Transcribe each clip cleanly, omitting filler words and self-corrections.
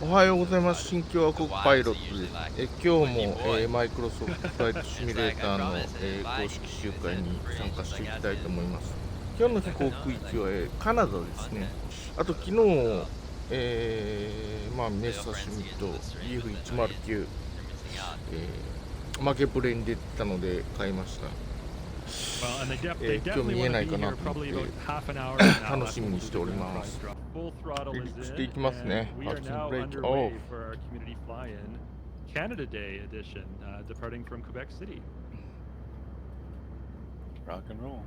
おはようございます。新共和国パイロットです。今日も、マイクロソフトフライトシミュレーターの、公式集会に参加していきたいと思います。今日の飛行区域は、カナダですね。あと昨日、メッサシミと EF109、負けプレイに出てたので買いました。今日見えないかなと思って楽しみにしております。離陸していきますね。パーキングブレーキオフ。Canada Day edition, departing from Quebec City. Rock and roll.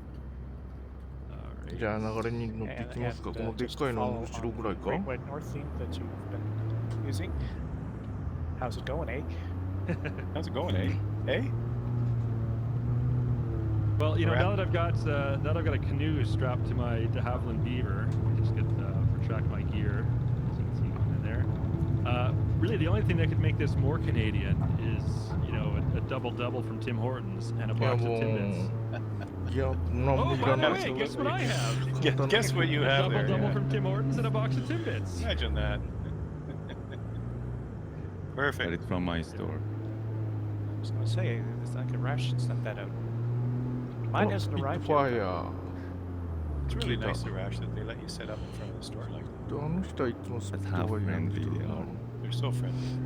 じゃあ流れに乗っていきますか。このでっかいのの後ろぐらいか。How's it going, eh? How's it going, eh? Hey? Well, you know, now that I've got a canoe strapped to my de Havilland Beaver, I just get track my gear, as you can see in there. Really, the only thing that could make this more Canadian is, you know, a double from Tim Hortons and a box of Timbits. Oh, by the way, guess what I have? Guess what you have there? Double from Tim Hortons and a box of Timbits. Imagine that. Perfect. Got it from my store. I was going to say, it's like a rush and sent that out. Mine hasn't arrived yet. It's really nice, Arash, that they let you set up in front of the store like that. あの人はいつもスピードがいいんだけどな。 They're so friendly.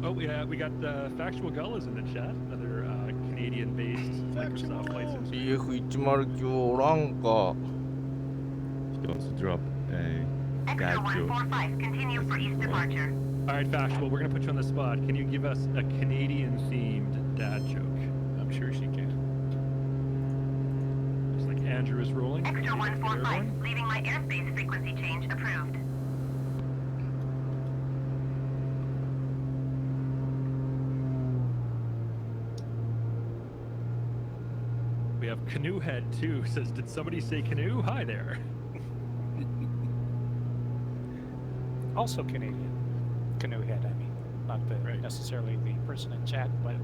Oh, yeah, we got Factual Gullas in the chat, another Canadian-based Microsoft license. EF109 おらんか。 He also dropped a dad joke. Continue for east departure. All right, Factual, we're going to put you on the spot. Can you give us a Canadian-themed dad joke? I'm sure she can. Looks like Andrew is rolling. Extra 145, leaving my airspace frequency change approved. We have Canoe Head too. Says, did somebody say canoe? Hi there. Also Canadian. Canoe head, I mean. Not necessarily the person in chat, but...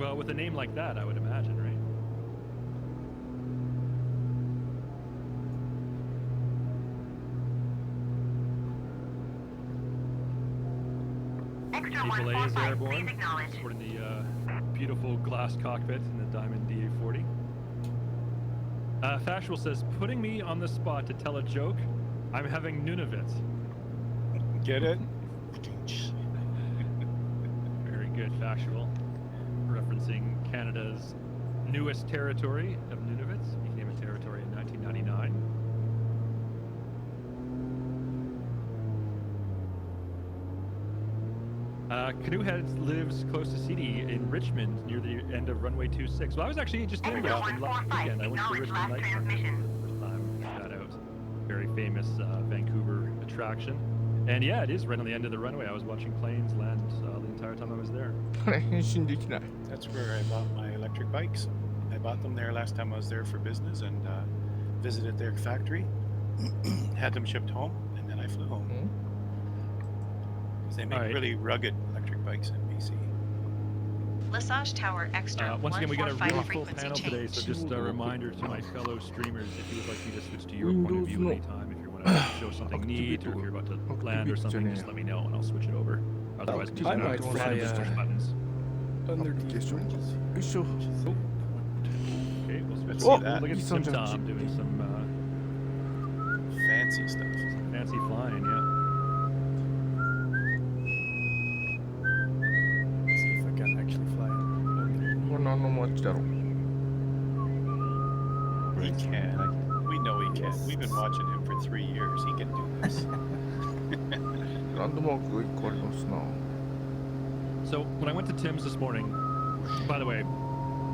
Well, with a name like that, I would imagine, right? Extra People A is 145, airborne, please acknowledge. supporting the beautiful glass cockpit in the Diamond DA40. Factual says, putting me on the spot to tell a joke, I'm having Nunavut. Get it? Very good, Factual. Referencing Canada's newest territory of Nunavut. Became a territory in 1999. Canoe Head lives close to CD in Richmond near the end of runway 26. Well, I was actually just in Richmond last weekend. I went to the Richmond Night Market for the first time. Check that out. Very famous Vancouver attraction. And yeah, it is right on the end of the runway. I was watching planes land the entire time I was there. 変身できない。 That's where I bought my electric bikes. I bought them there last time I was there for business and visited their factory. Had them shipped home, and then I flew home. Because they make really rugged electric bikes in BC. Lesage Tower extra Once again, we got a 145 really full frequency panel today, so change. just a reminder to my fellow streamers, if you would like me to switch to your point of view anytime, if you want to show something neat, or if you're about to land or something, just let me know and I'll switch it over. Otherwise, I I'm might just fly, random push buttons. よいしょ。よいしょ。 Okay, we'll switch Oh, to that. Look at he's Tim on Tom doing some Fancy stuff. fancy flying, yeah. See if I can actually fly it. これ何の街だろう。 He can. We know he can. We've been watching him for 3 years. He can do this. ランドマークが1個ありますな。 So when I went to Tim's this morning, by the way,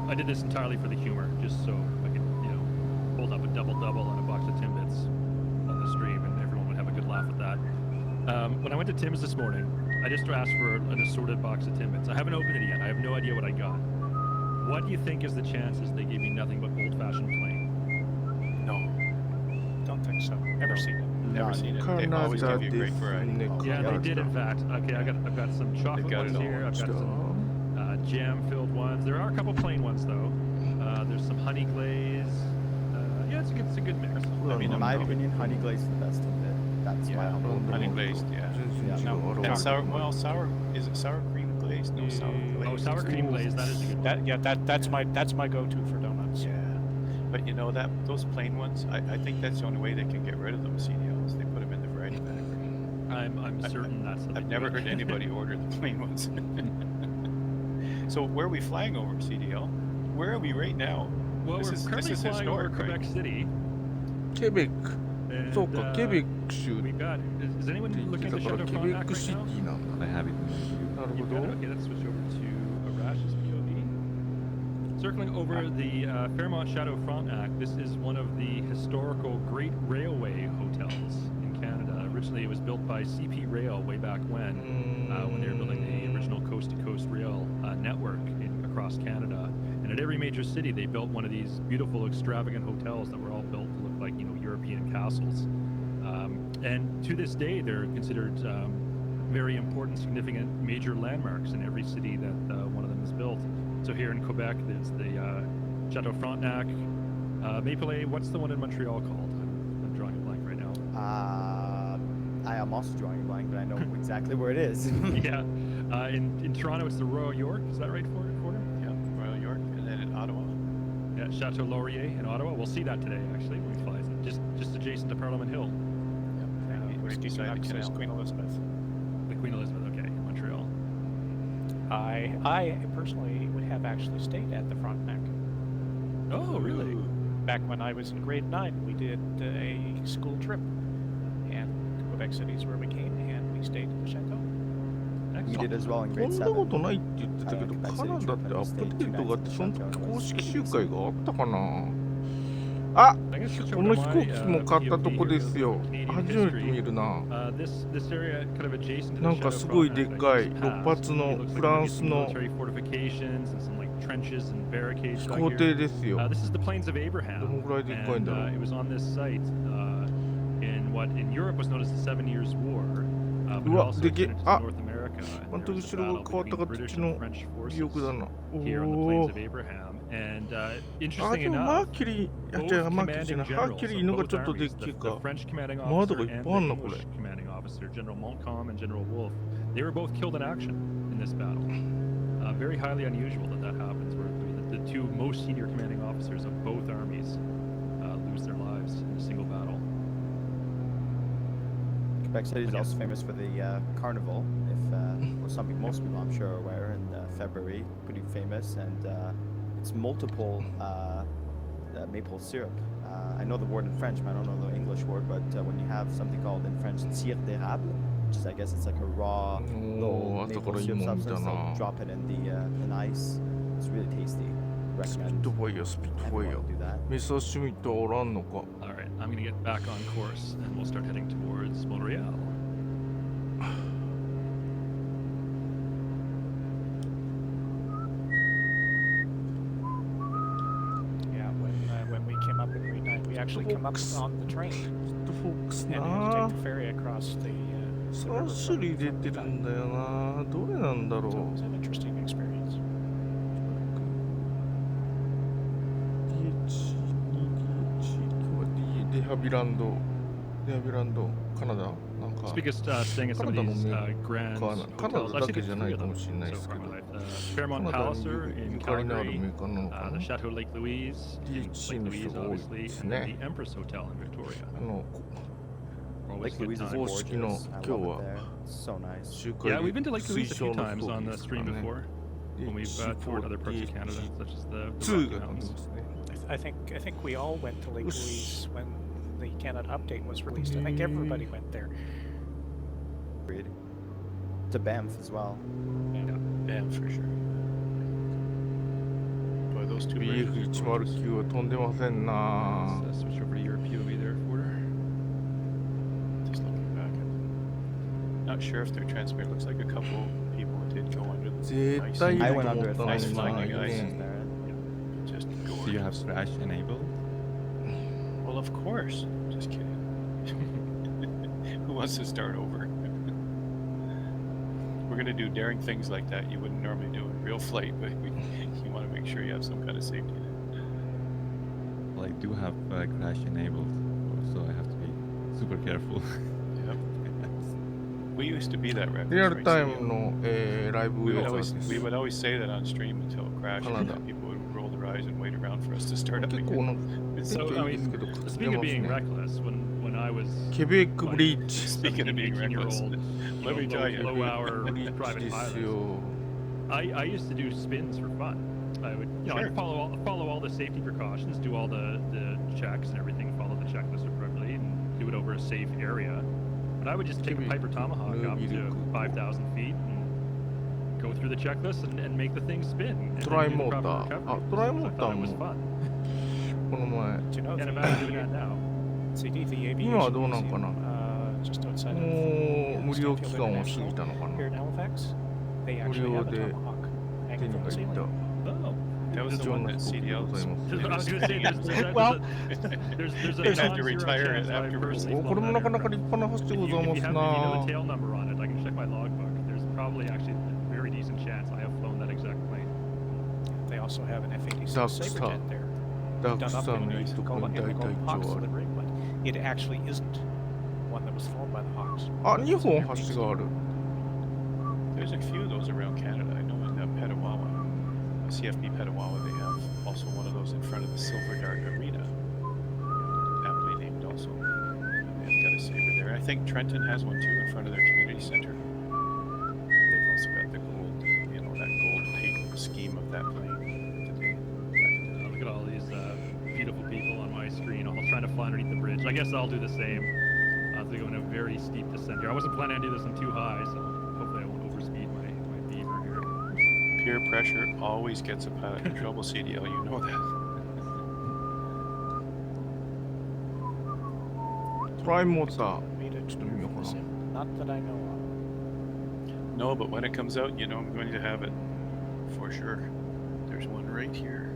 I did this entirely for the humor, just so I could, you know, hold up a double-double and a box of Timbits on the stream, and everyone would have a good laugh at that. When I went to Tim's this morning, I just asked for an assorted box of Timbits. I haven't opened it yet. I have no idea what I got. What do you think is the chances they gave me nothing but old-fashioned plain? No. Don't think so. Never seen it. Never seen it. They always give you a great variety. Yeah, they did, in fact. Okay, I've got some chocolate got ones it all. here. I've got some jam-filled ones. There are a couple plain ones though. There's some honey glaze. Yeah, it's a good mix. I mean, in my opinion, honey glazed is the best of it. That's my humble honey glazed, yeah. 感じが No. 現れ And て sour, ま well, す sour is it sour cream glaze? No sour glaze. Oh, sour cream glaze. That is a good one. That's my go-to for donuts. Yeah, but you know that those plain ones, I think that's the only way they can get rid of them CDLs. They put them in the variety pack. I'm certain that's. I've never heard anybody order the plain ones. So where are we flying over, CDL? Where are we right now? Well, This we're is- currently this is flying over historic, right? Quebec City. ケベック And, そうかケベック州っ We've got. Is anyone て言っ looking て at た the から Chateau ケベッ Frontenac クシ right テ now? ィなんだ I have it in view. なるほ You've ど got it? Okay, let's switch over to Arash's POV. Circling over the Fairmont Chateau Frontenac, this is one of the historical Great Railway hotels in Canada. Originally, it was built by CP Rail way back when they were building the original coast-to-coast rail network across Canada. And at every major city, they built one of these beautiful, extravagant hotels that were all built to look like, European castles. And to this day, they're considered very important, significant, major landmarks in every city that one of them is built. So here in Quebec, there's the Chateau Frontenac, Maple. What's the one in Montreal called? I'm drawing a blank right now. I am also drawing a blank, but I know exactly where it is. Yeah, in Toronto, it's the Royal York. Is that right, Porter? Yeah, Royal York, and then in Ottawa. Yeah, Chateau Laurier in Ottawa. We'll see that today, actually, when we fly. Just adjacent to Parliament Hill. Right beside the Next is canal. Queen Elizabeth. The Queen Elizabeth. Okay, Montreal. I personally would have actually stayed at the Frontenac. Oh, really? Back when I was in grade 9, we did a school trip, and Quebec City is where we came, and we stayed at the chateau. We did as well in こ grade んな 7. ことないって言ってたけどカナダってアップデートがあってその時公式集会があったかなあ I guess switch こ over の to 飛 my, 行機も買ったとこ POV で here, すよ Canadian 初めて history. 見るな This area kind of adjacent to な the んか Chateau すごいでっ Frontenac かい that 6 just 発 passed. の It looks フ like ラ maybe ンス some の military fortifications and some like trenches and barricades 飛 back 行 here. 艇ですよ This is the plains of ど Abraham, のぐらいでっかいん and だろう it was on this site in what in Europe was known as the Seven Years War, but it うわ also でけ extended to あ North America. ま And た there was 後 a ろ battle が変わった between 形 British の and French 記憶 forces だな here on the お plains お of Abraham. And あ interesting でもマ enough, ーキュリーあ both じゃあマーキュリーじゃ commanding ないハー generals キュリー of のが both ちょっとでっ armies, け the えか French commanding 窓 officer がいっ and ぱいあ the んなこれ English commanding officer, General Montcalm and General Wolfe, they were both killed in action in this battle. Very highly unusual that happens, where the two most senior commanding officers of both armies lose their lives in a single battle. Quebec City is also famous for the carnival. If well, most people I'm sure are aware, in February, pretty famous, and it's multiple maple syrup. I know the word in French, but I don't know the English word. But when you have something called in French "sirop d'érable," which is I guess it's like a raw little Oh, maple syrup substance, they'll drop it in ice. It's really tasty. スピッ Recommend トファイヤースピットファイヤ everyone ー do that. メサシュミットはおらんのか All right, I'm going to get back on course, and we'll start heading towards Montreal. Yeah, when we came up in grade 9, we actually come up Folks. on the train スピットフォックス and had to な take the ferry across the. the river 3種類出てるんだよなどれなんだろ So it う was an interesting experience. DH2DH 今日はデハビランドカナダなんか Speak of staying at some of these grand カナ hotels. ダ I've だ seen け a じゃ few ない of か them もしれないで so すけ far ど in my life. カ Fairmont ナダに Palliser ゆ in かりのある Calgary, メーカーなのか the な Chateau Lake Louise, DHC Lake の Louise 人が多い obviously, です and then ね the Empress Hotel in Victoria. あの Always Lake good Louise is time. 公式の gorgeous. I 今日 love は it there. It's so nice. 周回 Yeah, we've been to Lake 推 Louise a 奨 few の times 飛行 on 機 the ですか stream らね before when we've toured other parts of Canada, such as the 2 Rocky があり Mountains. ますね I think we all went to Lake Whoosh. Louise when the Canada update was released. I think everybody went there. Agreed. To Banff as well. Yeah, for sure. Boy, those two bridges are gorgeous. BF109 は飛んでませんな Let's switch over to your POV there, Porter. Just looking back at not sure if they're transparent. Looks like a couple people did go under the 絶 ice. 対い I る went と under 思 it ったの thanks に to ない flying my ice.ね there. Just Do you have gorgeous. crash enabled? Well, of course. Just kidding. Who wants to start over? We're gonna do daring things like that you wouldn't normally do in real flight, but you want to make sure you have some kind of safety net. Well, I do have crash enabled, so I have to be super careful. Yep. We used to be that reckless. リアル right? タイ So ムの、ライブ we 映 would 像 always です。 we would always say that on stream until it crashed, and Canada. people would roll their eyes and wait around for us to start up 結構 again. なんか、 So 結構 I いいですけど、 mean, 買って speaking ま of す being ね。 reckless, when I was ケベックブリッジ。 Speaking of being reckless, you let me know, tell you. low hour ブリッ private ジです pilots. よ。I used to do spins for fun. I would, you know, Sure. I'd follow all the safety precautions, do all the checks and everything, follow the checklist appropriately, and do it over a safe area. But I would just take a Piper Tomahawk up to 5,000 feet and go through the checklist and make the thing spin. And then トライ do the モー proper ター。 recovery あ、トライ because モ I ータ thought ー it was も fun. この前。 Do you know Can't the, imagine doing that now. CD, the aviation 今はどうなんかな。 just outside of もう無料期 Stanfield 間は過ぎ International たのか here な。 in Halifax. They 無 actually 料 have a で tomahawk 手 hanging に from 入 the った。 ceiling. Oh. That was 貴 the 重 one な that 飛行機で CDL ございます。 I was going to say, Well, there's a They had to non-zero retire it chance I've afterwards. personally おこれ flown も that なかなか aircraft. 立派な橋で If ご you, ざい if ま you す have, if you know な the。tail number on it, I can check my logbook. There's probably actually a very decent chance I have flown that exact plane. they also have an F-86 Dark Sabre Star. jet there. ダーク Done ス up ター in のいい the ところ Golden に大体 Hawks 一応ある。 livery, but it actually isn't one that was flown by the Hawks. あ、2本橋がある。 There's a few of those around Canada. I know in Petawawa, CFB Petawawa, they have also one of those in front of the Silver Dart Arena, aptly named also. They've got a saber there. I think Trenton has one too in front of their community center. They've also got the gold, you know, that gold paint scheme of that plane today. Look at all these beautiful people on my screen all trying to fly underneath the bridge. I guess I'll do the same. As we go in a very steep descent here. I wasn't planning on doing this one too high, so hopefully I won't overspeed my beaver here. Peer pressure always gets a pilot in trouble, CDL. You know that. トライモーター。 Made it ちょっと見ようかな。 Not that I know of. No, but when it comes out, you know I'm going to have it for sure. There's one right here.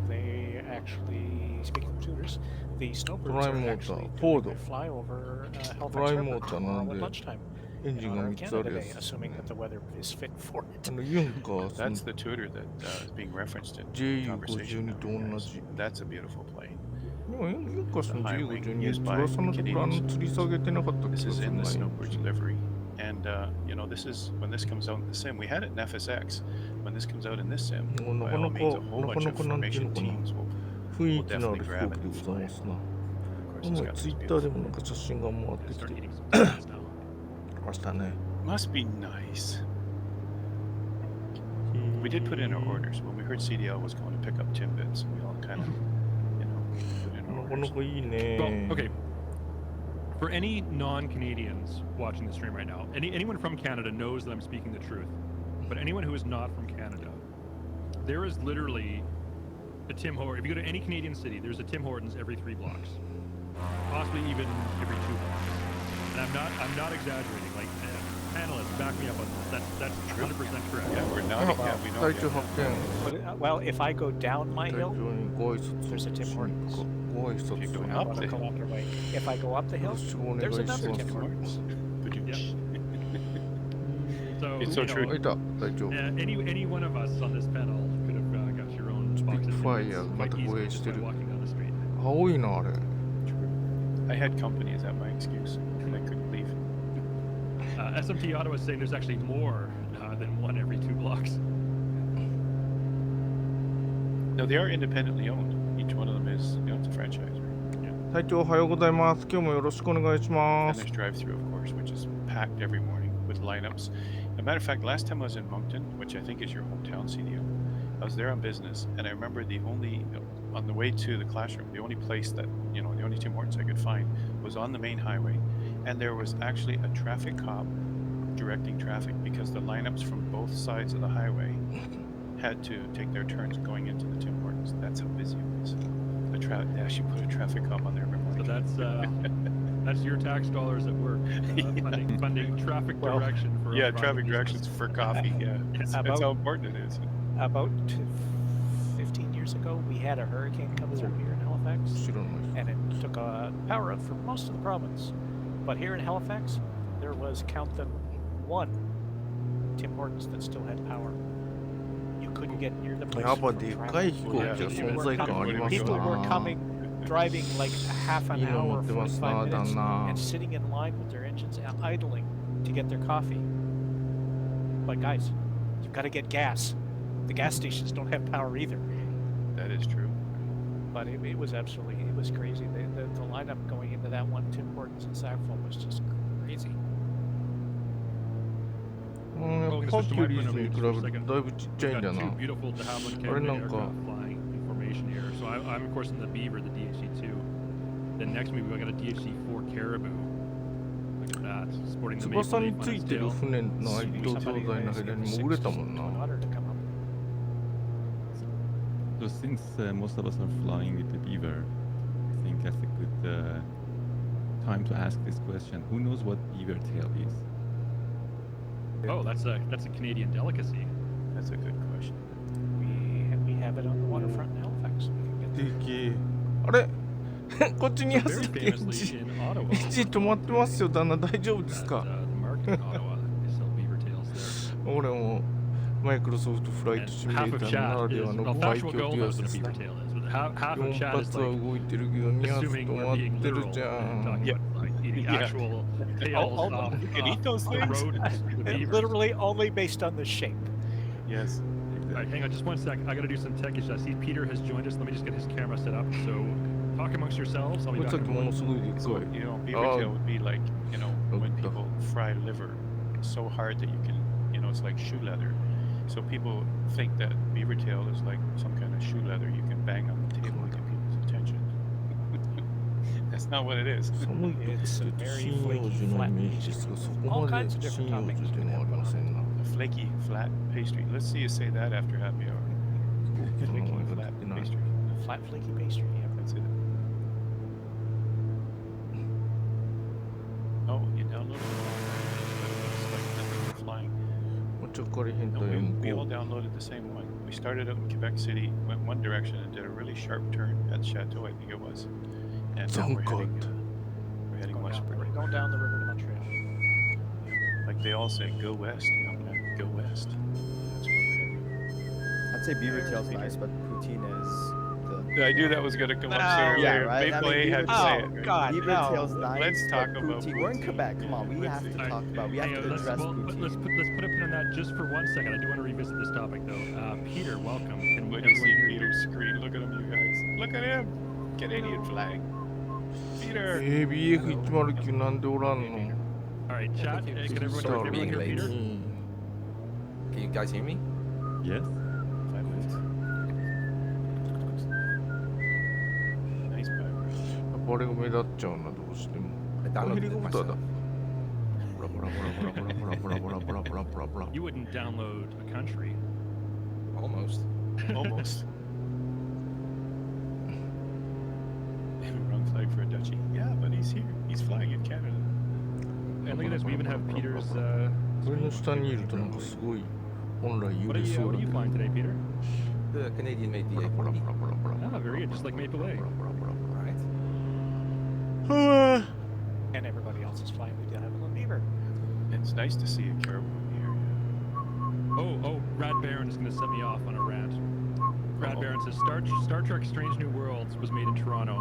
They actually, speaking of tutors, the snowbirds Prime are motor, actually Ford. doing a flyover Halifax Prime River motor tomorrow なんで at lunchtime エンジン in が honor 3 of つあ Canada るや Day, つですね assuming。that the weather is fit for it. ユンカー、その That's the tutor that is being referenced in JU52 conversation. now, と you 同 guys. じ。 That's a beautiful plane. でもユンカーその JU52 Used by 翼のところ Canadians. 吊り下げてなかった気 This が is する in な。 the Snowbirds livery. And, you know, this is when this comes out in the sim. We had it in FSX. When this comes out in this sim, な by か all な means, a か、 whole なか bunch な of かなんていう formation のかな。 teams will 雰囲気のある飛行機でございますな。 Of こ course, の it's 前 got ツイ this ッターで beautiful. もなんか写真が回ってき Start て eating some timbits now. ましたね。 Must be nice. We did put in our orders when we heard CDL was going to pick up Timbits. We all kind of, you know, put in な our かな orders. かいいね。 Well, okay. For any non-Canadians watching the stream right now, anyone from Canada knows that I'm speaking the truth. But anyone who is not from Canada, there is literally a Tim Hortons. If you go to any Canadian city, there's a Tim Hortons every 3 blocks, possibly even every 2 blocks. And I'm not exaggerating. Like panelists, back me up on this. That's 100% correct. Yeah, we're あ not. Yeah, we know. 隊長 Yeah. 発見。 But, well, if I go down my 隊長 hill, にご挨拶 there's a を Tim しに行 Hortons. くか。ご挨拶を If you し go に up 行く about a the hill. kilometer away. If I go up the よ hill, ろしくお願い there's します。 another Tim Hortons. So It's so you true. know, いた、隊長。 any one of us on this panel could have got your own box of Spitfire timbits ま quite た easily 護衛 just して by る。 walking down the street. 青いな、あれ。 I had company. Is that my excuse? I couldn't leave. SMT Ottawa is saying there's actually more than one every 2 blocks. No, they are independently owned. Each one of them is, you know, it's a franchise. Right? 隊長おはようございます。今日もよろしくお願いしま And す。 there's drive-through, of course, which is packed every morning with lineups. As a matter of fact, last time I was in Moncton, which I think is your hometown CDO, I was there on business, and I remember on the way to the classroom, the only place that, you know, the only Tim Hortons I could find was on the main highway, and there was actually a traffic cop directing traffic because the lineups from both sides of the highway had to take their turns going into the Tim Hortons. That's how busy it was. They actually put a traffic cop on there every So morning. that's your tax dollars at work, funding traffic Well, direction for Yeah, private traffic business. directions for coffee. Yeah, that's how important it is. About 15 years ago, we had a hurricane come through here in Halifax, 知らない。 and it took a power up for most of the province. But here in Halifax, there was, count them, 1 Tim Hortons that still had power. You couldn't get near the place. やっぱ from で traffic. かい飛行機は Yeah, 存在感ありますよ People were な。 coming driving like a half an いいの hour, 持ってますな、 45 minutes, 旦那。 and sitting in line with their engines idling to get their coffee. But guys, you've got to get gas. The gas stations don't have power either. That is true. But it was absolutely, it was crazy. The lineup going into that one, Tim Hortons and Sackville, was just crazy. パーキュリーズに比べるとだいぶちっちゃいんだな。 Got two beautiful de Havilland あれ Canadian なんか aircraft flying information here. So I'm of course in the Beaver, the DHC2. Then next week we got a DHC4 Caribou. Look at that, sporting the 翼 maple に leaf つ on い its てる tail. 船の一等教材の間に潜れたもんな。 So since most of us are flying with the Beaver, I think that's a good time to ask this question. Who knows what beaver tail is? Oh, that's a Canadian delicacy. That's a good question. We have it on the waterfront in Halifax. We can get でけえ。あれこっちに So 安 very くエン famously ジ in ン Ottawa, エンジン止まってますよ、旦那大丈夫です at, か the market in Ottawa, they sell beaver tails there. 俺もマイクロソフトフライ And トシミュレ half ー of ターなら chat で is はの well, 最 Factual 強 Gold ってや knows つ what で a す beaver ね。 tail is, but half of 4 chat is 発は like 動いてるけど2発 assuming 止 we're まっ being てる literal じゃ and ん。 talking about like the Yeah. actual tails All- off, you can eat those the things? road to the it beavers. literally only based on the shape. Yes. All right, hang on just one sec. I gotta do some tech issues. I see Peter has joined us. Let me just get his camera set up. So talk amongst yourselves. I'll こ be れさっ back き in a もの moment. すごいでか So, い。 you know, beaver Oh. tail would be like, you know, when Okay. people fry liver so hard that you can, you know, it's like shoe leather. So people think that beaver tail is like some kind of shoe leather you can bang on the table to get people's attention. That's not what it is. 寒いときって言うと針葉樹のイメージですが、そこまで針葉樹でもありませんな。 A flaky, flat pastry. Let's see you say that after happy hour. 飛行機の Flaky, 名前が flat 出てない。 pastry. Flat flaky pastry. Yeah. That's it. Oh, you downloaded it. But it looks like nothing was flying. もうちょっかり変 No, 態 we 向 all こ downloaded the same one. We started out in Quebec City, went one direction, and did a really sharp turn at Chateau, I think it was. And now Thank we're heading, God. we're heading Going westward. down, going down the river to Montreal. Like they all say, go west, you know, go west. That's where we're heading. I'd say beaver tail's nice, but poutine is the. I knew that was going to come up No. sooner or Yeah, later. right? I Maple mean, A had to beaver- say Oh, it. Right? God. Beaver no. tail's nice. Let's talk but about poutine. We're in poutine. Quebec. Come on, we Let's have to see. talk about. We have Hang to on, let's, address well, poutine. let's put a pin on that just for 1 second. I do want to revisit this topic though. Peter, welcome. Can When everyone you see hear you? Peter's screen, look at him, you guys. Look at him! Canadian flag. う。 Peter! BF109 なんでおらんの All right, chat. Can everyone, Sorry, can everyone being hear late. Peter? Can you guys hear me? Yes. 5 minutes. Nice background. やっぱあれが目立っちゃうな、どうしても。ヘリコプターだ。ブラブラブラブラブラブラブラブラブラブラブラ。 You wouldn't download a country. Almost. Almost. Wrong flag for a duchy. Yeah, but he's here. He's flying in Canada. And look at this. We even have Peter's. これの下にいるとなんかすごい本来揺 What are れ you? そう What だ are you けど。 flying today, Peter? The Canadian made ブラブラ DA40. ブラブラブラブラ Ah, very good. Just like Maple A. Alright. And everybody else is flying with the Havilland Beaver. It's nice to see a caribou in the area. Oh, Rad Baron is going to set me off on a rant. Rad Uh-oh. Baron says Star Trek Strange New Worlds was made in Toronto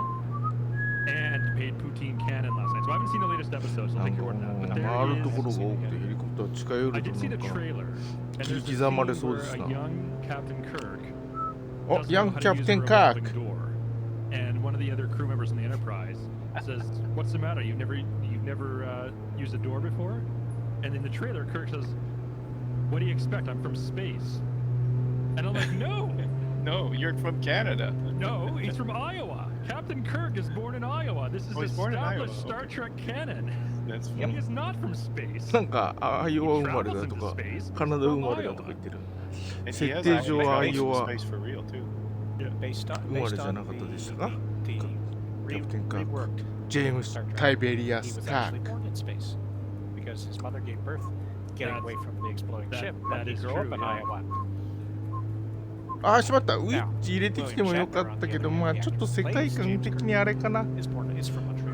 and made poutine canon last night. So I haven't seen the latest episode, so I'll なん take か your も word on う that. But 回ると there ころ is. が多くてヘリコプター近寄 I ると did see な the んか trailer, and there's a 刻まれ scene そうで where す a な。 young Captain Kirk お、 doesn't ヤ know ン how キャ to プ use テ a ンカー revolving ク。 door, and one of the other crew members in the Enterprise says, "What's the matter? You've never used a door before?" And in the trailer, Kirk says, "What do you expect? I'm from space." And I'm like, "No, No, you're from Canada. no, he's from Iowa. Captain Kirk is born in Iowa. This is Oh, he's born in Iowa, established Star okay. Trek canon. That's He funny. is not from space. なんかアイオワ He 生まれ travels だと into か space カナダ生まれだ from とか言ってる。 And he has 設定 actually 上はア gone イオ to ワ space for real, too. Based on 生まれ based じゃ on なかったでしたか the キャプテンカーク reworked ジェームス・タイベリア he ス was カー actually ク born in space because his mother gave birth getting That's- away from the exploding that- ship. that But he is grew true, up in yeah. Iowa. あーしまったウィッチ入れてきてもよかったけどまあちょっと世界観的にあれかな Is from Montreal.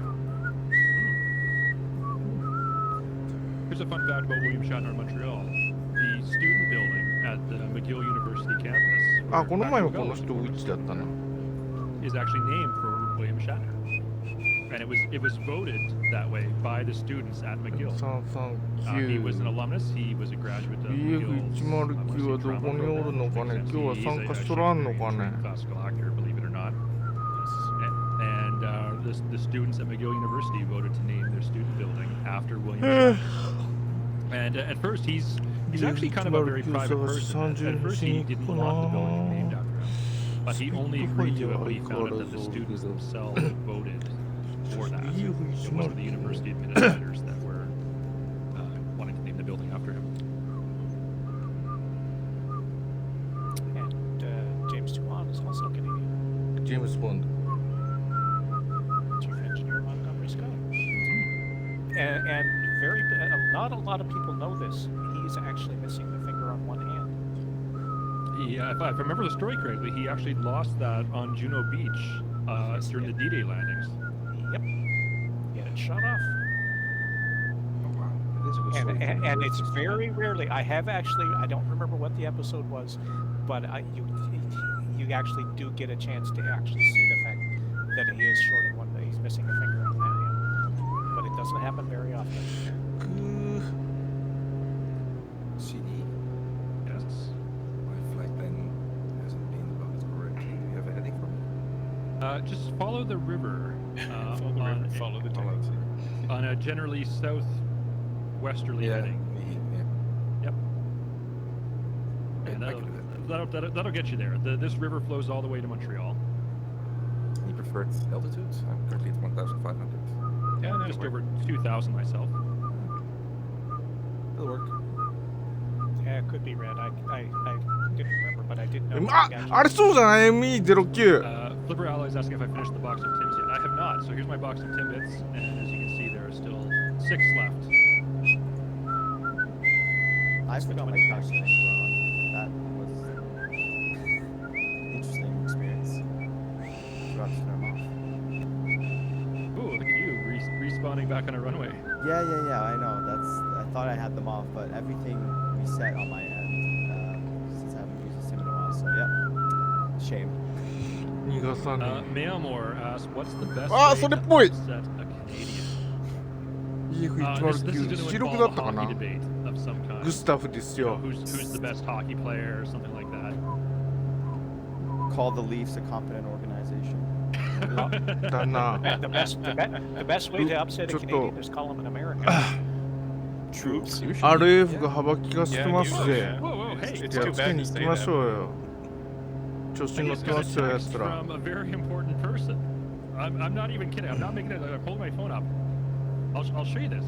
Here's a fun fact about William Shatner in Montreal. The student building at the McGill University campus あ where この前も Factual この Gold 人ウィッチだったな is actually named for William Shatner. And it was voted that way by the students at McGill. He was an 339 alumnus. He was a graduate of McGill's BF109 はどこにおるのかね。今日は参加しとらんのかね。 classical actor, believe it or not. And the students at McGill University voted to name their student building after William Shatner. And at first, he's actually kind of a very private person. At first, he didn't want the building named after him. But he only agreed to it when he found out that the students themselves voted for that. It wasn't the university administrators that were wanting to name the building after him. And James Doohan is also Canadian. James Bond. Chief engineer Montgomery Scott. And not a lot of people know this. He's actually missing the finger on one hand. Yeah, if I remember the story correctly, he actually lost that on Juno Beach during the D-Day landings. Yep. He had it shot off. Oh, wow. It is a good story. And it's very rarely. I don't remember what the episode was, but you actually do get a chance to actually see the fact that he is short of one, that he's missing a finger on that hand. But it doesn't happen very often. CD. Yes. My flight then hasn't been loaded correctly. Do you have a heading for me? Just follow the river. Follow the tendency. On a generally southwesterly heading. Yep. And I can do that. that'll get you there. This river flows all the way to Montreal. Any preferred altitude? I'm currently at 1,500. Yeah, that'll Just work. over 2,000 myself. That'll work. Yeah, it could be red. I didn't remember, but I did know. あれそうじゃない ?ME09。 Flipper Ally is asking if I finished the box of Timbits yet. I have not. So here's my box of Timbits, and as you can see, there are still 6 left. I forgot my car settings were on. That was an interesting experience. Forgot to turn them off. Ooh, look at you, respawning back on a runway. Yeah, I know. I thought I had them off, but everything reset on my end since I haven't used the sim in a while. So yeah, shame. 逃がさね Mayamor asks, what's the best Ah, way so to the point. upset a Canadian? え。This is BF109 going to 白だ involve っ a たかな hockey debate of some kind. グスタフですよ。 Who's the best hockey player or something like that. Call the Leafs a competent organization. だな。 The best way to upset a Canadian is call him an American. Troops. RF が幅利かせてますぜ。 Whoa, whoa, hey. じゃあつけに行きましょうよ。調子 I に乗っ just てま got すよ、 a や text つら。 from a very important person. I'm not even kidding. I'm not making it. I'm pulling my phone up. I'll show you this.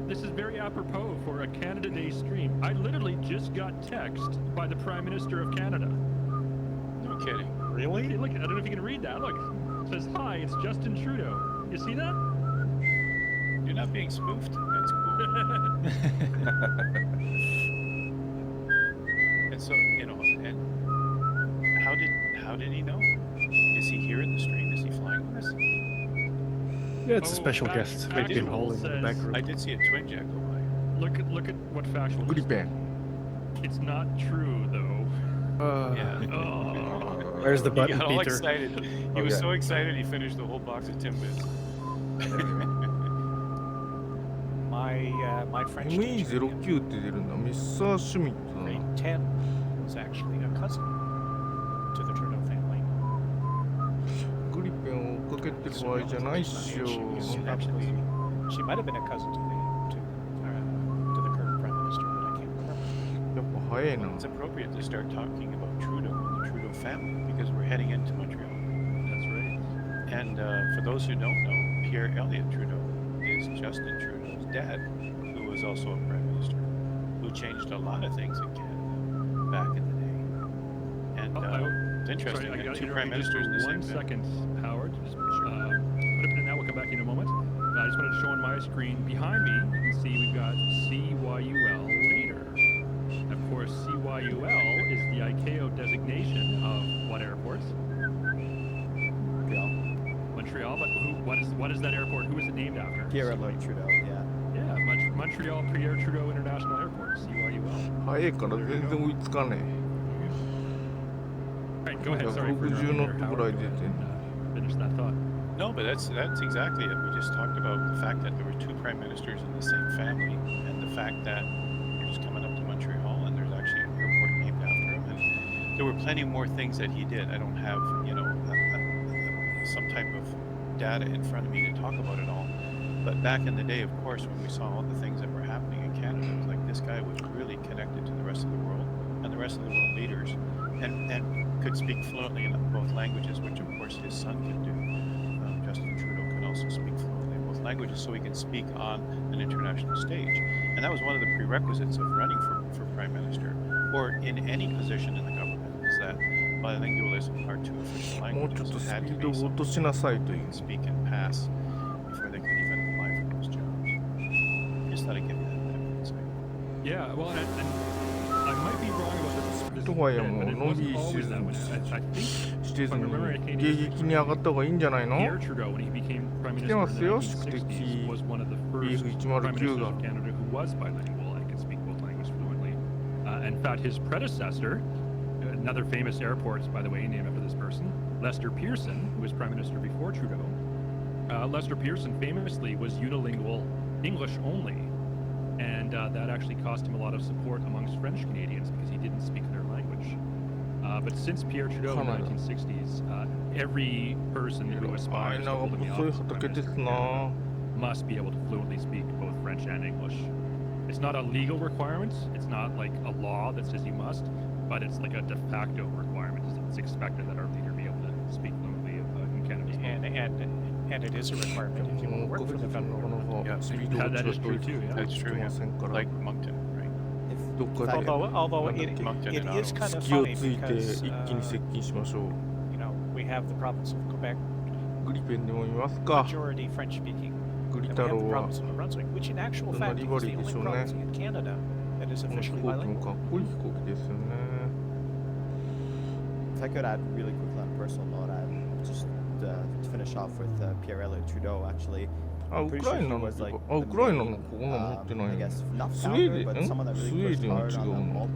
This is very apropos for a Canada Day stream. I literally just got text by the Prime Minister of Canada. No kidding. Really? Hey, look, I don't know if you can read that. Look, it says, "Hi, it's Justin Trudeau." You see that? You're not being spoofed. That's cool. And so, and how did he know? Is he here in the stream? Is he flying with us? Yeah, it's a Oh, special fact- guest waiting in factual hall in the says- back room. I did see a twin jet go by. look at what factual. グリペン。 It's not true though. Yeah. Oh. Where's the He button, got all Peter? excited. He was Okay. so excited he finished the whole box of Timbits. My French teacher in ME09 って出るんだ。ミスター・シュミットだ grade な。 10 was actually a cousin to the Trudeau family. グリペンを追っかけてる場合じゃないっしょ。 She might have been a cousin to the current prime minister, but I can't remember. やっぱ早いな。 It's appropriate to start talking about Trudeau and the Trudeau family because we're heading into Montreal. That's right. And for those who don't know, Pierre Elliott Trudeau is Justin Trudeau's dad, who was also a prime minister, who changed a lot of things in Canada back in the day. And it's interesting Sorry, I that got two you prime just ministers in the for 1 same family. second, Howard. Just put a pin in that. We'll come back in a moment. I just wanted to show on my screen behind me. You can see we've got CYUL later. Of course, CYUL is the ICAO designation of what airport? Montreal. Montreal. But what is that airport? Who is it named after? Pierre-Elliott Trudeau. Yeah. Yeah, Montreal Pierre Trudeau International Airport, CYUL. 早いから全然追いつかね All right, go ahead. え。 Sorry for 160 ノット interrupting ぐらい there, 出てん Howard. の。finish that thought. No, but that's exactly it. We just talked about the fact that there were two prime ministers in the same family, and the fact that you're just coming up to Montreal and there's actually an airport named after him. And there were plenty more things that he did. I don't have, some type of data in front of me to talk about it all. But back in the day, of course, when we saw all the things that were happening in Canada, it was like this guy was really connected to the rest of the world and the rest of the world leaders, and could speak fluently in both languages, which of course his son could do. Justin Trudeau could also speak fluently in both languages, so he can speak on an international stage. And that was one of the prerequisites of running for prime minister, or in any position in the government, is that bilingualism are two official もうちょっ languages. と It ス had ピ to ード be を落と something しなさいと they いう could speak and pass before they could even apply for those jobs. Just thought I'd give you that bit of insight. Yeah, well, and I might be wrong about this, とはいえもう but it のんび wasn't り always that way. I think してず if I に remember it, 迎撃に上がった方がいいんじゃないの Pierre Trudeau, when he became prime 来て minister ま in す the よ、宿敵 1960s, was one of the first prime BF109 ministers が of Canada who was bilingual and could speak both languages fluently. In fact, his predecessor, another famous airport, by the way, named after this person, Lester Pearson, who was prime minister before Trudeau. Lester Pearson famously was unilingual English only, and that actually cost him a lot of support amongst French Canadians because he didn't speak their language. But since Pierre Trudeau in the 1960s, every person who あ aspires い to な hold the 細い office of 畑 prime です minister in な Canada must be able to fluently speak both French and English. It's not a legal requirement. It's not like a law that says you must, but it's like a de facto requirement. It's expected that our leader be able to speak fluently in Canada's And it is a requirement if you want to 6 work ヶ for 月 the な federal か government. なかスピードが That 違 is って true too, yeah. That's き true, ませんから like Moncton, right? If どっかで Although it, Moncton it and is Ottawa. kind of 隙を funny ついて because 一気に接近しましょう we have the province of Quebec グリペンでも見ますか majority French speaking. グリ And 太 we have the 郎は province of New Brunswick, which in actual どんな fact リ is バ the リーで only しょうね province in Canada that is この飛 officially 行機も bilingual. かっこいい飛行機ですよね If I could add really quickly on a personal note, just to finish off with Pierre-Elliott Trudeau, actually. あ、ウ I'm ク pretty ラ sure イ he ナの was like あ、ウ the クライナ main, のここの持ってない I の guess not スウェー founder, デ but ン someone that スウ really ェー pushed デンは hard 違 on う the の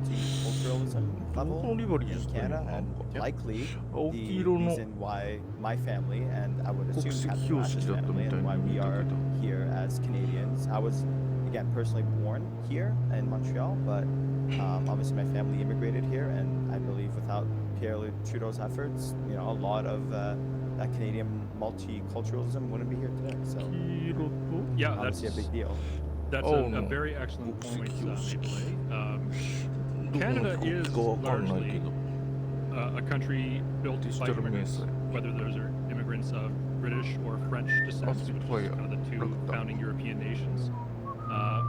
multiculturalism どこ level のリバリーで in すか今 Canada, なん and か likely 青 the 黄色の reason why my family and I would 国 assume 籍 Captain 標 Ash's 識だった family みたい and why に見 we えた are けど here as Canadians. I was again personally born here in Montreal, but obviously my family immigrated here, and I believe without Pierre Trudeau's efforts, a lot of that Canadian multiculturalism wouldn't be here today. So 黄色と Yeah, that's obviously a big deal. that's Oh, a no. very excellent Book point, security. Maple. どこの Canada 飛行 is 機かわかんないけ largely ど a country built デジ by タル明 immigrants, 細 whether those are immigrants of British or French descent, which is Spitfire. kind of the two Look at that. founding European nations,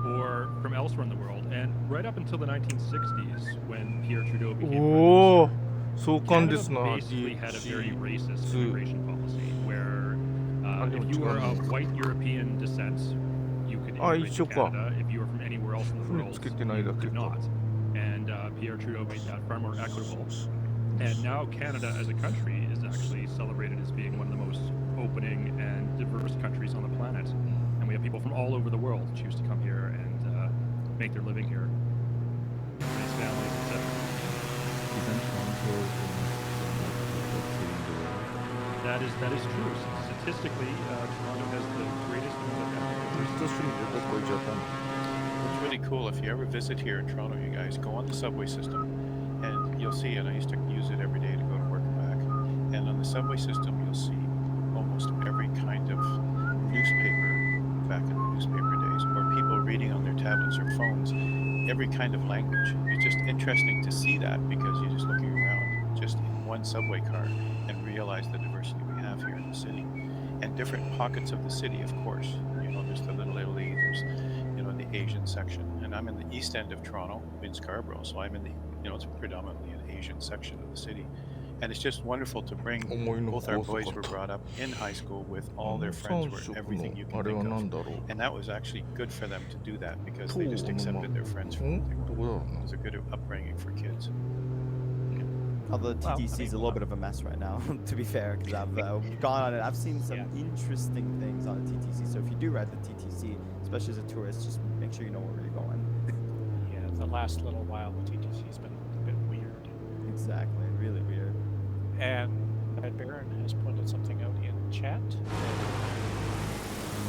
or from elsewhere in the world. And right up until the 1960s, when Pierre Trudeau became おお prime minister, 壮観で Canada すな basically had a very racist DHC2 immigration policy, where don't if you were know. of white European descent, you could Ah, immigrate to 一緒か。 Canada. If you were from anywhere else in the 船 world, つけてないだ you け could か not. And Pierre Trudeau made that far more equitable. And now Canada as a country is actually celebrated as being one of the most opening and diverse countries on the planet. And we have people from all over the world choose to come here and make their living here, raise families, etc. Isn't Toronto the most multicultural city in the world? That is true. Statistically, Toronto has the greatest number of ethnic ずっと趣味でどこ行っちゃったの It's really cool. If you ever visit here in Toronto, you guys go on the subway system, and you'll see. And I used to use it every day to go to work and back. And on the subway system, you'll see almost every kind of newspaper back in the newspaper days, or people reading on their tablets or phones. Every kind of language. It's just interesting to see that because you're just looking around, just in one subway car, and realize the diversity we have here in the city, and different pockets of the city. Of course, there's the Little Italy. There's the Asian section, and I'm in the east end of Toronto in Scarborough, so I'm in the it's predominantly an Asian section of the city, and it's just wonderful to bring. 思いの Both our ほか boys 遅 were かった brought up in high school with all their 三 friends were 色 everything you の can あれは think 何 of, だろう and that was actually good for them to do that because 塔 they just の accepted their friends う for ん what they ど were. こだろう It な was a good upbringing for kids. Although Well, I TTC is a mean, little bit of a mess right now, to be fair, because I've gone on it. I've seen some interesting things on the TTC. So if you do ride the TTC, especially as a tourist, just make sure you know where you're going. Yeah, the last little while the TTC's been a bit weird. Exactly, really weird. And Red Baron has pointed something out in chat.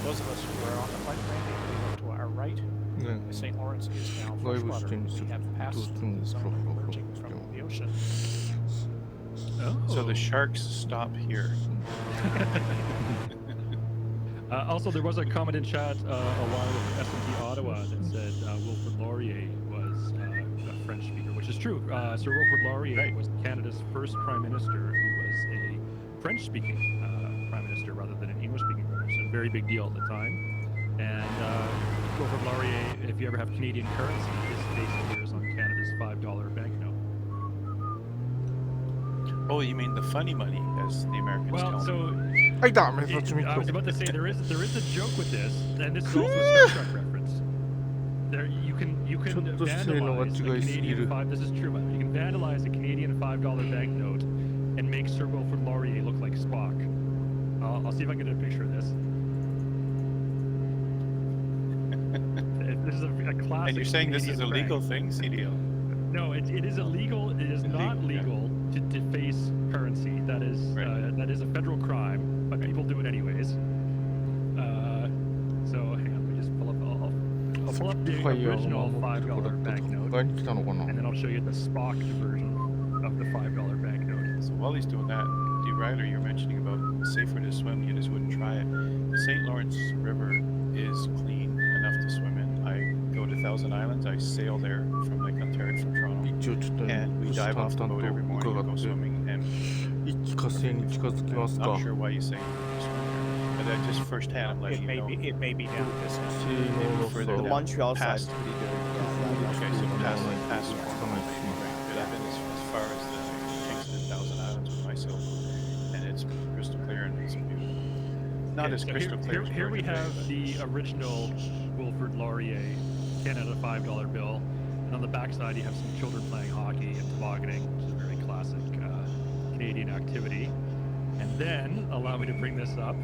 Those of us who are on the flight landing, we look to our right. ね St. Lawrence is now 外部 freshwater. 視点にす We る have と passed どうしても the フ zone ラフラフラ emerging して from も the ocean. So the sharks stop here. Also, there was a comment in chat a while with SMT Ottawa that said Wilfrid Laurier was a French speaker, which is true. Sir Wilfrid Laurier Right. was Canada's first prime minister who was a French-speaking prime minister rather than an English-speaking prime minister. A very big deal at the time. And Wilfrid Laurier, if you ever have Canadian currency, his face appears on Canada's $5 banknote. Oh, you mean the funny money, as the Americans Well, tell me. so はいだ目立ちミ I ク was ロ about to say there is a joke with this, and this is also a Star Trek reference. There you can ちょっと性能が vandalize a 違いすぎる Canadian five. This is true, by the way. You can vandalize a Canadian $5 banknote and make Sir Wilfrid Laurier look like Spock. I'll see if I can get a picture of this. This is a classic. And you're saying this is a Canadian legal prank. thing, CDL? No, it is illegal. It is not Illegal, yeah. legal to deface currency. That is Right. that is a federal crime, but Right. people do it anyways. So hang on, let me just pull up. I'll pull up the ファイヤーを original 守ってるから $5 って都 banknote, 会に来たのかな and then I'll show you the Spock version of the $5 banknote. So while he's doing that, the Ryder you're mentioning about safer to swim, you just wouldn't try it. The St. Lawrence River is clean enough to swim in. I go to Thousand Islands, I sail there from Lake Ontario from Toronto, 一応ちょっと and we 虎視 dive 眈 off the 々 boat every と morning 伺 and っ go て swimming. And 一気火星に近づきます I'm か not sure why you say you swim there, but I just firsthand I'm It letting may you know. be down this end. 性能の Further The down.差 Montreal side's Past. pretty good. Yeah, Okay, so past つかないし But I've been as far as the Kingston Thousand Islands with my sailboat, and it's crystal clear and it's beautiful. Not Okay, as so crystal clear. as here we Virgin Bay, have but- the original Wilfrid Laurier Canada $5 bill, and on the backside you have some children playing hockey and tobogganing, which is a very classic Canadian activity. And then allow me to bring this up.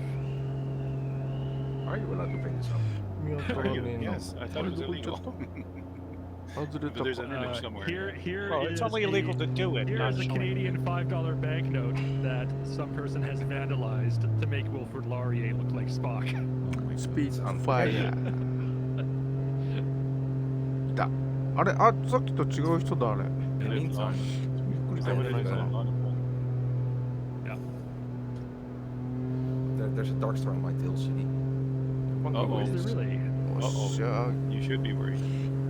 Are you allowed to bring this up? 見当たらねえな Yes, I thought it was どこ行っちゃ illegal. った外れ But た there's か an image somewhere. Here Well, it's only illegal to do it, Here not is a showing it. Canadian $5 banknote that some person has vandalized to make Wilfrid Laurier look like Spock. スピードファイヤーいたあれあさっきと違う人だあれ In the meantime, びっくり Is した that ん what じゃ it ない is? かな Yeah. there's a dark star on my tail, CD. Uh-oh. Is there really? よっしゃ You should be worried.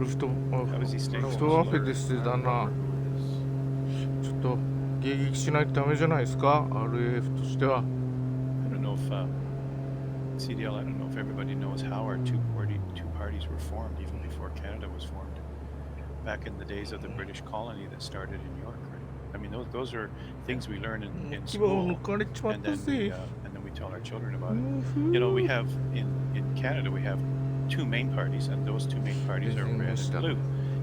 ルフト How is he staying ルフ so トワッフェですだ I な wonder who it is. ちょっと迎撃しないとダメじゃないですか RAF としては I don't know if CDL. I don't know if everybody knows how our two parties were formed even before Canada was formed. Back in the days of the British colony that started in York, right? I mean, those are things we learn in 牙を school, 抜かれちまっ and た then ぜ we tell our children about it. You know, we have in Canada we have two main parties, and those two main parties are red and blue.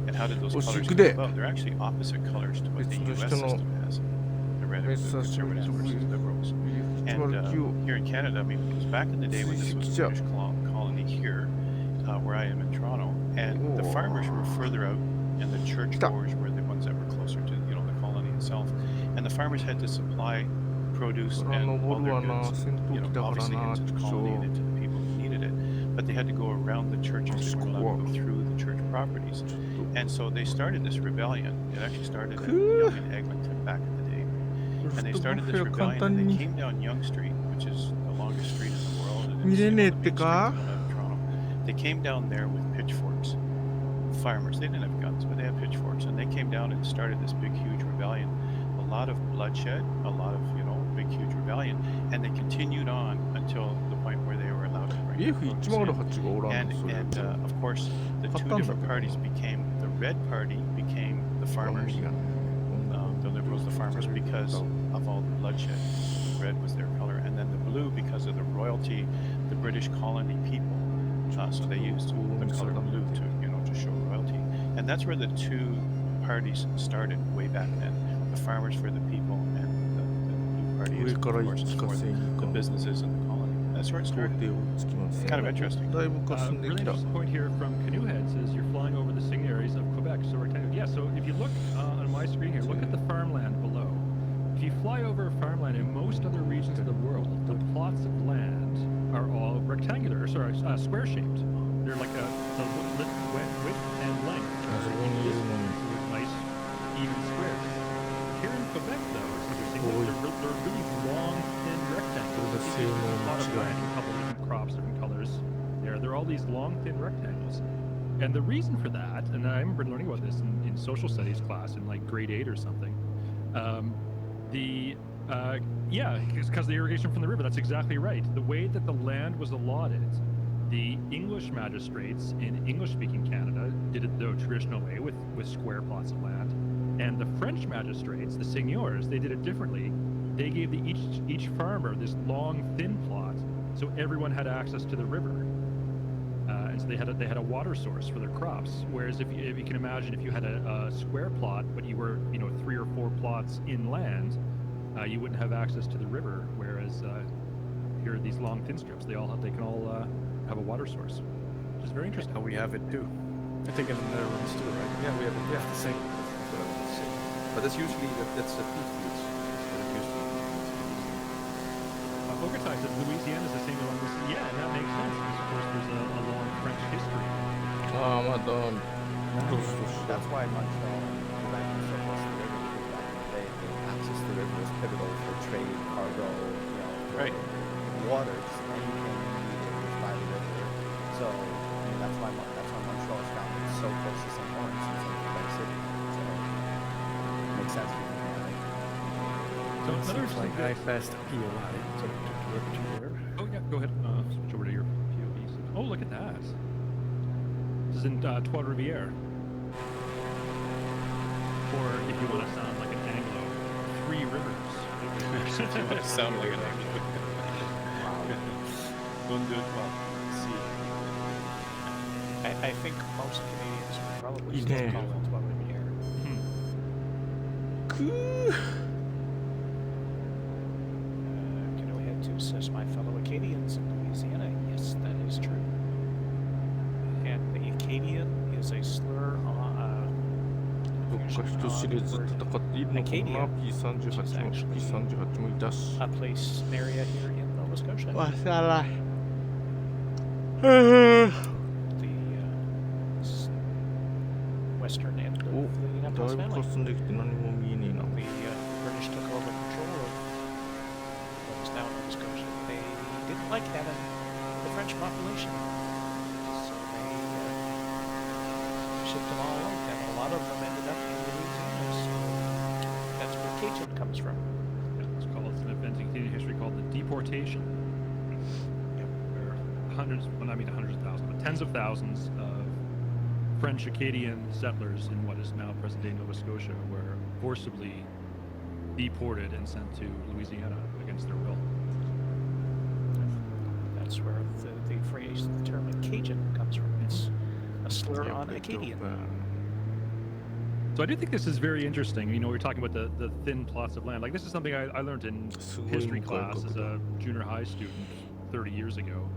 And how did those colors come about? They're actually opposite colors to what the U.S. system has. The red and blue conservatives versus liberals. And here in Canada, I mean, it was back in the day when this was a British colony here, where I am in Toronto, and the farmers were further out, and the churchgoers were the ones that were closer to the colony itself. And the farmers had to supply produce and all their goods, obviously into the colony and into the people who needed it. But they had to go around the churches. They weren't allowed to go through the church properties. And so they started this rebellion. It actually started in Eglinton back in the day. And they started this rebellion, and they came down Yonge Street, which is the longest street in the world. And it's, the main street coming out of Toronto. They came down there with pitchforks. Farmers, they didn't have guns, but they had pitchforks. And they came down and started this big, huge rebellion. A lot of bloodshed, a lot of, big, huge rebellion. And they continued on until the point where they were allowed to bring produce in. And of course, the two different parties became, the red party became the farmers. The liberals, the farmers, because of all the bloodshed. Red was their color, and then the blue because of the royalty, the British colony people. So they used the color blue to show royalty, and that's where the two parties started way back then. The farmers for the people, and the blue party is, of course, for the businesses in the colony. That's where it started. It's kind of interesting. Really interesting point here from Canoehead says you're flying over the singing areas of Quebec, so rectangle. Yeah, so if you look on my screen here, look at the farmland below. if you fly over farmland in most other regions of the world, the plots of land are all rectangular, square shaped. They're like the width and length are nice, even squares. Here in Quebec, though, it's interesting. They're really long, thin rectangles. A lot of land, a couple of different crops, different colors. They're all these long, thin rectangles. And the reason for that, and I remember learning about this in social studies class in like grade 8 or something. Because the irrigation from the river. That's exactly right. The way that the land was allotted, the English magistrates in English-speaking Canada did it the traditional way with square plots of land, and the French magistrates, the seigneurs, they did it differently. They gave each farmer this long, thin plot, so everyone had access to the river. And so they had a water source for their crops. Whereas if you can imagine, if you had a square plot, but you were 3 or 4 plots inland, you wouldn't have access to the river. Whereas here are these long thin strips. They can all have a water source, which is very interesting. How we have it too. I think in the Netherlands too, right? Yeah, we have it. Yeah, the same. That's what I was gonna say. But that's usually that's the peat fields. But it used to be Bogota says Louisiana is the same along this. Yeah, and that makes sense because of course there's a long French history. That's why Montreal and Quebec are so close to the river, because back in the day, the access to the river was pivotal for trade, cargo, for Right. water, just anything you needed was by the river. So that's why Montreal is founded so close to St. Lawrence and Quebec City. So it makes sense. So another Seems like I passed POI to work to there. Oh yeah, go ahead. Switch over to your POV. Oh, look at that. This is in Trois-Rivières. Or if you want to sound like an Anglo, 3 rivers. If you want to sound like an Anglo. Don't do it well. See. I think most Canadians would probably Yeah. still call it Trois-Rivières. Canoe Head 2 says, my fellow Acadians in Louisiana. Yes, that is true. And the Acadian is a slur on どっか人知れず戦っているのかな P38 も P38 もいたし a place, an area here in Nova Scotia. わしゃらい The western end of お the だい Annapolis ぶ family. 霞んできて何も見えねえな The British took over control of what is now Nova Scotia. They didn't like having the French population, so they shipped them all out, and a lot of them ended up in Louisiana. So that's where Cajun comes from. It's an event in Canadian history called the deportation. Where hundreds of thousands, but tens of thousands of French Acadian settlers in what is now present-day Nova Scotia were forcibly deported and sent to Louisiana against their will. That's where the phrase, the term Cajun comes from. It's a slur on Acadian. So I do think this is very interesting. We're talking about the thin plots of land. Like, this is something I learned in history class as a junior high student 30 years ago.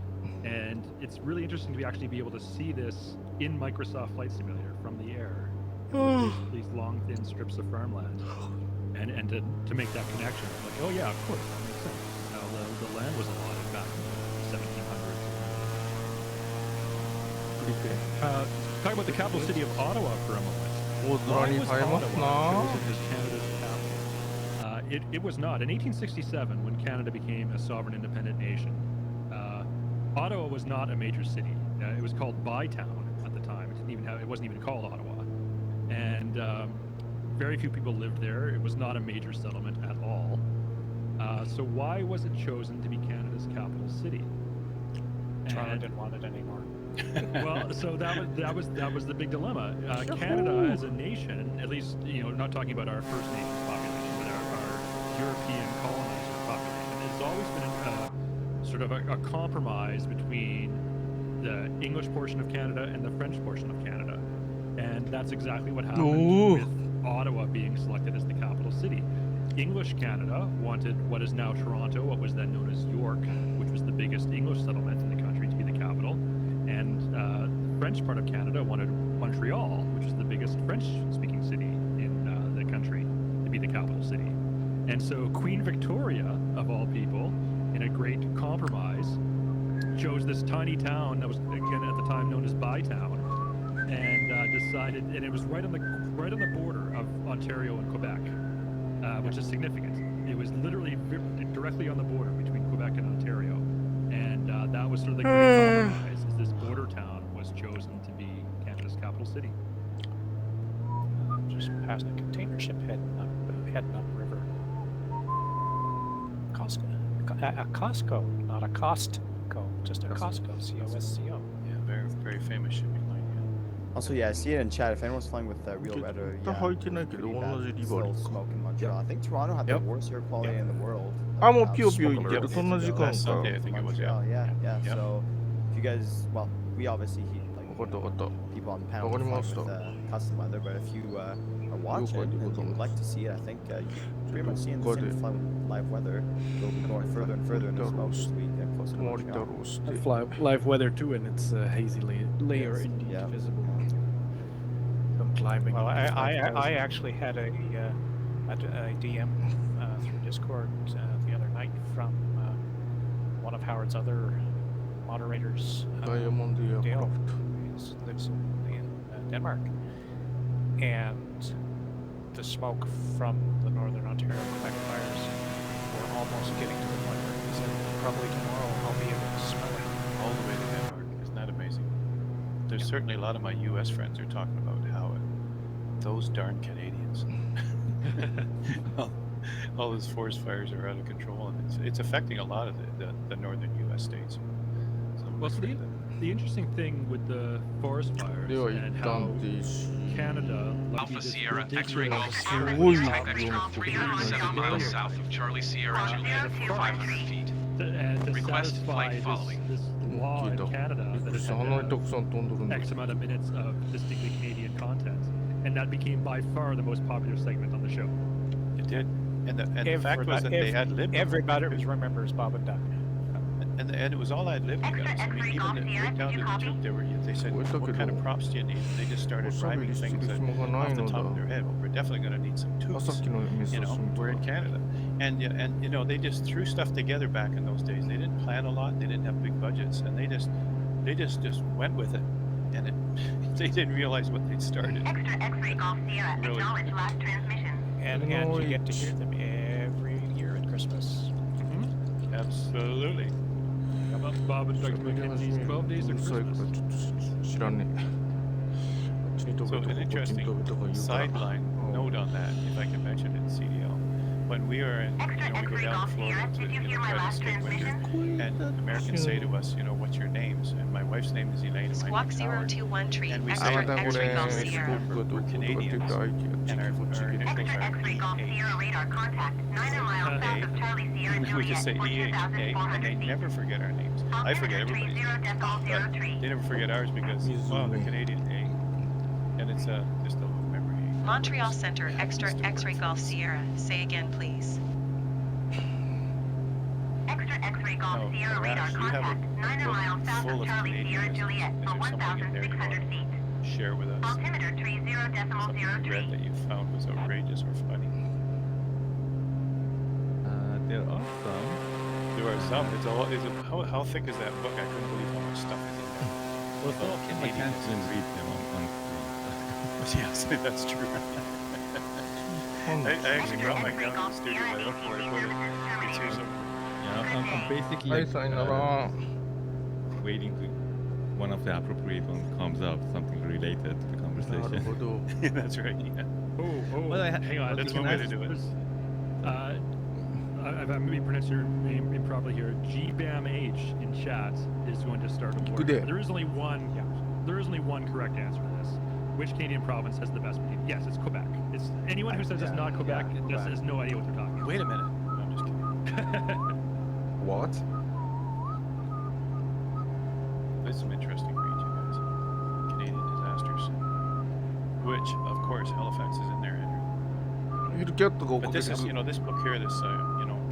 And it's really interesting to actually be able to see this in Microsoft Flight Simulator from the air. These long, thin strips of farmland. And to make that connection. Like, oh yeah, of course, that makes sense. How the land was allotted back in the 1700s. Talk about the capital city of Ottawa for a moment. 大空に映えますな It was not. In 1867, when Canada became a sovereign independent nation, Ottawa was not a major city. It was called Bytown at the time. It wasn't even called Ottawa. And very few people lived there. It was not a major settlement at all. So why was it chosen to be Canada's capital city? Toronto And- didn't want it anymore. well, so that was the big dilemma. Canada as a nation, at least not talking about our First Nations population, but our European colonizer population, has always been sort of a compromise between the English portion of Canada and the French portion of Canada, and that's exactly what happened with Ottawa being selected as the capital city. English Canada wanted what is now Toronto, what was then known as York, which was the biggest English settlement in the country, to be the capital. And the French part of Canada wanted Montreal, which is the biggest French-speaking city in the country, to be the capital city. And so Queen Victoria, of all people, in a great compromise, chose this tiny town that was again at the time known as Bytown, and decided, and it was right on the border of Ontario and Quebec, which is significant. It was literally directly on the border between Quebec and Ontario, and that was sort of the great compromise. Is this border town was chosen to be Canada's capital city. Just past a container ship heading upriver. A Costco, not a Costco, just a Costco. C-O-S-C-O. Yeah, very, very famous shipping line. Yeah. Also, yeah, I see it in chat. If anyone's flying with real weather, yeah, 入ってないけど pretty 同 bad じリバ still リーか smoke in Montreal. I think Toronto had the Yep. worst air quality in the world. あ、もうピヨピヨ言ってる。 Yep. そんな時間 Last か。 Sunday, I think it was. Montreal, yeah, yeah. Yep. So, if you guys, well, we obviously like 分かった分かった。 people on the panel わかり flying ました with custom weather, but if you are watching and you would like to see it, I think you can pretty much see in the same live weather. We'll be going further and further in the smoke this week and closer to 曇りだ Montreal. ろうして。 Live weather too, and it's a hazy layer Yes, indeed yeah. visible. I'm climbing. Well, in I actually had a DM through Discord the other night from one of Howard's other moderators, ダイヤモンドエアクラ Dale, フト。 who lives in Denmark, and the smoke from the northern Ontario Quebec fires were almost getting to the point where he said probably tomorrow I'll be able to smell it. All the way to Denmark. Isn't that amazing? There's certainly a lot of my U.S. friends are talking about how those darn Canadians. all those forest fires are out of control, and it's affecting a lot of the northern U.S. states. So Well, so the interesting thing with the forest fires では一 and 旦 how 停止。 Canada, like Alpha this Sierra ridiculous X-ray Golf Sierra Oi. Quebec Extra 307 miles south of Charlie Sierra Juliet, 500 feet. and to Request satisfy flight following. this law in 聞いた。 Canada びっく that り it した。あ had んなにたくさん飛んどるんだ X amount of minutes of distinctly Canadian content, and that became by far the most popular segment on the show. it did, and the fact was that they had lived. Everybody remembers Bob and Doug. And it was all ad-lib, you guys. I mean, even right down to the joke, they said, what kind of props do you need? And they just started rhyming things that, off the top of their head. Well, we're definitely going to need some あ、さ toots. っきのメッセ You ージ know, 見た we're in Canada. And you know, they just threw stuff together back in those days. They didn't plan a lot. They didn't have big budgets. And they just went with it. And they didn't realize what they'd started. Extra X-ray Golf Sierra, Really? acknowledge last transmission. And you get to hear them every year at Christmas. Absolutely. Bob and Doug's McKenzie's 12 Days う of るさいから Christmas. ちょっと知らねえ。こっちに飛 So べとか an こっちに interesting 飛べとか言うから。 sideline note on that, if I can mention it in CDL. When we are in, Extra we go X-ray down Golf to Florida Sierra, to did you hear my try to last escape winter, transmission? and Americans say to us, what's your names? And my wife's name is Elaine, and my Squawk name's Howard. 021 tree, And we あ、 say ま extra たこ X-ray れ、 Golf 四 Sierra. 国がどこか出て相手が And our こっちで。 initials Extra are X-ray Golf Sierra radar contact, 9 miles south of Charlie Sierra we just say Juliet, EH, and they 14,400 feet. never forget our names. I forget everybody's names, but they never forget ours because, well, the Canadian A. And it's just a little memory. Montreal Center, extra X-ray Golf Sierra. Say again, please. Extra X-ray Golf Oh, Sierra radar Rash, you have a contact, 9 book miles south full of of Charlie Sierra Canadianisms. Juliet, Is there something in there you 1,600 want feet. to share with us? Altimeter 30.03. Something you read that you found was outrageous or funny? There are some. There are some. How thick is that book? I couldn't believe how much stuff is in there. Well, some Well, of them I can't even read them on screen. Yes, that's true. I actually brought my gun to the studio. I looked for it. It's here somewhere. Yeah, I'm basically はい、さよなら。 waiting to one of the appropriate ones comes up, something related to the なるほ conversation. ど。 That's right. Yeah. Oh, Well, hang on. That's can one way I- to do it. I may pronounce your name improperly here. GBAMH in chat is going to start a war. Good day. There is only one. Yeah, there is only one correct answer to this. Which Canadian province has the best media? Yes, it's Quebec. It's anyone who says it's not Quebec just has no idea what they're talking about. Wait a minute. No, I'm just kidding. What? There's some interesting reads, you guys. Canadian disasters. Which, of course, Halifax is in there, Andrew. ヒルキャットが追っか But け this て is, くる。 this book here, this,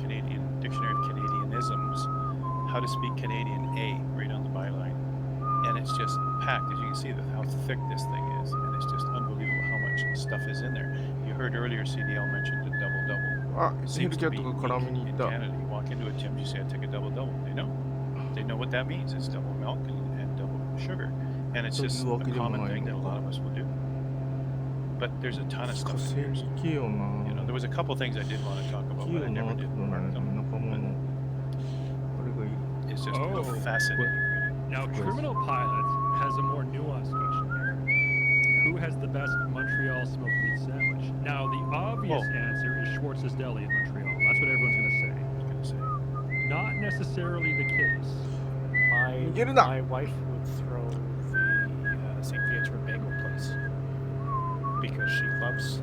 Canadian Dictionary of Canadianisms, How to Speak Canadian A, right on the byline. And it's just packed, as you can see, how thick this thing is. And it's just unbelievable how much stuff is in there. You heard earlier CDL mentioned the double-double. あ、ヘル Seems キャ to ッ be トが unique 絡みに in 行った。 Canada. You walk into a Tim's, you say, I take a double double. They know. They know what that means. It's double milk and double sugar. And it's just a common thing that a lot of us will do. But there's a ton of 火 stuff 星 in に here. 行けよな。 You know, there was a couple things I did want to talk 行 about, け but よ I な never って did の mark ね、 them. 仲間の。あれがいい。 It's just Oh. fascinating. Now, Criminal Pilot has a more nuanced question here. Who has the best Montreal smoked meat sandwich? Now, the obvious answer is Schwartz's Deli in Montreal. That's what everyone's going to say. I was gonna say. Not necessarily the case. Get it up. My wife would throw the St. Pietro bagel place because she loves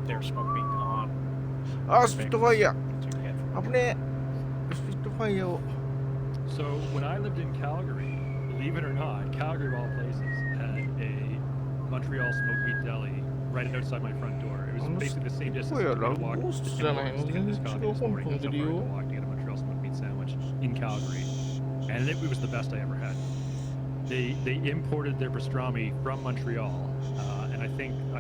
their smoked meat on. あ、スピットファイヤー。 that you get from 危ねえ。スピットファイヤーを。 So, when I lived in Calgary, believe it or not, Calgary of all places had a Montreal smoked meat deli right outside my front door. It was basically the same distance Wait, as me to like, walk what's to the Tim name? Hortons to get this coffee this morning. That's how far I had to walk to get a Montreal smoked meat sandwich in Calgary. And it was the best I ever had. They imported their pastrami from Montreal, and I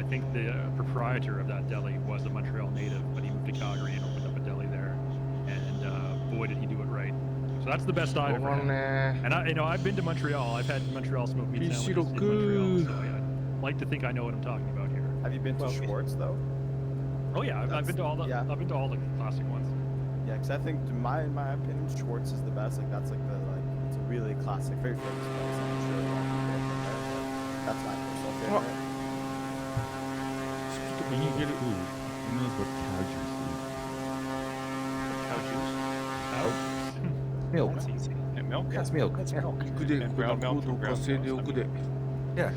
think the proprietor of that deli was a Montreal native, but he moved to Calgary and opened up a deli there, and boy did he do it right. So that's the best I've わ ever かん had. ね And I've been to Montreal. I've had Montreal smoked meat PC sandwiches in Montreal, 6. so I'd like to think I know what I'm talking about here. Have you been to Well, Schwartz though? Oh yeah, I've been to all the yeah. I've been to all the classic ones. Yeah, because I think, in my opinion, Schwartz is the best. Like that's like the it's a really classic, very famous place. I'm sure a lot of people have been there, but that's my personal favorite. スピットファイ He ヤーいける。 knows what cow juice is. Cow juice. Milk. That's easy. And milk. Yes, milk. That's milk. 行くで、これコードを稼いでおくで。 Yeah.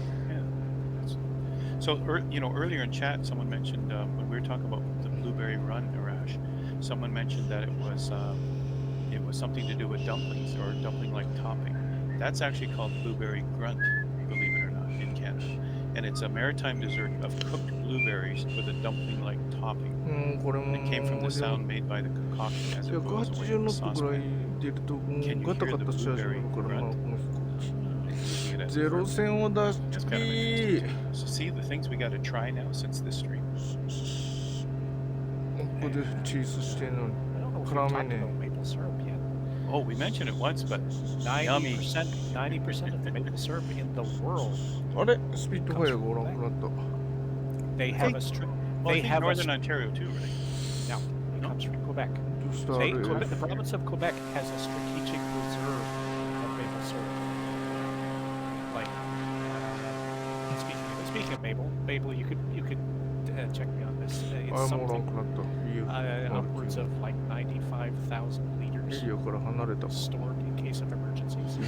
So, earlier in chat, someone mentioned when we were talking about the blueberry run, Arash, someone mentioned that it was something to do with dumplings or dumpling-like topping. That's actually called blueberry grunt, believe it or not, in Canada, and it's a maritime dessert of cooked blueberries with a dumpling-like topping. うん、これ And も it came from the sound made by the concoction as it boils away 180 from ノ the ットぐらい saucepan. 出ると、もうガタガタし始めるからな、この飛行機。 Using it as a ゼロ verb. 戦を出 Just し gotta て make it. So see the things we got to try now since this stream. ここでチーズしてんのに。 I don't know if we've Ramen talked eh. about maple syrup yet. Oh, we mentioned it once, but yummy. 90% of the maple syrup in the world. あれスピットファイヤーがおらんくなった。 They have a stri- Well, I they think have a Northern stri- Ontario too, right? No, it comes from Quebec. どうしたあ They, れ Quebec, the province of Quebec has a strategic reserve of maple syrup. Like, speaking of maple, you could check me on this. あ It's れもおらん something くなった。いいよ。 upwards of like 95,000 liters エリアから離れた。 stored in case of emergencies.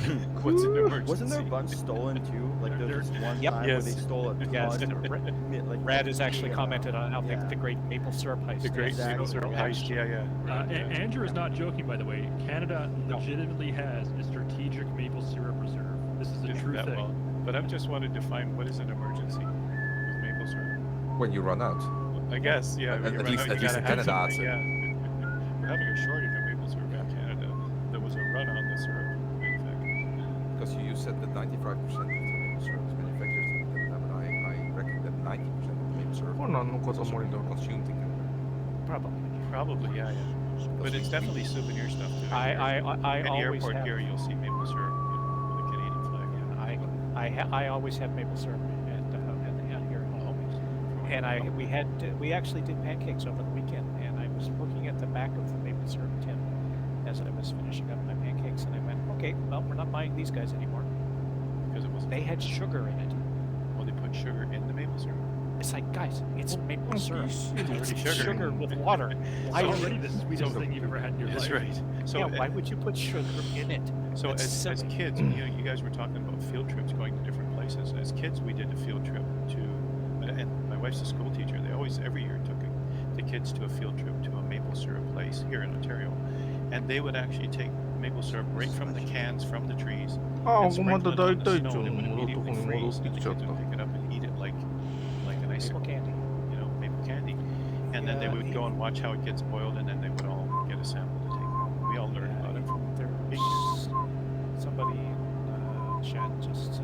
What's an emergency? Wasn't there a bunch stolen too? Like there was this one Yep. time where Yes. they stole a ton. Yes. Like Brad has actually commented on how Yeah. the great maple syrup heist. The great is. maple syrup Yeah. heist. Yeah. Andrew is not joking, by the way. Canada legitimately has a strategic maple syrup reserve. This is a Didn't true that thing. well. But I've just wanted to find what is an emergency with maple syrup. When you run out. I guess, yeah. At when you run least- out, you at least gotta in have Canada, something, I'd yeah. We're having a shortage of maple syrup in Canada. There was a run on the syrup manufacturing. Because you said that 95% of the maple syrup is manufactured in Canada, but I reckon that 90% of the maple syrup これ何の is 塊 also だ consumed in Canada. Probably, yeah. But it's definitely souvenir stuff too. I Any always airport have. here, you'll see maple syrup with a Canadian flag. I always have maple syrup and here at home. And we actually did pancakes over the weekend, and I was looking at the back of the maple syrup tin as I was finishing up my pancakes, and I went, okay, well, we're not buying these guys anymore Because it was they had sugar in it. well, they put sugar in the maple syrup. It's like, guys, it's maple syrup. It's It's already sugar. sugar with water. Why It's would already the sweetest So- thing you've ever had in your That's life. right. So yeah, why would you put sugar in it? So That's as silly. kids, you guys were talking about field trips going to different places. As kids, we did a field trip to, and my wife's a school teacher. They always every year took the kids to a field trip to a maple syrup place here in Ontario, and they would actually take maple syrup right from the cans from the trees ああ、 and また sprinkle it 大 on the 体 snow. 長 It の would 戻るとこ immediately に戻 freeze, って and き the ちゃっ kids た。 would pick it up and eat it like an icicle, Maple candy. maple candy. And then they Yeah. would go and watch how it gets boiled, and then they would all get a sample to take home. We all learned about it from There's somebody in chat just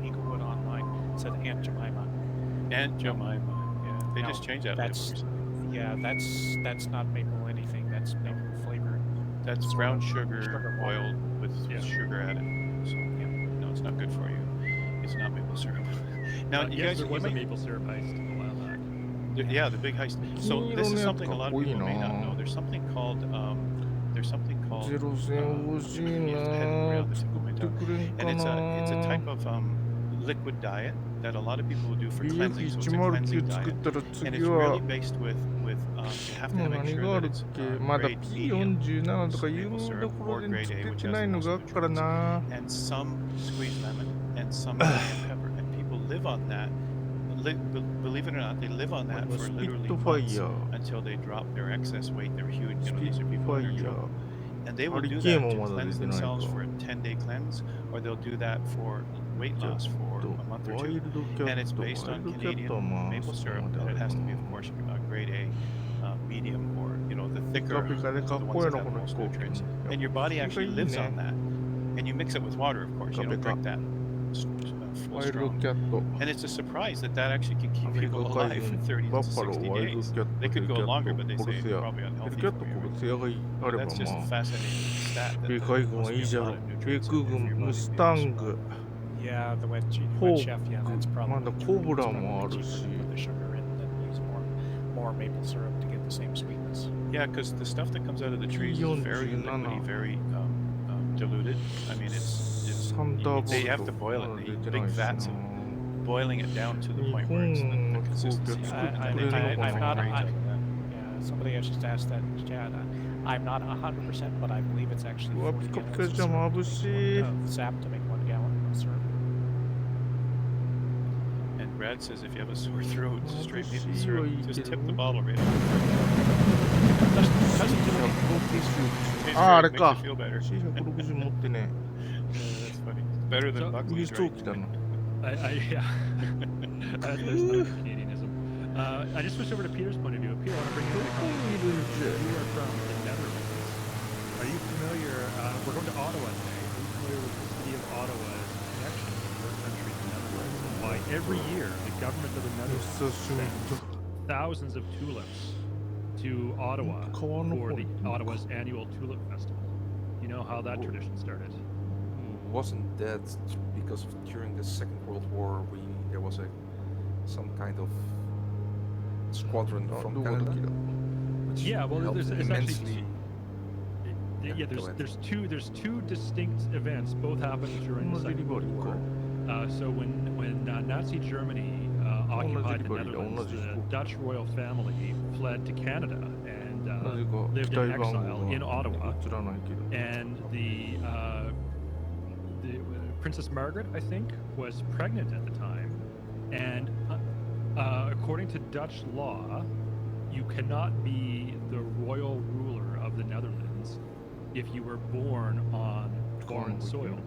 Eaglewood Online said Aunt Jemima. Aunt Jemima. Yeah, they No, just changed that. that's- label recently. Yeah, that's not maple anything. That's maple flavor. That's Sort brown of sugar sugar water. boiled with Yeah. sugar added. So yeah, no, it's not good for you. It's not maple syrup. Now you Yes, guys, there was you a might, maple syrup heist a while back. yeah, the big heist. So this is something a lot of people may not know. There's something called ゼロ戦欲しいな作ってくれんか and it's な a type of liquid diet that a lot of people will do for cleansing. So it's a cleansing BF109 作 diet, ったら and 次 it's は really based with you have to もう make 何 sure があ that るっ it's けまだ grade medium, P47 とか有 maple 名 syrup, どころ or で grade 作 A, っ which て has ない the の most があるから nutrients, な and some squeezed lemon, and some cayenne pepper, and people live on that. Believe it or not, they live on that for literally months until they drop their excess weight. They're huge. You know, these are people in their job. And they will do that to cleanse themselves for a 10-day cleanse, or they'll do that for weight loss for a month or two. And it's based on Canadian maple syrup, and it has to be, of course, grade A, medium, or the thicker, the ones that have the most nutrients. And your body actually lives on that. And you mix it with water, of course. You don't drink that full strong. And it's a surprise that actually can keep people alive for 30 to 60 days. They could go longer, but they say it's probably unhealthy for you. That's just a fascinating stat. 米海軍はいいじゃろ米空軍ムスタング Yeah, the wet chef. Yeah, that's probably. まだコブラもあるし Put the sugar in and then use more maple syrup to get the same sweetness. Yeah, because the stuff that comes out of the trees is very liquidy, very diluted. I mean, they have to boil it. They use big vats of boiling it down to the point where it's the consistency. I'm not. Yeah, somebody else just asked that in chat. I'm not 100%, but I believe it's actually うわ 40 ピカピ gallons カ of じゃ眩しい sap to make 1 gallon of syrup. And Brad says if you have a sore throat, straight maple syrup, just tip the bottle right out. あああれ Makes か you feel better. 460持ってね That's funny. Better than Buckley's 輸送機だな Yeah. There's no Canadianism. I just switched over to Peter's point of view. Peter, I want to bring you up a conversation. You are from the Netherlands. Are you familiar? We're going to Ottawa today. Are you familiar with the city of Ottawa's connection to your country, the Netherlands, and why every year the government of the Netherlands sends thousands of tulips to Ottawa for the Ottawa's annual tulip festival? You know how that tradition started? Wasn't that because during the Second World War there was some kind of squadron from Canada? Yeah, well, there's immensely. There's two distinct events, both happened during the Second World War. So when Nazi Germany occupied the Netherlands, the Dutch royal family fled to Canada and lived in exile in Ottawa. And the Princess Margaret, I think, was pregnant at the time. And according to Dutch law, you cannot be the royal ruler of the Netherlands if you were born on foreign soil.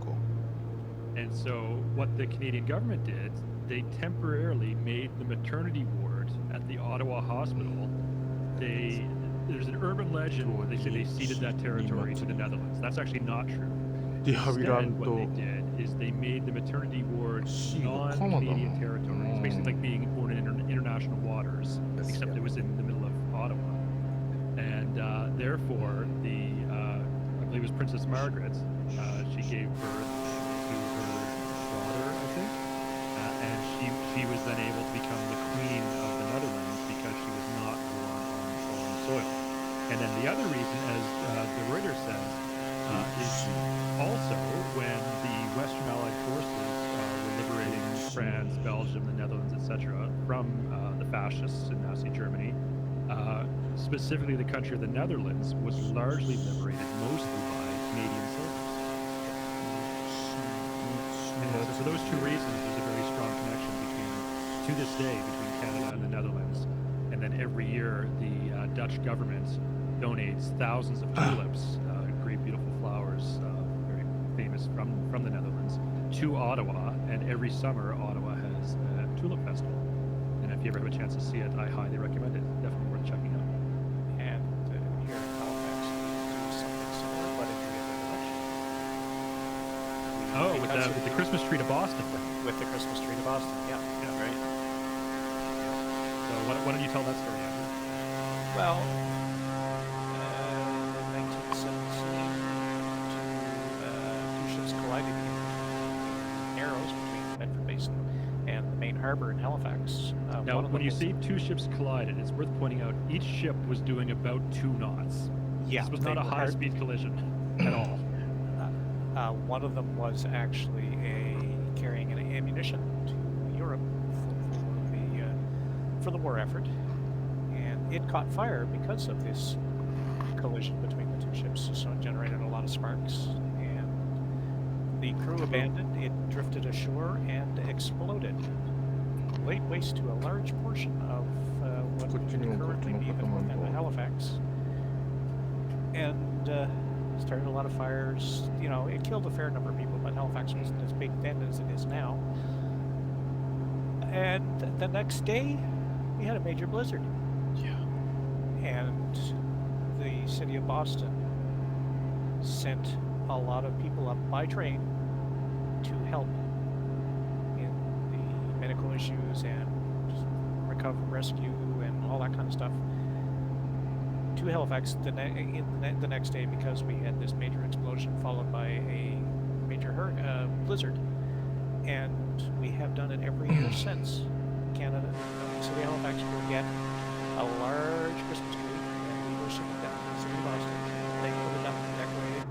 And so what the Canadian government did, they temporarily made the maternity ward at the Ottawa hospital. There's an urban legend where they say they ceded that territory to the Netherlands. That's actually not true. Instead, what they did is they made the maternity ward non-Canadian territory. It's basically like being born in international waters, except it was in the middle of Ottawa. And therefore, I believe it was Princess Margaret, she gave birth to her daughter, I think, and she was then able to become the queen of the Netherlands because she was not born on foreign soil. And then the other reason, as the Reuters says, is also when the Western Allied forces were liberating France, Belgium, the Netherlands, etc., from the fascists in Nazi Germany. Specifically, the country of the Netherlands was largely liberated mostly by Canadian soldiers. And so for those two reasons, there's a very strong connection to this day, between Canada and the Netherlands. And then every year, the Dutch government donates thousands of tulips, great beautiful flowers, very famous from the Netherlands, to Ottawa. And every summer, Ottawa has a tulip festival. And if you ever have a chance to see it, I highly recommend it. Definitely worth checking out. And here in Halifax, we do something similar, but in the other direction. With the Christmas tree to Boston. With the Christmas tree to Boston, yeah. Yeah, right. So why don't you tell that story, Andrew? Well, 1917, two ships collided in narrows between Bedford Basin and the main harbor in Halifax. Now, One of when them you was- say two ships collided, it's worth pointing out each ship was doing about 2 knots. Yeah, This was they not a were high-speed collision at all. One of them was actually carrying an ammunition to Europe for the war effort, and it caught fire because of this collision between the two ships. So it generated a lot of sparks, and the crew abandoned. It drifted ashore and exploded, laid waste to a large portion of what would currently be the north end of Halifax, and started a lot of fires. You know, it killed a fair number of people, but Halifax wasn't as big then as it is now. And the next day, we had a major blizzard. Yeah. And the city of Boston sent a lot of people up by train to help in the medical issues and rescue and all that kind of stuff to Halifax the next day, because we had this major explosion followed by a major blizzard, and we have done it every year since. Canada, the city of Halifax will get a large Christmas tree, and we will ship it down to the city of Boston. They put it up and decorate it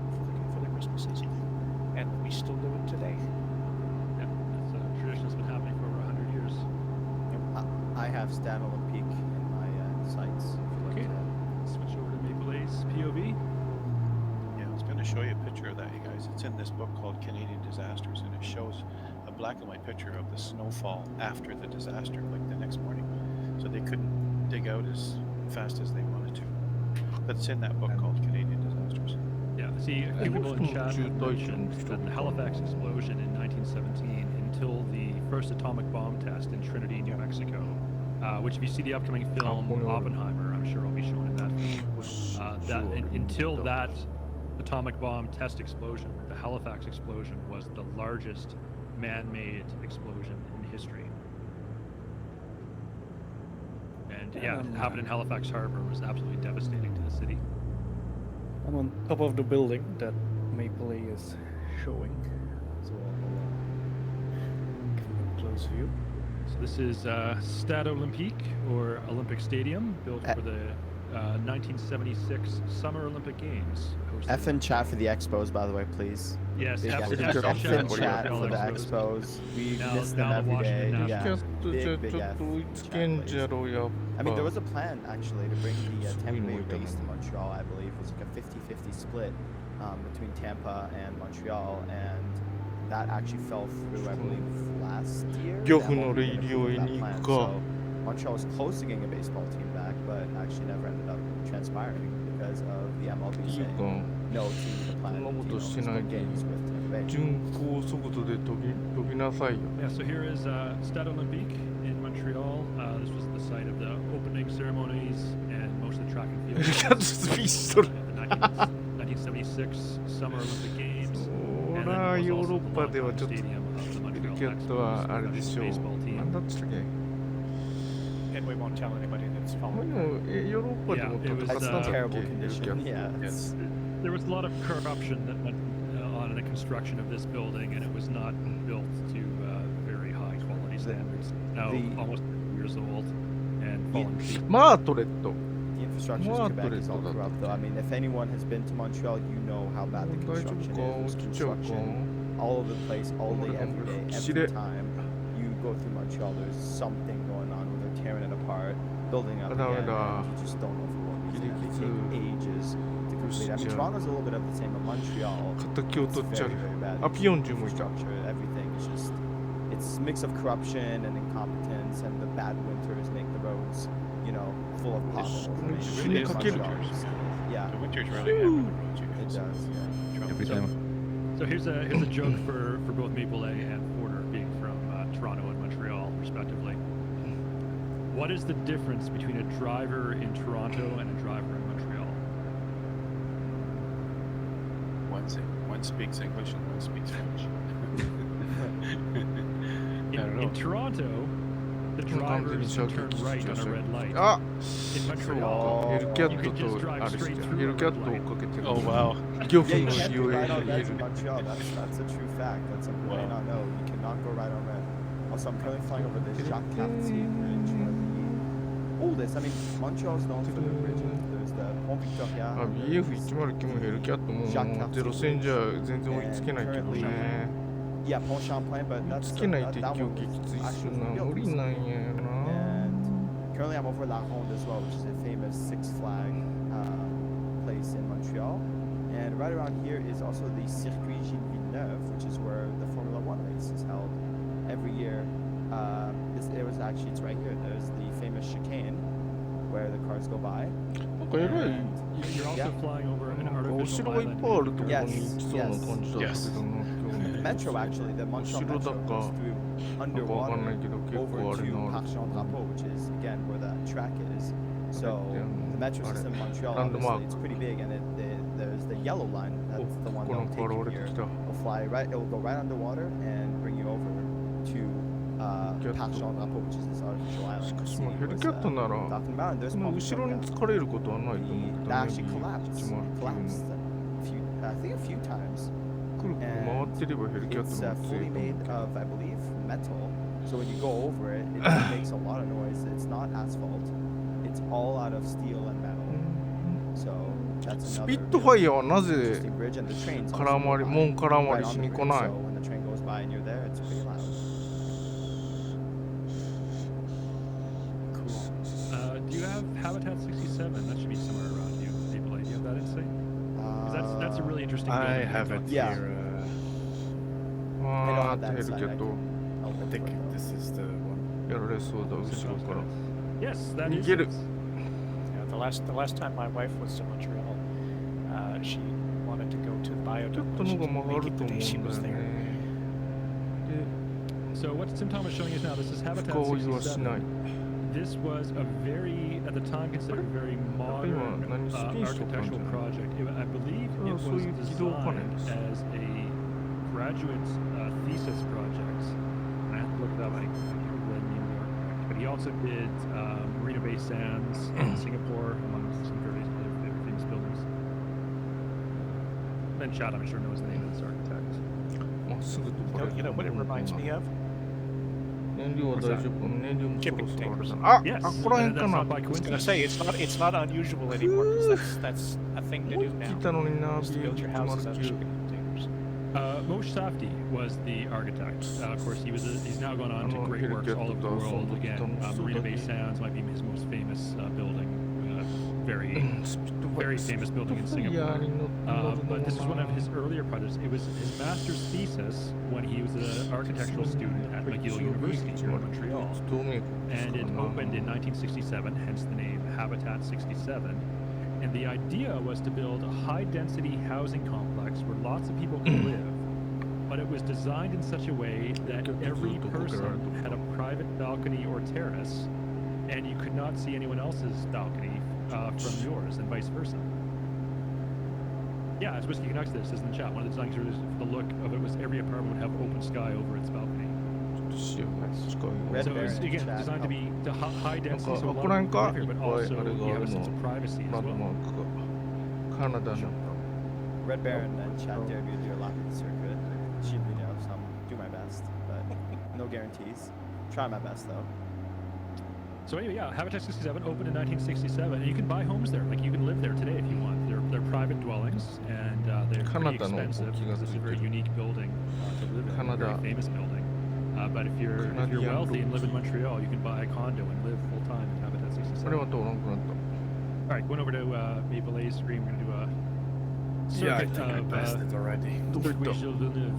for the Christmas season, and we still do it today. Yeah, that's a tradition that's been happening for over 100 years. I have Stan Olympique in my sights. If Okay. you'd like to- Switch over to Maple Ace POV. Yeah, I was going to show you a picture of that, you guys. It's in this book called Canadian Disasters, and it shows a black and white picture of the snowfall after the disaster, like the next morning. So they couldn't dig out as fast as they wanted to. But it's in that book called Canadian Disasters. Yeah, see, a few people in chat have mentioned that the Halifax explosion in 1917 until the first atomic bomb test in Trinity, New Mexico, which if you see the upcoming film Oppenheimer, I'm sure I'll be showing in that film. Until that atomic bomb test explosion, the Halifax explosion was the largest man-made explosion in history. And yeah, it happened in Halifax Harbor, was absolutely devastating to the city. I'm on top of the building that Maple is showing. So I'll give you a close view. So this is Stade Olympique, or Olympic Stadium, built for the 1976 Summer Olympic Games. F in chat for the expos, by the way, please. Yes, Big F F in in chat chat for for the the expos. expos. We Now- miss them now the every day. Washington Yeah, キャットじゃ big, big ちょっ F と追い in つ chat, けんじゃ please. ろやっ I mean, there ぱ was a plan actually to bring the Tampa Bay Swing base to with them. Montreal. I believe it was like a 50-50 split between Tampa and Montreal, and that actually fell through, I believe, last year. 漁 The 夫の MLB レイ didn't リオ approve へ that に行 plan, く so か Montreal was close to getting a baseball team back, but actually never ended up transpiring because of the MLB いい saying か no to the plan. そんなこと to, しない split で games with Tampa Bay. 巡航速度で飛びなさいよ Yeah, so here is Stade Olympique in Montreal. This was the site of the opening ceremonies and most of the track and field. キャットスピーチしとる 1976 Summer Olympic Games. そらヨーロッパではちょっとキャットはあれでしょうなんだっつったっけ And we won't tell anybody that's で following. もヨーロッパでも Yeah, it 戦 was, ったんだっ terrible け condition. Yeah, it's, There was a lot of corruption that went on in the construction of this building, and it was not built to very high quality standards. Now, almost years old and falling sheet. マートレット the infrastructure What in Quebec is all the- corrupt, though. I mean, if anyone has been to Montreal, you know how bad the 大丈 construction 夫か is. 落 There's ちちゃうか construction all over the place, all day, every day, Shit. every time you go through Montreal. There's something going on where they're tearing it apart, building up Da, again, da. and you just don't know for what reason. And they take ages to complete. I mean, Shit. Toronto's a little bit of the same, but Montreal, 敵を it's 取っちゃ very, う very bad. あピヨンジュもいた Infrastructure, everything is just, it's a mix of corruption and incompetence, and the bad winters make the roads, you know, full of potholes. I mean, It's it really is complicated. Montreal. Yeah, The winter's really heavy on the roads, you it guys. does. Yeah. Every So- time. So here's a joke for both Maple A and Porter, being from Toronto and Montreal, respectively. What is the difference between a driver in Toronto and a driver in Montreal? One speaks English and one speaks French. I don't know. In Toronto, they don't have to speak English. They don't have to speak French. They have to speak both. They have to speak both. I don't know. And in Montreal, the 完全に drivers 射 can 撃 turn right 駐 on 車 a red light. あ In そう Montreal, かヘルキャッ you ト can just と drive あれして straight る through ヘ a ルキャッ red トを追 light. っかけてる Oh wow. 漁夫 Yeah, you の can't 利 go 用 right エ on リ red エル in Montreal. That's a true fact. That some people may Wow. not know. You cannot go right on red. Also, I'm currently flying over the Jacques Cartier Bridge, one of the oldest. I mean, Montreal is known for the bridges. There's the Pont Victoria. あ BF109 もヘルキャットもゼロ戦じゃ全然追いつけないけどね Yeah, Pont Champlain, but 追い that's つけない that, 敵 that を one 撃 was 墜する actually のは built 無理 recently. なんやな And currently, I'm over La Ronde as well, which is a famous Six Flag place in Montreal. And right around here is also the Circuit Gilles Villeneuve, which is where the Formula One race is held every year. It's right here. There's the famous chicane where the cars go by. なんかえらい You're also Yeah. flying over an なんかお artificial 城がいっ island. ぱいあるところに Yes, 行きそうな感じだったけどな yes. 今日 The ね metro, actually, the Montreal Shiro metro Daka. goes through なんかわかんない underwater けど結 over 構あ to れな Parc Jean Drapeau, which is again where that track is. So the metro system in Montreal, Landmark. obviously, it's pretty big, and there's the yellow line. お That's the こ one こなん that'll か take you 現れて here. きた It'll fly right. It'll go right underwater and bring you over to Get Parc to- Jean Drapeau, which is this artificial し island. か You し see まあヘル was, キャットなら talking about, and there's その Pont 後ろに Victoria. 疲れることはないと思うけ That ど actually ね collapsed. Collapsed BF109 a few, I think a few times. くるくる回ってればヘルキャッ It's トも強 fully いと思う made けど of, I believe, metal. So when you go over it, it makes a lot of noise. It's not asphalt. It's all out of steel and metal. So that's ス another ピットファイヤーはなぜ interesting bridge, and the trains 絡 also まり go 門 by 絡ま right り on し the に bridge. 来ない So when the train goes by and you're there, it's pretty loud. Do you have Habitat 67? That should be somewhere around you. People, do you have that insight? 'Cause that's a really interesting building. I to have talk it about. Yeah. here. あー I って don't ヘ have ル that キャッ inside. ト I'll I look think for it though. this is the one. やられそうだ後ろから Yes, that is. 逃げる it. Yeah, the last time my wife was in Montreal, she wanted to go to the ちょっ Biodome. と and の she が couldn't 曲が make る it と the 思う day she んだ was よ there. ね So what Tim Tom is showing us now, this is で Habitat 深追いはしない 67. This was a very, at the time, considered a very modern architectural project. I believe it was designed as a graduate thesis project. I have to look it up. I can't remember the name of the architect. But he also did Marina Bay Sands in Singapore, among some various other famous buildings. Then Chad, I'm sure, knows the name of this architect. まっすぐ飛ばれる You know what it reminds me of? 燃料は大丈夫燃料もそろ Shipping そろあれ tankers. だなあ Yes, あここら辺 and か that's な not by I was gonna coincidence. say it's not unusual anymore because that's a thing to もう do 聞い now. たのにな Is to build your houses out of BF109 shipping containers. Moshe Safdie was the architect. Of course, he's now gone on to great works all over the world. Again, Marina Bay Sands might be his most famous building. Very famous building in Singapore. But this was one of his earlier projects. It was his master's thesis when he was an architectural student at McGill University here in Montreal. And it opened in 1967, hence the name Habitat 67. And the idea was to build a high-density housing complex where lots of people could live. But it was designed in such a way that every person had a private balcony or terrace, and you could not see anyone else's balcony from yours, and vice versa. Yeah, as Whiskey Canucks there says in the chat, one of the designs for the look of it was every apartment would have open sky over its balcony. Red So it was, Baron again, chat. designed to be to high density, so a こ lot こら of 辺 people か live here, いっ but ぱい also あれ you があ have る a の sense of privacy as ランド well. マークがカナダの Red Baron and chat dared me to do a lap of the circuit. She really knows, so I'm do my best, but no guarantees. Try my best though. So anyway, yeah, Habitat 67 opened in 1967, and you can buy homes there. Like you can live there today if you want. They're private dwellings, and they're pretty Canadaの expensive 国旗が because つ it's い a て very る unique building to live in. A very Canada. famous building. But if you're Canadian wealthy and live in rules. Montreal, you can buy a condo and live full time in Habitat 67. あれは通らなくなった All right, going over to Maple A's screen. We're going to do a Yeah, I circuit think I of passed it already. Circuit Gilles Villeneuve.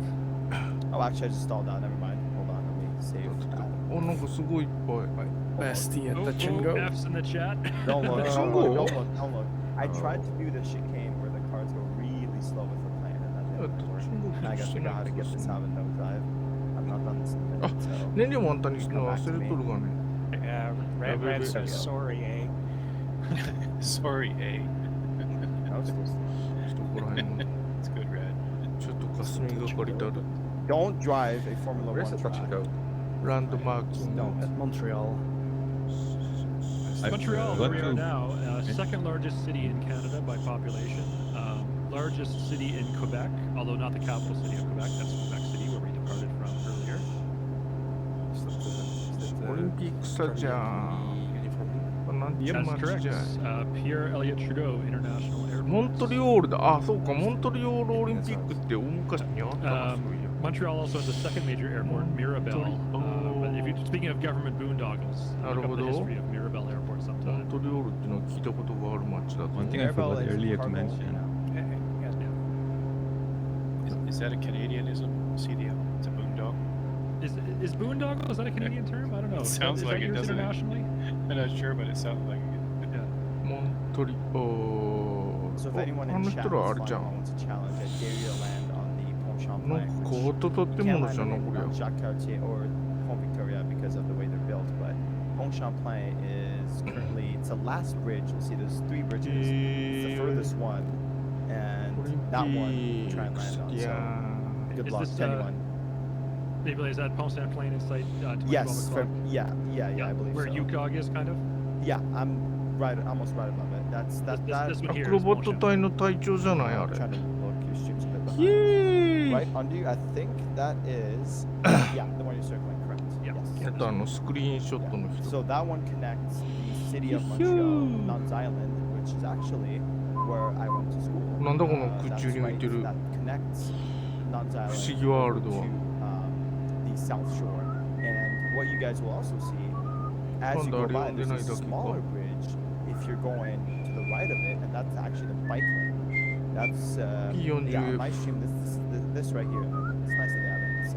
Oh, actually, I just stalled out. Never mind. Hold on, let me save that. おなんかすごいいっぱい Basti and the Oh, Chingo. F's in the chat. Don't look, don't Jingle. look, don't look, don't look. I tried to do the chicane where the cars go really slow with the plane, and that didn't work. And I gotta figure out how to get this out in no drive. I've not done this in a minute, so. 燃料もあんたにするの忘れとるがね Red wait, says wait. sorry, eh? Sorry, eh? That was close. ちょっとここら辺も It's good, Red. ちょっと霞がかりたる Don't drive a Formula Where's One the touch and track. go? ランドマーキング No, at Montreal. Montreal, where we are to- now, second largest city in Canada by population, largest city in Quebec, although not the capital city of Quebec, that's Quebec City where we departed from earlier. オリンピックスタジアムなんちゅう That's 街 correct. じゃい Pierre Elliott Trudeau International Airport. モントリオールだあそうかモントリオールオリンピックって大昔にあったなそういや Montreal also has a second major airport, Mirabel. But if you're speaking of government boondoggles, look up the history of Mirabel Airport モ sometime. ントリオールっていうのを聞いたことがある街だと One 思う thing I forgot Mirabel is earlier to cargo, mention. Is that a Canadianism, CDL? It's a boondog? Is boondoggle, is that a Canadian term? I don't know. It sounds is like that it, used doesn't it? internationally? I'm not sure, but it sounds like it. Yeah. モントリオ So if ー anyone ルあ in の chat 人らあ is れじゃ flying ん wants to challenge, I dare you to land on the Pont なん Champlain, か which 変わった建 you can't 物 land じゃんな on これ on Jacques Cartier or Pont Victoria because of the way they're built, but Pont Champlain is currently, it's the last bridge. You'll see there's 3 bridges. It's the furthest one, and オリン that ピ one ッ try ク and land ス on. いや So good Is luck this, to anyone. Maybe is that Pont Champlain in sight? 20 Yes, o'clock? yeah, I believe Where so. UCOG is, kind of? Yeah, I'm right, almost right above it. That's This one ア here クロ is バ Pont ット Champlain. 隊の隊長じゃないあ I'm れ trying to look. Your stream's a bit イエ behind. ーイ Right under you, I think that is, yeah, the one you're circling, correct. Yeah. Yes. あとあのスクリーンショットの Yeah. 人 So that one connects the city of Yoo-hoo. Montreal, Nuns Island, which is actually where I went to school. なんだこの空 That's 中に浮い right, てる that connects Nuns 不 Island 思議ワールド to は the South Shore. And what you guys will also see, as you go by, there's a smaller bridge if you're going to the right of it, and that's actually the bike lane. That's, yeah, on my stream, this right here, it's nice that they have it.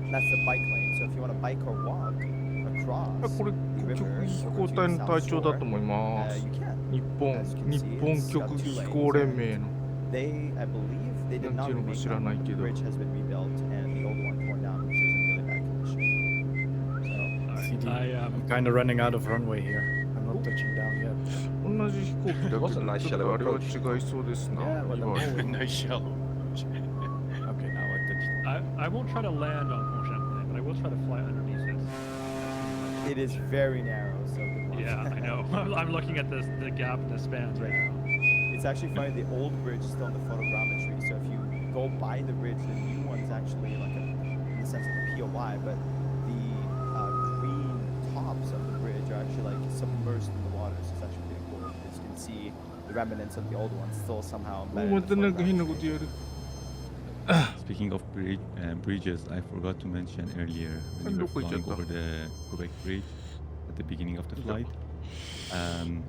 And that's the bike lane. So if you want to bike or walk あ across これ the 極 river 飛 over 行 to 隊 the の South 隊長だと Shore, 思います you can. 日本 As you can 日 see, 本 it's got 極 two 飛 lanes, 行連盟の They, I believe, they did なん not ていうのか remake 知らない that. け The ど bridge has been rebuilt, and the old one torn down because it was in really bad condition. CD. I I'm kind of running out of runway here. I'm not touching down yet. 同じ飛行機だけど was a nice ちょっとあれは shallow 違いそうですな Yeah, but 言われて Nice shallow. Okay, now I touched. I won't try to land on Pont Champlain, but I will try to fly underneath it. It is very narrow, so good luck. Yeah, I know. I'm looking at the gap and the spans right now. It's actually funny, the old bridge is still in the photogrammetry, so if you go by the bridge, the new one's actually like in the sense of a POI, but the green tops of the bridge are actually like submerged in the water, so it's actually pretty cool because you can see the remnants of the old one still somehow お embedded ま in た the なんか変なこ photogrammetry. とやる Speaking of bridges, I forgot to mention earlier when we were Look, we flying just- over the Quebec Bridge at the beginning of the flight. Um,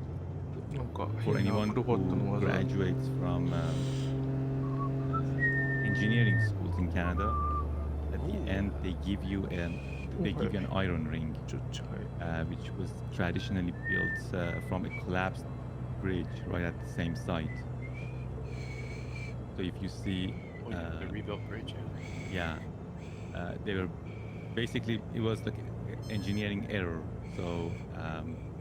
なんか for 変なア anyone クロバットの who 技 graduates from engineering schools in Canada, at the end they give you an iron ring, ちょっちゃい which was traditionally built from a collapsed bridge right at the same site. So if you see, Oh, yeah, the rebuilt bridge. Yeah. they were basically it was like engineering error. So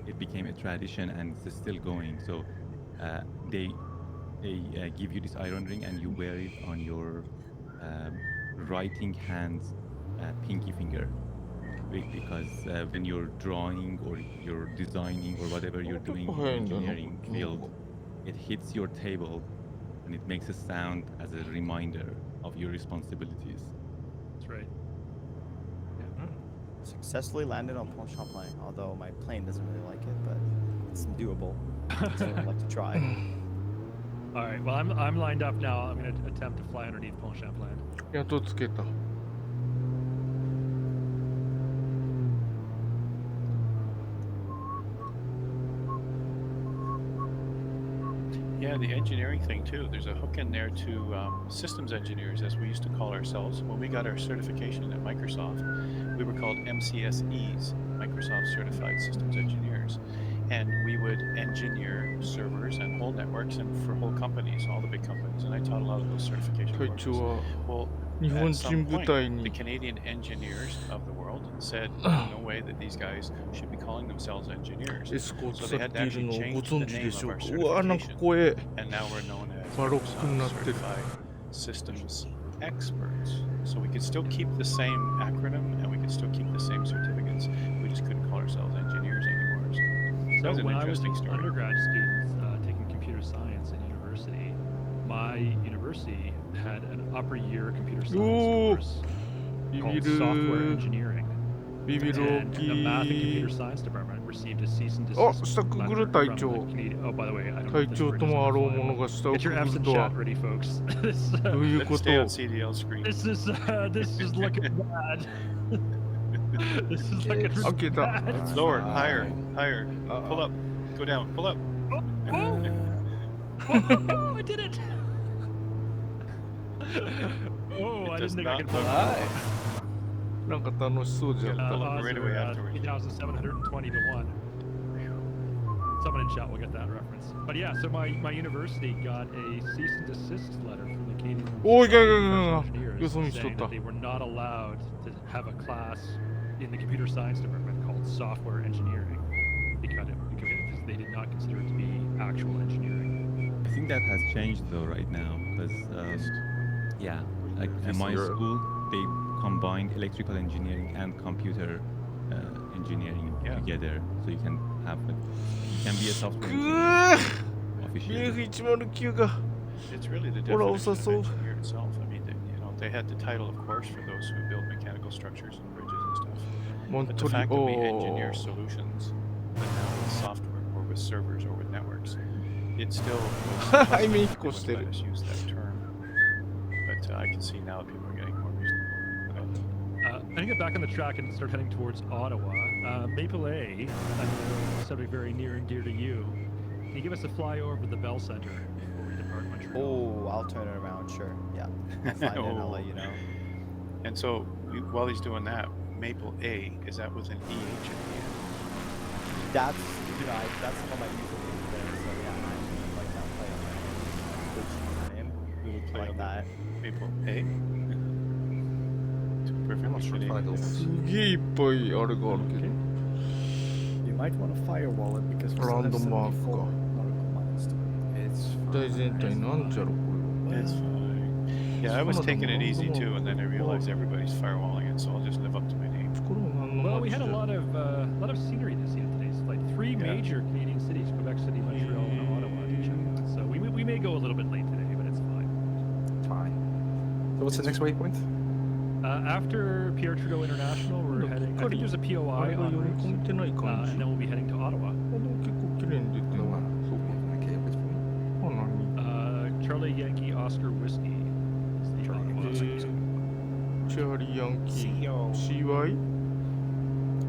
it became a tradition and it's still going. So they give you this iron ring and you wear it on your writing hand's pinky finger. Because when you're drawing or you're designing or whatever you're doing in the engineering field, it hits your table and it makes a sound as a reminder of your responsibilities. That's right. Successfully landed on Pont Champlain, although my plane doesn't really like it, but it's doable. So I'd like to try. All right. Well, I'm lined up now. I'm going to attempt to fly underneath Pont Champlain. やっとつけた Yeah, the engineering thing too. There's a hook in there to systems engineers, as we used to call ourselves. When we got our certification at Microsoft, we were called MCSEs, Microsoft Certified Systems Engineers. And we would engineer servers and whole networks and for whole companies, all the big companies. And I taught a lot of those certification 隊 programs. 長は Well, 日本 at 人 some 部 point, 隊 the に Canadian engineers of the world said, no way that these guys should be calling themselves engineers. エスコート So さ they れ had て to いる actually のをご change 存 the 知 name でしょ of う our かうわなんか certification. 怖え And now we're known as バロックになってる Certified Systems Experts. So we could still keep the same acronym and we could could still keep the same certificates. We just couldn't call ourselves engineers anymore. So that was So an when I was interesting an story. undergrad student taking computer science in university, my university had an upper year computer science course called software engineering. ビビる And 大 the き math and い computer science department received a cease and あ、 desist 下くぐ letter る from 隊 the 長 Canadian. Oh, by the way, I don't know 隊 if this 長 word と is もあろう gonna 者 fly. が下を Get く your ぐ F's る and とは chat ready, folks. This, どういうこ Let's と stay on CDL screen. this is looking bad. This is looking Yes. Okay, that- bad. Lower, higher, higher. Pull up, go down, pull up. Oh, I did it! Oh, I It does didn't think I not could pull look it off. なんか楽しそうじゃん Pull up Odds right are, away afterwards. 3,720 to 1. Someone in chat will get that reference. But yeah, so my university got a cease and desist letter from the Canadian Oh, Society of yeah. Professional Engineers Yo, someone saying shot that that. they were not allowed to have a class in the computer science department called software engineering because they did not consider it to be actual engineering. I think that has changed though right now because yeah, like in my Europe. school they combined electrical engineering and computer engineering Yeah. together, so you can have you can be a software く engineer ー officially. BF109 が It's really the Well, definition of also- engineer itself. I mean, they had the title, of course, for those who build mechanical structures and bridges and stuff. 本 But 当 the に fact that we お engineer ー solutions, but now with software or with servers or with networks, it still I mean, they wouldn't let us use that term. But I can see now that people are getting more reasonable about it. I'm going to get back on the track and start heading towards Ottawa. Maple A, a subject very near and dear to you. Can you give us a flyover of the Bell Center before we depart Montreal? Oh, I'll turn it around, sure. Yeah. I'll find it and I'll let you know. And so while he's doing that, Maple A, is that with an EH at the end? That's, that's how my username is there, so yeah, I like that play on my Twitch name. Little play Like on that. Maple A? Perfect. I'm not sure if I know. すげえいっぱいあれがあるけど You might want to firewall it because we still have Random mark 74 nautical miles to go. It's 大全体なんじゃろこれは It's fine. Yeah, I was taking it easy too, and then I realized everybody's firewalling it, so I'll just live up to my name. これは何の Well, we 街 had a だ lot of scenery to see in today's flight. Three Yeah. major Canadian cities: Quebec City, Montreal, and Ottawa to check out. So we may go a little bit late today, but it's fine. fine. So what's the next waypoint? After Pierre Trudeau International, we're heading. I think there's a あ POI れが en 読み route, 込めてない感 and じ then we'll be heading to Ottawa. でも結構綺麗に出てるなそうか Okay, wait for me. あ何 Charlie Yankee Oscar Whiskey is the Ottawa. チャーリー・ヤンキー CEO CY?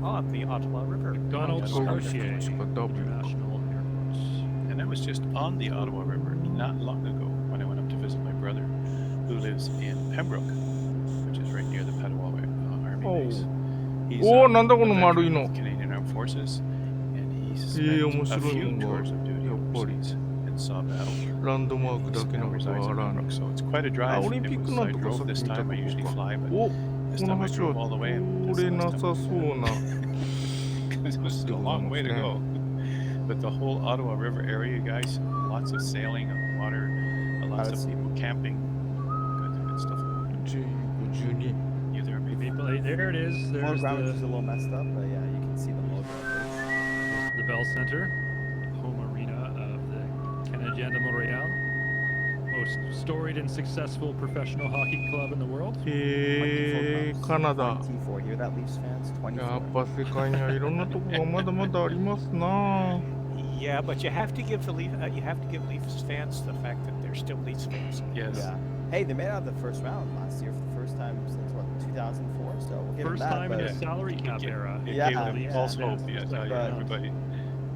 on the Ottawa River. Donald Yes. Scotier W. International Airport. And I was just on the Ottawa River not long ago when I went up to visit my brother, who lives in Pembroke, which is right near the Petawawa Army Oh. base. He's Oh, なんだこの a 丸い veteran の of the Canadian Armed Forces, and he's 面 spent a 白い few のが tours of duty やっぱり overseas and saw battle. ランドマークだ He けの now こと resides はあ in らん Pembroke, so it's quite a あ drive. オリンピッ It ク was, な I んとかさ drove っき this 見た time. I と usually こか fly, but お this この time I 橋は drove all the way, and 通 this れな last さ time そうな it was a long way to go. But the whole Ottawa River area, guys, lots of sailing on the water, lots of people camping. Good stuff. 12 You there, maybe? Maple Lake, there it is. There's Foreground is the, a little messed up, but yeah, you can see the logo. there's the Bell Center, home arena of the Canadien de Montréal, most storied and successful professional hockey club in the world. へえカナダ 24. Hear that, Leafs fans? 24. やっぱ世界にはいろんなとこがまだまだありますな Yeah, but you have to give the you have to give Leafs fans the fact that they're still Leafs fans. Yes. Yeah. Hey, they made it out of the first round last year for the first time since what 2004. So we'll give First them that. time in but a salary cap It era. It Yeah, gave them yeah, false yeah. hope. Yeah, I tell you, But- everybody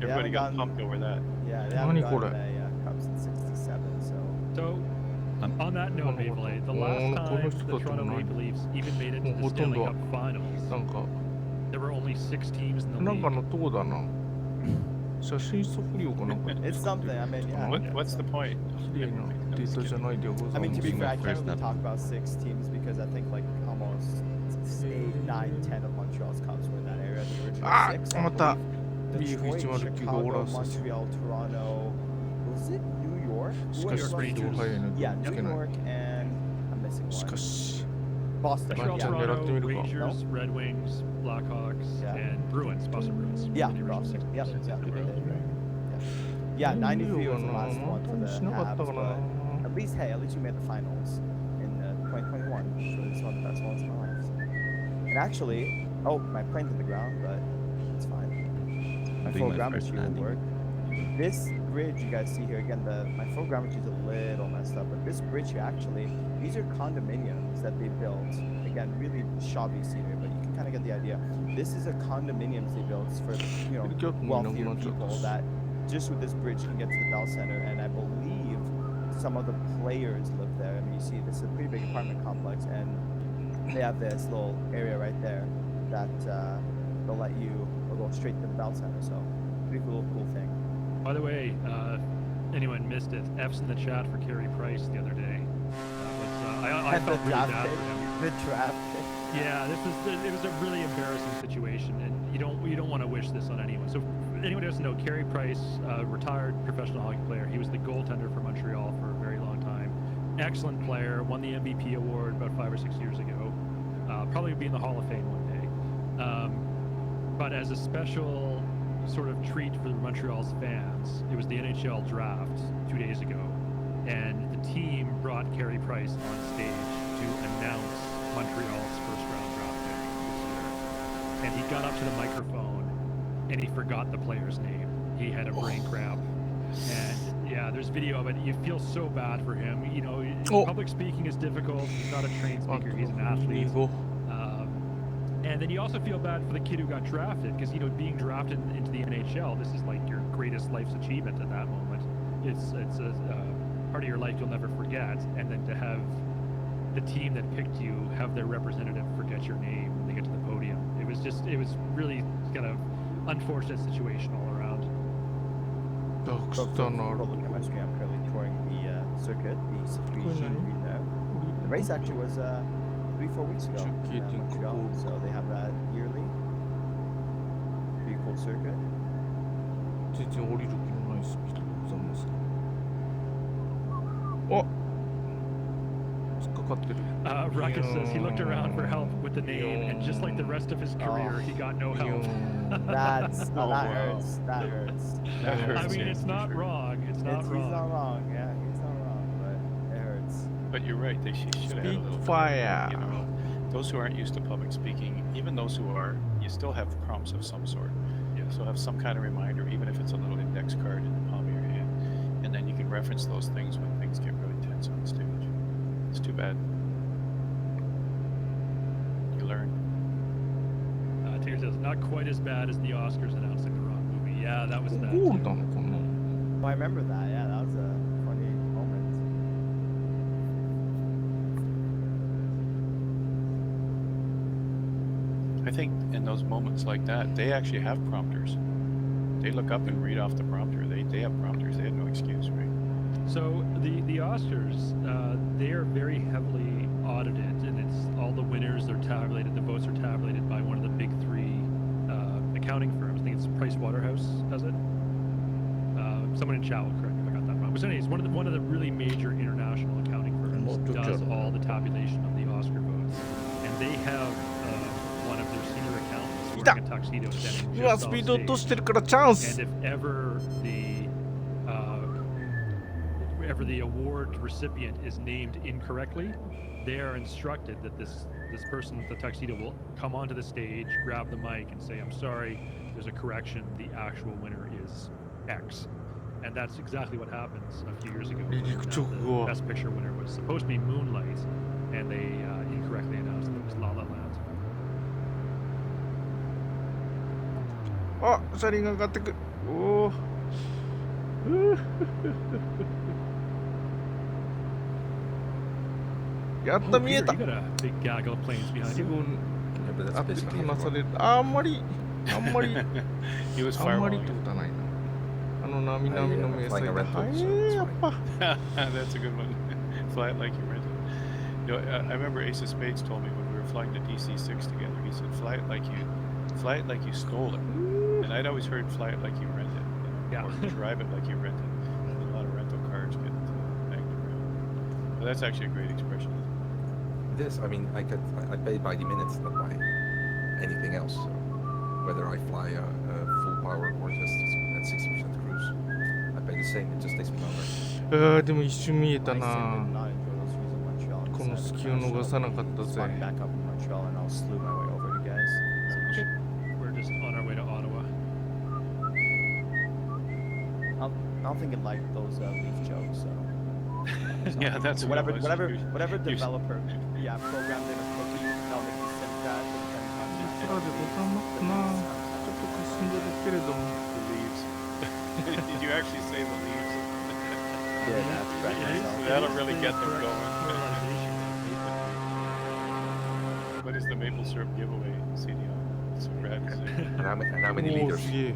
haven't got gotten- pumped over that. yeah, they haven't 何これ gotten a cup since '67. So So, on that note, Maple Lake, the last time the Toronto Maple Leafs even made it to the Stanley Cup Finals, なんか there were only 6 teams in the なん league. かの塔だな写真測量かなんか it's something. I mean, yeah. What's the point? 綺麗なデータじゃないでございます I mean, to be fair, I can't First really up. talk about 6 teams because I think like almost 8, 9, 10 of Montreal's cups were in that area. The original あ 6. I また believe Detroit, BF109 がオーラ Chicago, ンさせ Montreal, Toronto. Was it New York? し Who かし else? スピードが速いの Yeah, つけ New ない York and I'm missing し one. かし Boston. Montreal, Yeah. Toronto, No? Rangers, Red Wings, Blackhawks, Yeah. and Bruins, Boston Bruins. Yeah, The original Boston. six Yep, teams. yeah, yeah. Yeah, 93 was the last one for the しなかった Habs, かな but at least, hey, at least you made the finals in 2021. So it's one of the best ones in my life. And actually, oh, my plane's in the ground, but it's fine. My Doing my photogrammetry first will landing. work. This bridge you guys see here, again, my photogrammetry is a little messed up, but this bridge here, actually, these are condominiums that they built. Again, really shabby scenery, but you can kind of get the idea. This is a condominiums they built for, wealthier people that just with this bridge can get to the Bell Center, and I believe some of the players live there. I mean, you see, this is a pretty big apartment complex, and they have this little area right there that they'll let you go straight to the Bell Center. So, pretty cool thing. By the way, anyone missed it? F's in the chat for Carey Price the other day. I felt really bad for him. The draft. Yeah, it was a really embarrassing situation, and you don't want to wish this on anyone. So, anyone who doesn't know, Carey Price, retired professional hockey player. He was the goaltender for Montreal for a very long time. Excellent player, won the MVP award about 5 or 6 years ago. Probably be in the Hall of Fame one day. But as a special sort of treat for Montreal's fans, it was the NHL draft 2 days ago, and the team brought Carey Price on stage to announce Montreal's first-round draft pick this year. And he got up to the microphone, and he forgot the player's name. He had a brain cramp, and yeah, there's video of it. You feel so bad for him. You know, public speaking is difficult. He's not a trained speaker. He's an athlete. And then you also feel bad for the kid who got drafted, because, being drafted into the NHL, this is like your greatest life's achievement at that moment. It's a part of your life you'll never forget. And then to have the team that picked you have their representative forget your name when they get to the podium. It was really kind of unfortunate situation all around. Look at my screen. I'm currently touring the circuit, the The race actually was 3-4 weeks ago in Montreal, so they have that yearly. Pretty cool circuit. 全然降りる気のないスピードでございますが。お、突っかかってる。Rocket says he looked around for help with the name, and just like the rest of his career, he got no help. That hurts. That hurts. I mean, it's not wrong. It's not wrong. He's not wrong. Yeah, he's not wrong, but it hurts. But you're right. They should have had a little Fire. Those who aren't used to public speaking, even those who are, you still have prompts of some sort. Yeah. So have some kind of reminder, even if it's a little index card in the palm of your hand, and then you can reference those things when things get really tense on stage. It's too bad. You learn. Tigger says not quite as bad as the Oscars announcing the wrong movie. Yeah, that was bad. ゴールなのかな Oh, I remember that. Yeah, that was a funny moment. I think in those moments like that, they actually have prompters. They look up and read off the prompter. They have prompters. They had no excuse, right? So the Oscars, they are very heavily audited, and it's all the winners. They're tabulated. The votes are tabulated by one of the big three accounting firms. I think it's Price Waterhouse does it. Someone in chat will correct me if I got that wrong. But anyways, one of the really major international accounting firms does all the tabulation of the Oscar votes, and they have one of their senior accountants wearing a tuxedo standing 今 just ス off ピード落と stage. してるからチャン And ス if ever the award recipient is named incorrectly, they are instructed that this person with the tuxedo will come onto the stage, grab the mic, and say, "I'm sorry, there's a correction. The actual winner is X." And that's exactly what happens a few years ago. When, the Best Picture winner was supposed to be Moonlight, and they incorrectly announced that it was La La Land. あ、車輪が上がってくる。おお。やった、 Oh, 見え Peter, た。 you got a big gaggle of planes behind す you. ぐ Yeah, but that's あって basically 離さ everyone. れる。あんまり He was あんまりっ firewalling. てことはないな。あのなみなみの迷彩 flying a で rental, は so い it's やっ fine. ぱ。That's a good one. Fly it like you rented. I remember Ace of Spades told me when we were flying the DC-6 together. He said, "Fly it like you stole it." And I'd always heard "fly it like you rented," Yeah. or "drive it like you rented." And a lot of rental cars get banged around. But that's actually a great expression. is. I mean, I pay by the minute, not by anything else. So whether I fly a full power or just at 60% cruise, I pay the same. It just takes me longer. あーでも一瞬見えた I な did not enjoy those views in Montreal. この隙を逃さなかったぜ Spot back up in Montreal and I'll slew my way over to you guys. Okay. We're just on our way to Ottawa. I'm thinking like those Leaf jokes. So. Yeah, that's what whatever, it was. whatever, You- whatever you- developer, yeah, programmed in a cookie, that'll make you send that. 空でボタン巻くなちょっと霞んでるけれども The leaves. Did you actually say the leaves? Yeah, that's right. myself. That'll really get them going. What is the maple syrup giveaway, CDO? So Brad is And how many おー liters? すげえ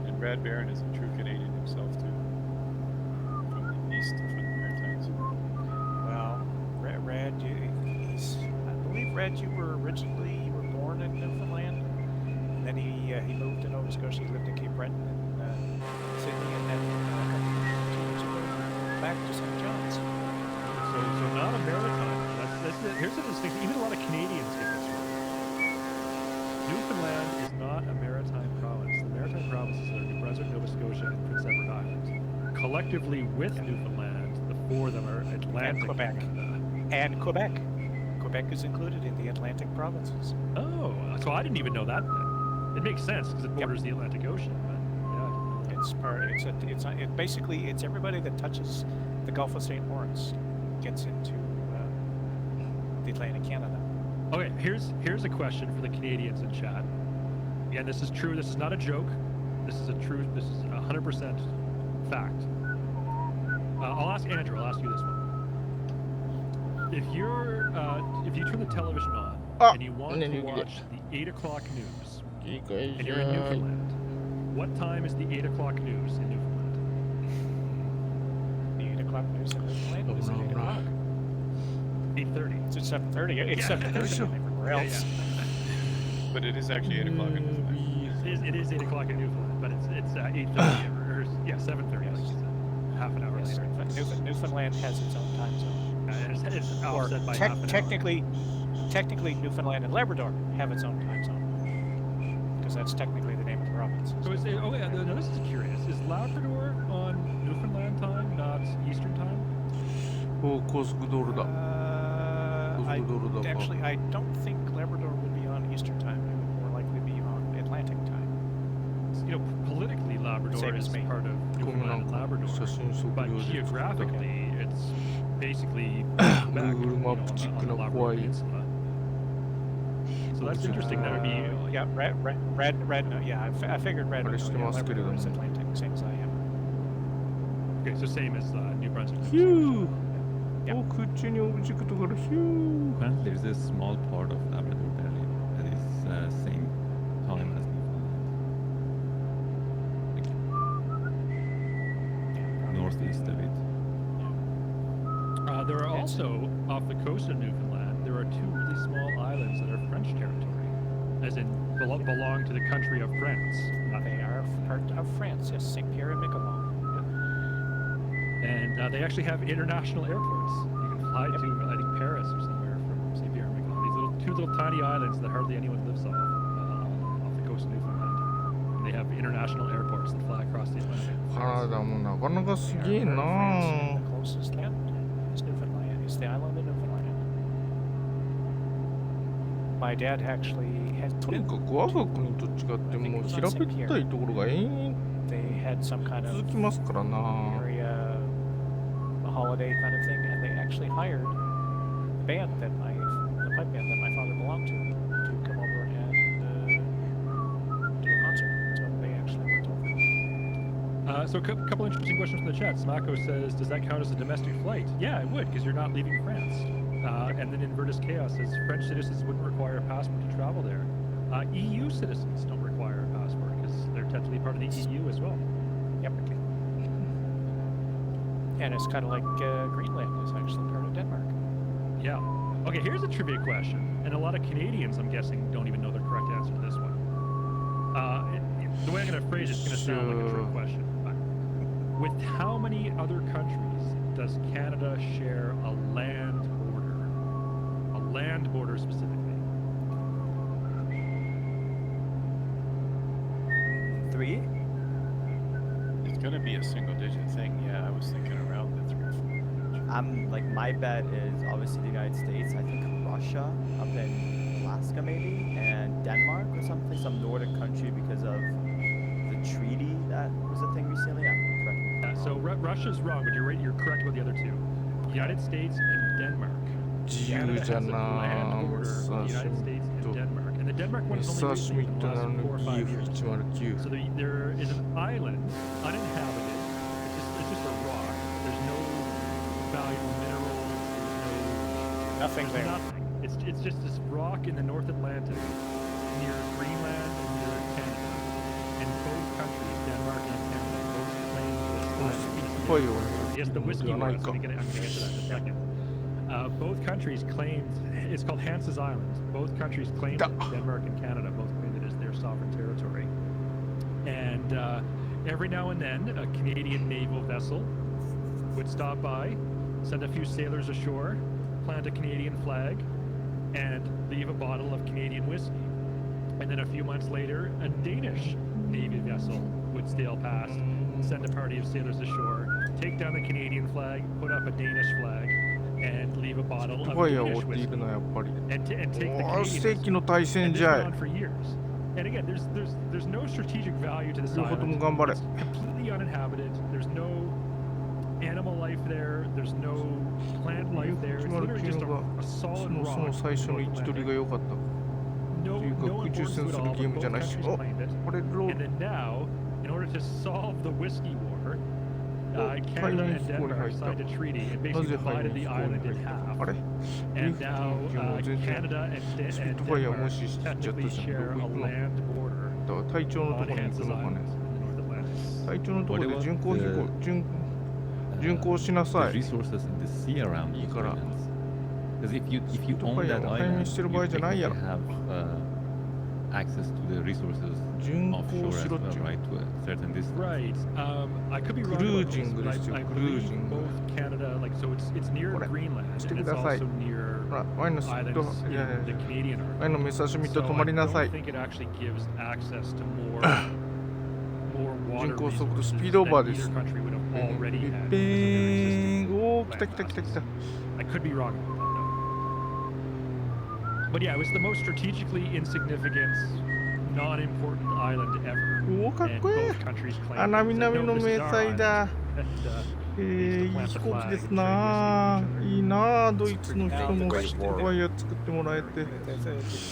and Brad Barron is a true Canadian himself too. From the east, from the Maritimes. Well, Red, I believe Red, you were born in Newfoundland, and then he moved to Nova Scotia. He lived in Cape Breton and Sydney, and then back to St. John's. So not a maritime. Here's the distinction. Even a lot of Canadians get this wrong. Newfoundland is not a maritime province. The maritime provinces are New Brunswick, Nova Scotia, and Prince Edward Island. Collectively with Newfoundland, the four of them are Atlantic Quebec. Canada. And Quebec. Quebec is included in the Atlantic provinces. Oh, so I didn't even know that then. It makes sense because it borders the Atlantic Ocean. But yeah, It's part. It basically it's everybody that touches the Gulf of St. Lawrence gets into the Atlantic Canada. Okay, here's a question for the Canadians in chat. Again, this is true. This is not a joke. This is 100% fact. I'll ask Andrew. I'll ask you this one. If you turn the television on and you want to watch the 8 o'clock news, いいかい and じ you're ゃ in あ Newfoundland, what time is the 8 o'clock news in Newfoundland? The 8 o'clock news in Newfoundland is at 8 o'clock. 8:30. It's at 7:30. It's Yeah. 7:30 everywhere else. But it is actually 8 o'clock in Newfoundland. It is 8 o'clock in Newfoundland, but it's 8:30 or 7:30. Yes. Like you said, half an hour Yes, later. Newfoundland has its own time zone. It's Or offset by half an hour. technically, Newfoundland and Labrador have its own time zone because that's technically the name of the province. So is it, oh yeah, no, this is curious. Is Labrador on Newfoundland time, not Eastern time? おー高速道路だ Actually, I don't think Labrador would be on Eastern time. It would more likely be on Atlantic time. You know, politically, Labrador Same is as me. part of このな Newfoundland ん and か Labrador. 写真測 But 量で作った geographically, it's basically Google Quebec, Mapチック on な the 怖 Labrador い Peninsula. So that's interesting. That would be Yeah, red. No, yeah, I figured red. あれしてますけれども Labrador is Atlantic, same as I am. okay. So same as New Brunswick. ヒュー Yeah. お口にオブジェクトがあるヒュー Well, there's a small part of Labrador Valley that is same time as Newfoundland. Northeast of it. There are also, off the coast of Newfoundland, there are two really small islands that are French territory, as in belong to the country of France. They are part of France. Yes, Saint Pierre and Miquelon. And they actually have international airports. You can fly to, I think, Paris or somewhere from St. Pierre and Miquelon. These two little tiny islands that hardly anyone lives off the coast of Newfoundland. And they have international airports that fly across the Atlantic. カナダもなかなかすげえな The closest land is Newfoundland. It's the island of Newfoundland. My dad actually had とにかく我が国と違ってもう平べったいところが延々 they had some kind 続 of きますからな area, a holiday kind of thing, and they actually hired the band that the pipe band that my father belonged to come over and do a concert. So they actually went over. So a couple interesting questions from the chat. Smako says, does that count as a domestic flight? Yeah, it would, because you're not leaving France. And then Invertus Chaos says, French citizens wouldn't require a passport to travel there. EU citizens don't require a passport, because they're technically part of the EU as well. Yep. And it's kind of like Greenland is actually part of Denmark. Yeah. Okay, here's a trivia question. And a lot of Canadians, I'm guessing, don't even know the correct answer to this one. The way I'm going to phrase it's going to sound like a trick question. But with how many other countries does Canada share a land border? A land border specifically. 3? It's gonna be a single digit thing. Yeah, I was thinking around the 3 or 4 range. I'm like, my bet is obviously the United States. I think Russia up in Alaska maybe, and Denmark or something, some Nordic country because of the treaty that was a thing recently. I'm correct. Yeah, so Russia's wrong, but you're right. You're correct with the other two. United States and Denmark. 自由 Canada じゃ has a な land ぁ。 border さ with あ、 the United States and Denmark, and the Denmark one メッ is サー only シ recently ミ in ッ the トな last の 4 or 5 years. に BF109。 So there is an island uninhabited. It's just a rock. There's no valuable minerals. Nothing There's there. nothing. It's just this rock in the North Atlantic near Greenland and near Canada. And both countries, Denmark and Canada, both claim this island. 怖いよ。 Yes, the whiskey じゃ war. ない I'm か going to get to that in a second. Both countries claimed it's called Hans's Island. Both countries claimed it. Denmark and Canada both claimed it as their sovereign territory. And every now and then, a Canadian naval vessel would stop by, send a few sailors ashore, plant a Canadian flag, and leave a bottle of Canadian whiskey. And then a few months later, a Danish Navy vessel would sail past, send a party of sailors ashore, take down the Canadian flag, put up a Danish flag, and leave a bottle of 怖いよ、 Danish 追ってい whiskey. るのはやっぱり。 And take the おー、 Canadian 世紀の大 and 戦 this じ went ゃい。 on for years. And again, there's no strategic value to this 両方と island. も頑張れ。 It's completely uninhabited. There's no animal life there. There's no plant life there. It's literally just 109が a そ solid の rock. 最初の位置取りが良かった。 No, というか no 空中 importance 戦 to す it る all, ゲー but ムじゃ both ないし。 countries お、 claimed it. これロ And then now, in order to solve the whiskey war, Canada and 海面飛行に Denmark 入った signed a treaty and な basically ぜ海 divided 面 the 飛行に island 入 in った half. あれ And now Canada Canada and スピットファイヤー無 Denmark 視しちゃった technically じゃん。 share どこ a 行くの land border だから隊長のと on ころに行 Hans's くのか Island ね。 in the North Atlantic. 隊長のところ What で about 巡航飛行、 the 巡航しな the さい。 resources in the sea aroundいい the から。 islands? Because if you Sweet own Fire that は海面 island, してる you 場合じゃないや technically ろ。 have access to the resources 巡航 offshore し as ろ well, っていう。 right? To a certain distance. Right. I could be wrong about this, Cruising butですよ、 I クルー believe ジング。 both Canada, like, so it's near これ Greenland して and く it's ださい。 also near ほら、ワインのスピード、 islands いやいや in い the や。 Canadian ワインの arc. メサシミット So 止ま I りなさ don't い。 think it actually gives access to more 人 water 工速度 resources スピードオー than バーで either す。 country would have already ビ had ッ because of ペ their ー existing ン。おー、来た land 来た来た来 masses. た。 I could be wrong about that though. But yeah, it was the most strategically insignificant, non-important island ever. おー、かっ And こいい。 both countries claimed あ、 it. なみ Said, なみ no, の this is 迷 our 彩 island. だ。 And, いい飛行機ですなぁ。いいなぁ、ドイツの人もスピードファイヤー作ってもらえて。 The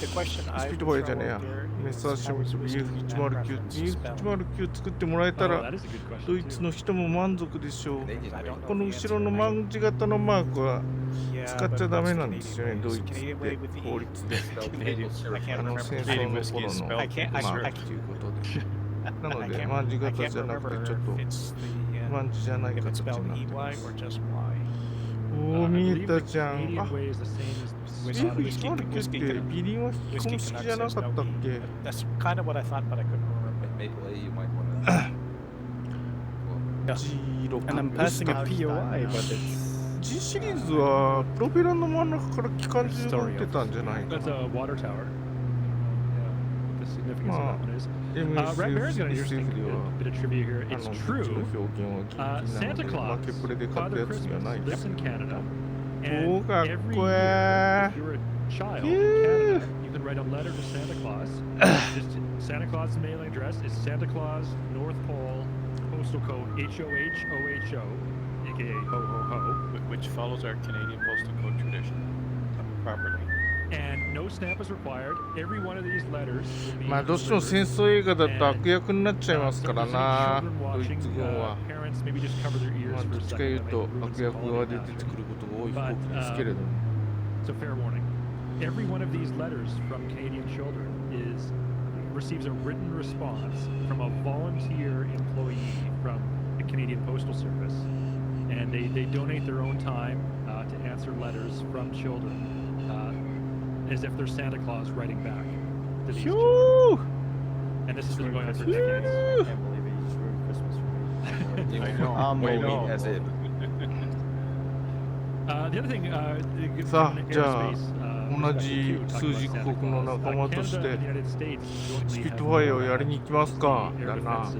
question ス I ピー would ドファイヤー throw じゃねえや out。there メッ is サーシ how ミ is ット whiskey in that reference spelled? BF109 作ってもらえた Oh, ら that is a good question ドイツの人も満足でしょう。 Canadian I don't こ know の the 後ろ answer. の万字型のマークは Yeah, 使っちゃ but ダメ what's なんですよね、 Canadian ド way? イツ Canadian っ way て with 法 the 律で。 Canadian. I あ can't の remember. 戦争 Canadian の whiskey 頃 is の spelled I can't- マ I ー can't- クということで。な I ので、 can't, 万字 I 型 can't じゃなく remember て、ちょっと if it's the 万字じゃない if 形 it's に spelled なってま EY す or。just Y. おー、 I 見え believe た the じゃん。 Canadian あ、 way is the same as Whiskey- BF109 って whiskey ビリンは非公式じゃなかったっけ？ That's kind of what I thought, but I couldn't remember. Maple A, you might want to. G6 And I'm passing a How's POI, that but now? it's G シリーズはプロペラの真ん中から機関銃が撃ってたんじゃないか That's な。 a water tower. Yeah, the significance of that one is. Mary's got an interesting MSFS では bit of trivia here. あ It's の true. 表現は禁忌な Santa ので Claus, 負けプレで買った Father やつじゃない Christmas で lives す。 in Canada. Oh, And God, every boy. year, if you're a child in Canada, you can write a letter to Santa Claus. Just Santa Claus' mailing address is Santa Claus, North Pole, postal code HOHOHO, aka ho ho ho. Which follows our Canadian postal code tradition properly. And no stamp is required. Every one of these letters will be まあどうしても戦争映画だと悪役になっちゃいますからな、ドイツ軍は。 parents maybe just cover their ears まあ for ど a っちか second. 言う that と might ruin 悪 some 役 quality が of 出 that. てくることが多い飛行機ですけれども。 So fair warning. Every one of these letters from Canadian children receives a written response from a volunteer employee from the Canadian Postal Service, and they donate their own time to answer letters from children, as if they're Santa Claus writing back to these children. And this has been going on for decades. I can't believe he just ruined Christmas for me. I know. Unbelievable. As if. The other thing, So, from an ja. airspace 同じ数字国の仲間としてスピットファイアをやりに行きますか。だな。ス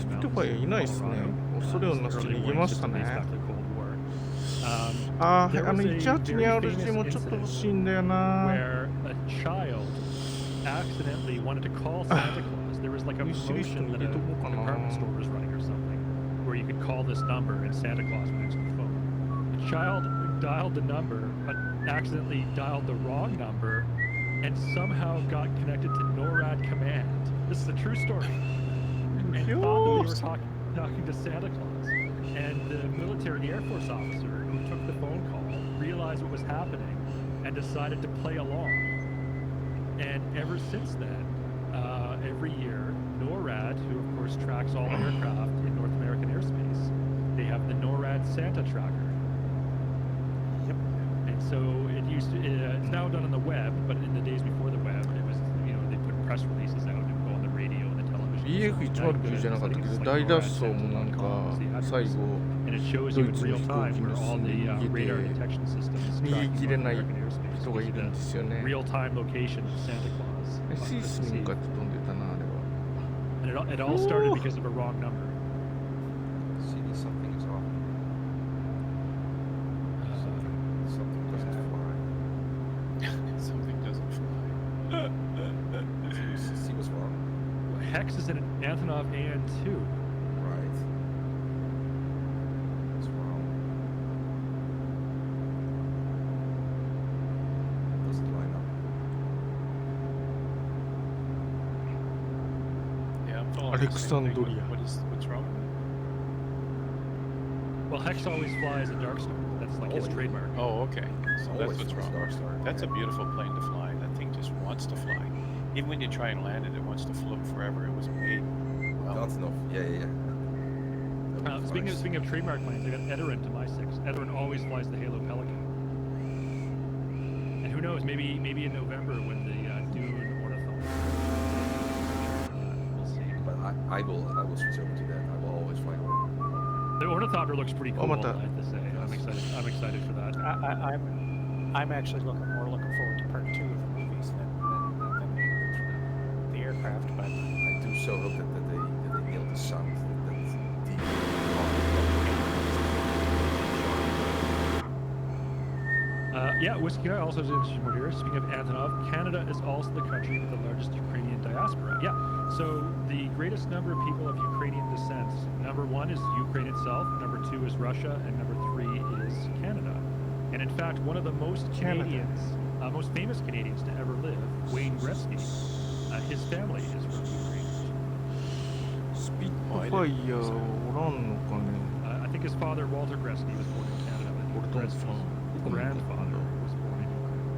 ピットファイアいないっすね。恐れをなして逃げましたね。182RG もちょっと欲しいんだよな。accidentally wanted to call Santa Claus. There was like a promotion that a department store was running or something, where you could call this number and Santa Claus would answer the phone. The child dialed the number, but accidentally dialed the wrong number, and somehow got connected to NORAD command. This is a true story. And thought that they were talking to Santa Claus. And the military Air Force officer who took the phone call realized what was happening and decided to play along. And ever since then, every year, NORAD, who of course tracks all aircraft in North American airspace, they have the NORAD Santa tracker. Yep. And so it's now done on the web, but in the days before the web, it was, they put press releases out and go on the radio and the television. BF109 じゃなかったけど、大脱走もなんか最後、ドイツの飛行機に進んで逃げて、逃げ切れない人がいるんですよね。スイスに向かって飛んでたな、あれは。And it all started because of a wrong number. Something is off. Something doesn't fly. Something doesn't fly. See what's wrong? Hex is in an Antonov AN2. Right. What's wrong? Doesn't line up. Yeah, I'm following the same thing. Alexandria. What's wrong? Well, Hex always flies a Dark Star. That's like his trademark. Oh, okay. So that's Always what's flies wrong. Dark Star. That's a beautiful plane to fly. That thing just wants to fly. Even when you try and land it, it wants to float forever. It was made well. That's enough. Yeah. Speaking of trademark planes, I got Edarin to my 6. Edarin always flies the Halo Pelican. And who knows, maybe in November when the Dune Ornithopter. We'll see. But I will switch over to that. I will always fly over. The Ornithopter looks pretty cool, I Mata. have to say. I'm excited for that. I'm actually looking forward to part 2 of the movies than the aircraft, but I do so hope that they nail the sound. Yeah, Whiskey Guy also has an interesting word here. Speaking of Antonov, Canada is also the country with the largest Ukrainian diaspora. Yeah, so the greatest number of people of Ukrainian descent, number 1 is Ukraine itself, number 2 is Russia, and number 3 is Canada. And in fact, one of the most Canadians, most famous Canadians to ever live, Wayne Gretzky, his family is from Ukraine. スピットファイヤーおらんのかね。I think his father, Walter Gretzky, was born in Canada. But Gretzky's grandfather was born in Ukraine.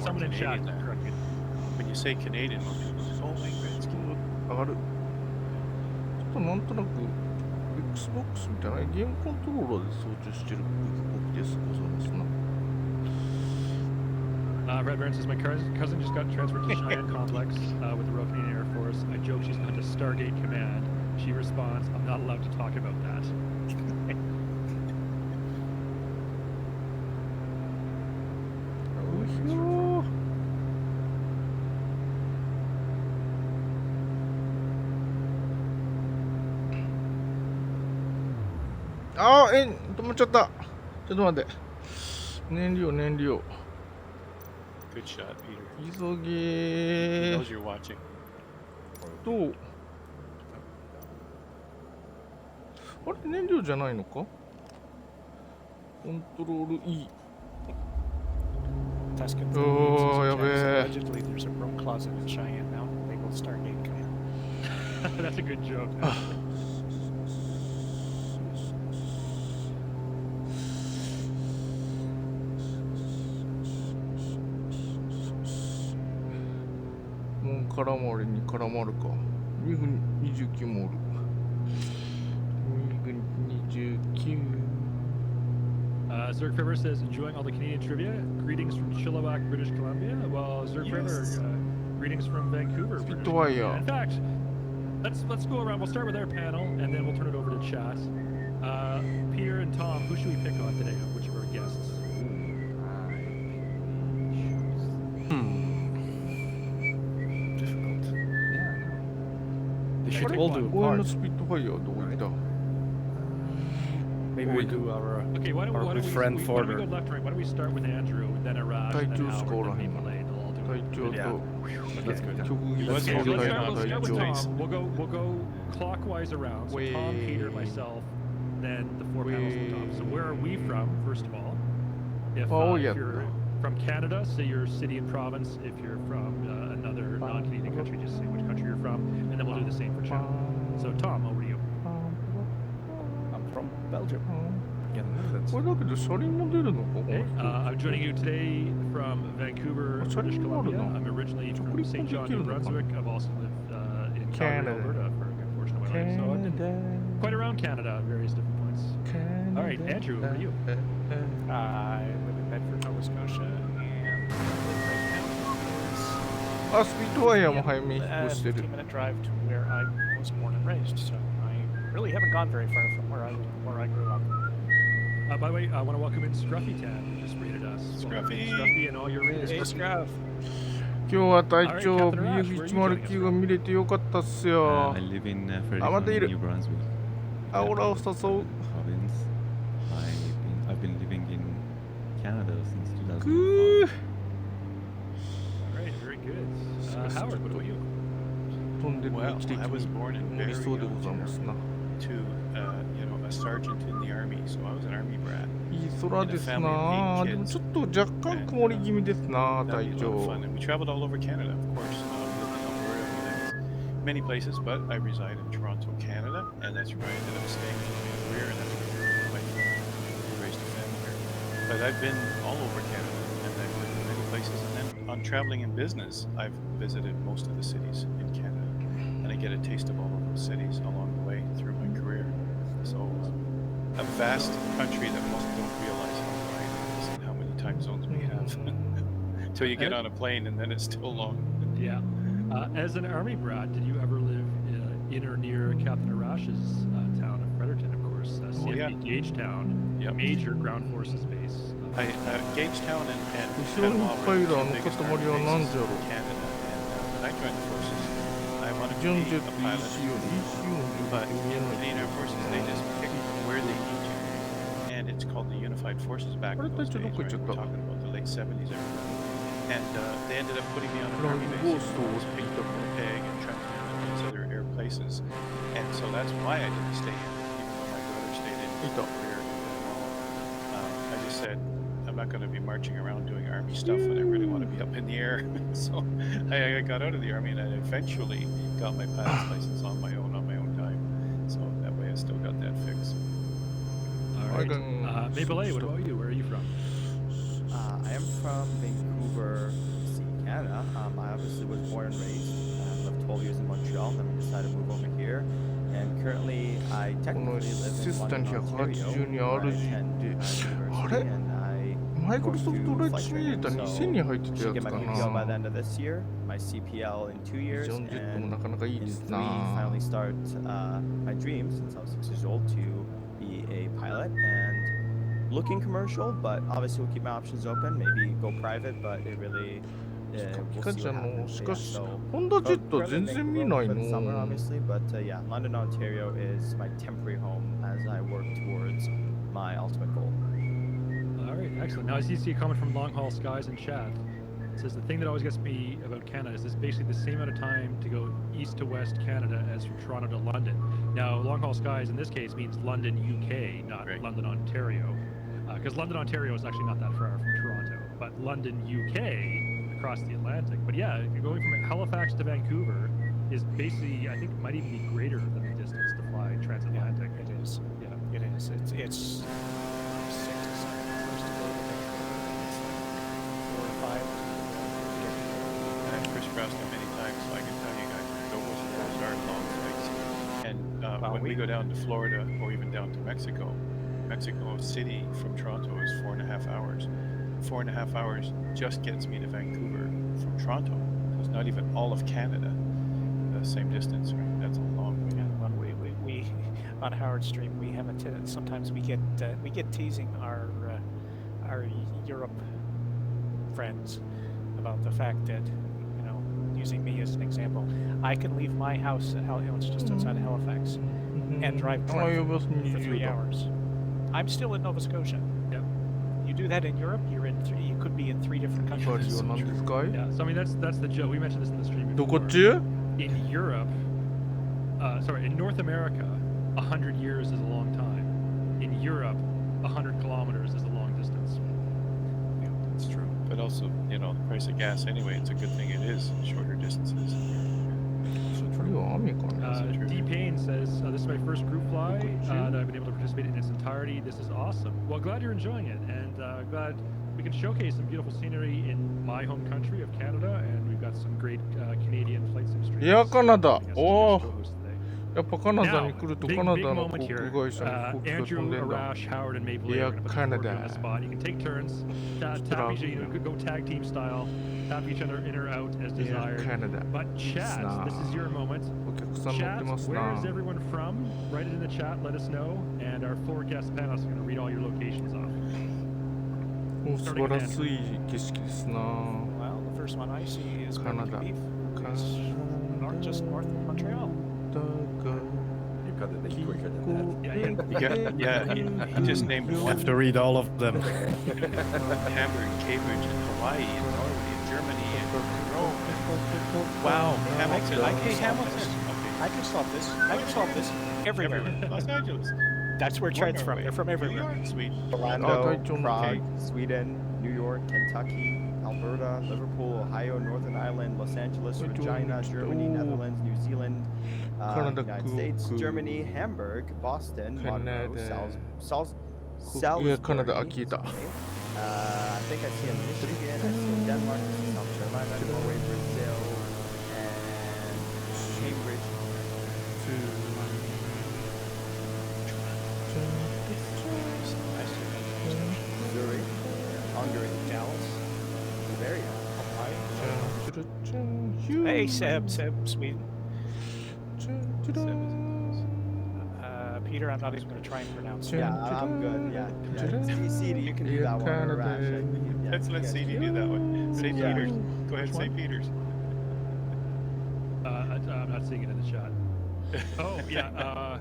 Someone in chat correct me. When you say Canadian, most people say, oh, Wayne Gretzky. 上がる。ちょっとなんとなく Xbox みたいなゲームコントローラーで操縦してる動きですございますな。Red Baron says, my cousin just got transferred to Cheyenne Complex with the Royal Canadian Air Force. I joke she's gone to Stargate Command. She responds, I'm not allowed to talk about that.止まっちゃった。ちょっと待って。燃料。Good shot, Peter. 急 He げ knows you're watching. どうあれ燃料じゃないのかコントロール E。 Tuscan Oh, yeah, man. allegedly there's a broom closet in Cheyenne now. They will Stargate Command. That's a good joke. 絡まれに絡まるか。ミグ29もおる。ミグ29。Zerg River says, enjoying all the Canadian trivia. Greetings from Chilliwack, British Columbia. Well, Zerg River, greetings from Vancouver. Spitfire. In fact, let's go around. We'll start with our panel, and then we'll turn it over to chat. Peter and Tom, who should we pick on today? Which of our guests? Difficult. Yeah. They should Pick all one. do a 公園の part. スピットファイヤーどこ行った Maybe we do our Okay, why don't our we good friend go Forder. left to right? Why don't we start with Andrew, then Arash, then 隊長スコー Howard, ラ then へん Maple Lane. They'll all do 隊 it. 長 Yeah. と That's good. 直撃 Let's 総 go 隊 down の the 隊 Let's start with 長 Nice. Tom. We'll go clockwise around. So Tom, Peter, myself, then the four panels on top. So where are we from, first of all? If, Oh, if yeah. you're from Canada, say your city and province. If you're from another non-Canadian country, just say which country you're from, and then we'll do the same for chat. So Tom, over to you. I'm from Belgium. Yeah, これだけど車輪も出るのかこの Hey, 人 I'm joining you today from Vancouver, What's British that Columbia. about? I'm originally from Pretty St. John, New complicated, Brunswick. I've also lived in Calgary, Canada. Alberta for a good portion of my life. So I've been quite around Canada at various different points. All right, Andrew, over to you. I live in Bedford, Nova Scotia, and right now あスピットファイヤーも早めに飛行 is して a る 15-minute drive to where I was born and raised. So I really haven't gone very far from where I grew up. By the way, I want to welcome in Scruffy Tan, who just rated us. Scruffy. Scruffy and all your raters. Hey, Scruff. 今日は隊長 Alright, Captain Arash, where are you joining us BF109 が見れてよかったっすよ I live in あまたい Fredericton, る New Brunswick. あオラを誘う Province. I've been living in Canada since く 2005. ー All right, very good. Howard, what about you? 飛んでる Well, 劇的 I was に born in 乗り very そうでござい young ますな to a sergeant in the army, so I was an army brat. いい空ですなでもちょっと若干曇り気味ですな That'd 隊 be a lot of 長 fun. And we traveled all over Canada, of course. We lived in Alberta, we lived many places, but I reside in Toronto, Canada, and that's where I ended up staying for my career, and that's where my wife raised a family here. But I've been all over Canada, and I've lived in many places. And then on traveling in business, I've visited most of the cities in Canada, and I get a taste of all of those cities along the way through my career. So a vast country that most don't realize how wide it is and how many time zones we have. Till you get on a plane and then it's still long. Yeah. As an army brat, did you ever live in or near Captain Arash's town of Fredericton, of course? CFP yeah. Gagetown, Yep. major ground forces base. Gagetown and 後ろにいっ Panama ぱい were い the るあ two の biggest 塊 army は何 bases じゃろ in Canada. And when I joined the forces, I wanted to ジョン be ジェッ a ト pilot. EC40 But 見え in ない Canadian Armed Forces, they just pick where they need you. And it's called the Unified Forces back in those days, right? We're talking about the late 70s, everybody. And they ended up putting me on an army base. Ghost I was or picked up in Peg and Trenton and these other air places. And so that's why I didn't stay in, even though my brother stayed in his career. I just said, I'm not going to be marching around doing army stuff, and I really want to be up in the air. So I got out of the army, and I eventually got my pilot's license on my own time. So that way I still got that fix. All right. Maple Lane, what about you? Where are you from? I am from Vancouver, BC, Canada. I obviously was born and raised. Lived 12 years in Montreal, then I decided to move over here. And currently, I technically live in London, Ontario, where I attend university, and I マイクロソフトライトシミュレーター So 2000に入ってた should や get つ my か PPL by the な end of this year, my CPL in 2 years, ジョンジェットも and なかなかいい in です 3 な finally start my dream since I was 6 years old to be a pilot and looking commercial, but obviously we'll keep my options open, maybe go private, but it really ピ we'll カ see ちゃ what んの happens. し But か yeah, し so ホンダジェッ but トは currently 全然見 Vancouver ない for the summer の obviously, but yeah, London, Ontario is my temporary home as I work towards my ultimate goal. All right, excellent. Now, as you see a comment from Long Haul Skies in chat, it says the thing that always gets me about Canada is it's basically the same amount of time to go east to west Canada as from Toronto to London. Now, Long Haul Skies in this case means London, UK, not Right. London, Ontario, because London, Ontario is actually not that far from Toronto, but London, UK, across the Atlantic. But yeah, going from Halifax to Vancouver is basically, I think, might even be greater than the distance to fly transatlantic. It is. Yeah. It is. It's 6 to 7 hours to go to Vancouver. It's like 4 to 5 to And I've crisscrossed it many times, so I can tell you guys, those are long flights. And Well, when we we- go down to Florida or even down to Mexico City from Toronto is 4.5 hours. 4.5 hours just gets me to Vancouver from Toronto. So it's not even all of Canada, the same distance, right? That's a on Howard's stream, we have sometimes we get teasing our Europe friends about the fact that, you know, using me as an example, I can leave my house at it's just outside of Halifax and drive north for 3 hours. I'm still in Nova Scotia. Yep. You do that in Europe, you could be in 3 different countries. Yeah, so I mean that's the joke. We mentioned this in the stream ど before. こっち In Europe, in North America, 100 years is a long time. In Europe, 100 kilometers is a long distance. Yeah, that's true. But also, you know, the price of gas anyway, it's a good thing it is shorter distances. それは雨かな D Payne says, this is my first group fly that I've been able to participate in its entirety. This is awesome. Well, glad you're enjoying it, and glad we can showcase some beautiful scenery in my home country of Canada, and we've got some great Canadian flight sim streamers. いや、カナダ。 joining us as お guest お。 co-hosts today. やっぱカナダ Now, に来ると big, カナ big ダの航 moment 空 here. 会社に航空が飛ん Andrew, でんだ。 Arash, Howard, and Maple Yeah, are going to Canada. on the spot. You can take turns. Tap each other, you know, go tag team style. Tap each other in or out as desired. Canada. But chat, this is your moment. お客さん乗っ Chat, てます where な is。everyone from? Write it in the chat, let us know. And our 4 guest panelists are going to read all your locations off. お素晴らしい景色ですな。 Well, the first one I see is Canada. Beef, just north of Montreal. You got it quicker than that. He just named You one. have to read all of them. Hamburg, Cambridge, in Hawaii, in Norway, in Germany, in Rome. Wow, Hamilton. Okay, Hamilton. I can solve this. Everywhere. Los Angeles. That's where chat's from. Norway. They're from New everywhere. York, Sweden. Orlando, Taichung. Prague, Sweden, New York, Kentucky, Alberta, Liverpool, Ohio, Northern Ireland, Los Angeles, Taichung. Regina, Germany, Oh. Netherlands, New Zealand, Canada, United States, Kuku. Germany, Hamburg, Boston, Monroe, Canada. Salisbury. Canada, Akita. I think I see in Michigan, I see Denmark, South Carolina, Norway, Brazil, and Cambridge. Missouri, Hungary, Dallas, Bavaria, Ohio. Hey, Seb, Sweden. Peter, I'm not even going to try and pronounce it. Yeah, I'm good. Yeah. CD, you can do that one. Or Rash, yeah, Let's let you guys CD can do that one. St. Yeah. Peter's. Go ahead, St. Peter's. I'm not seeing it in the chat. Oh, yeah.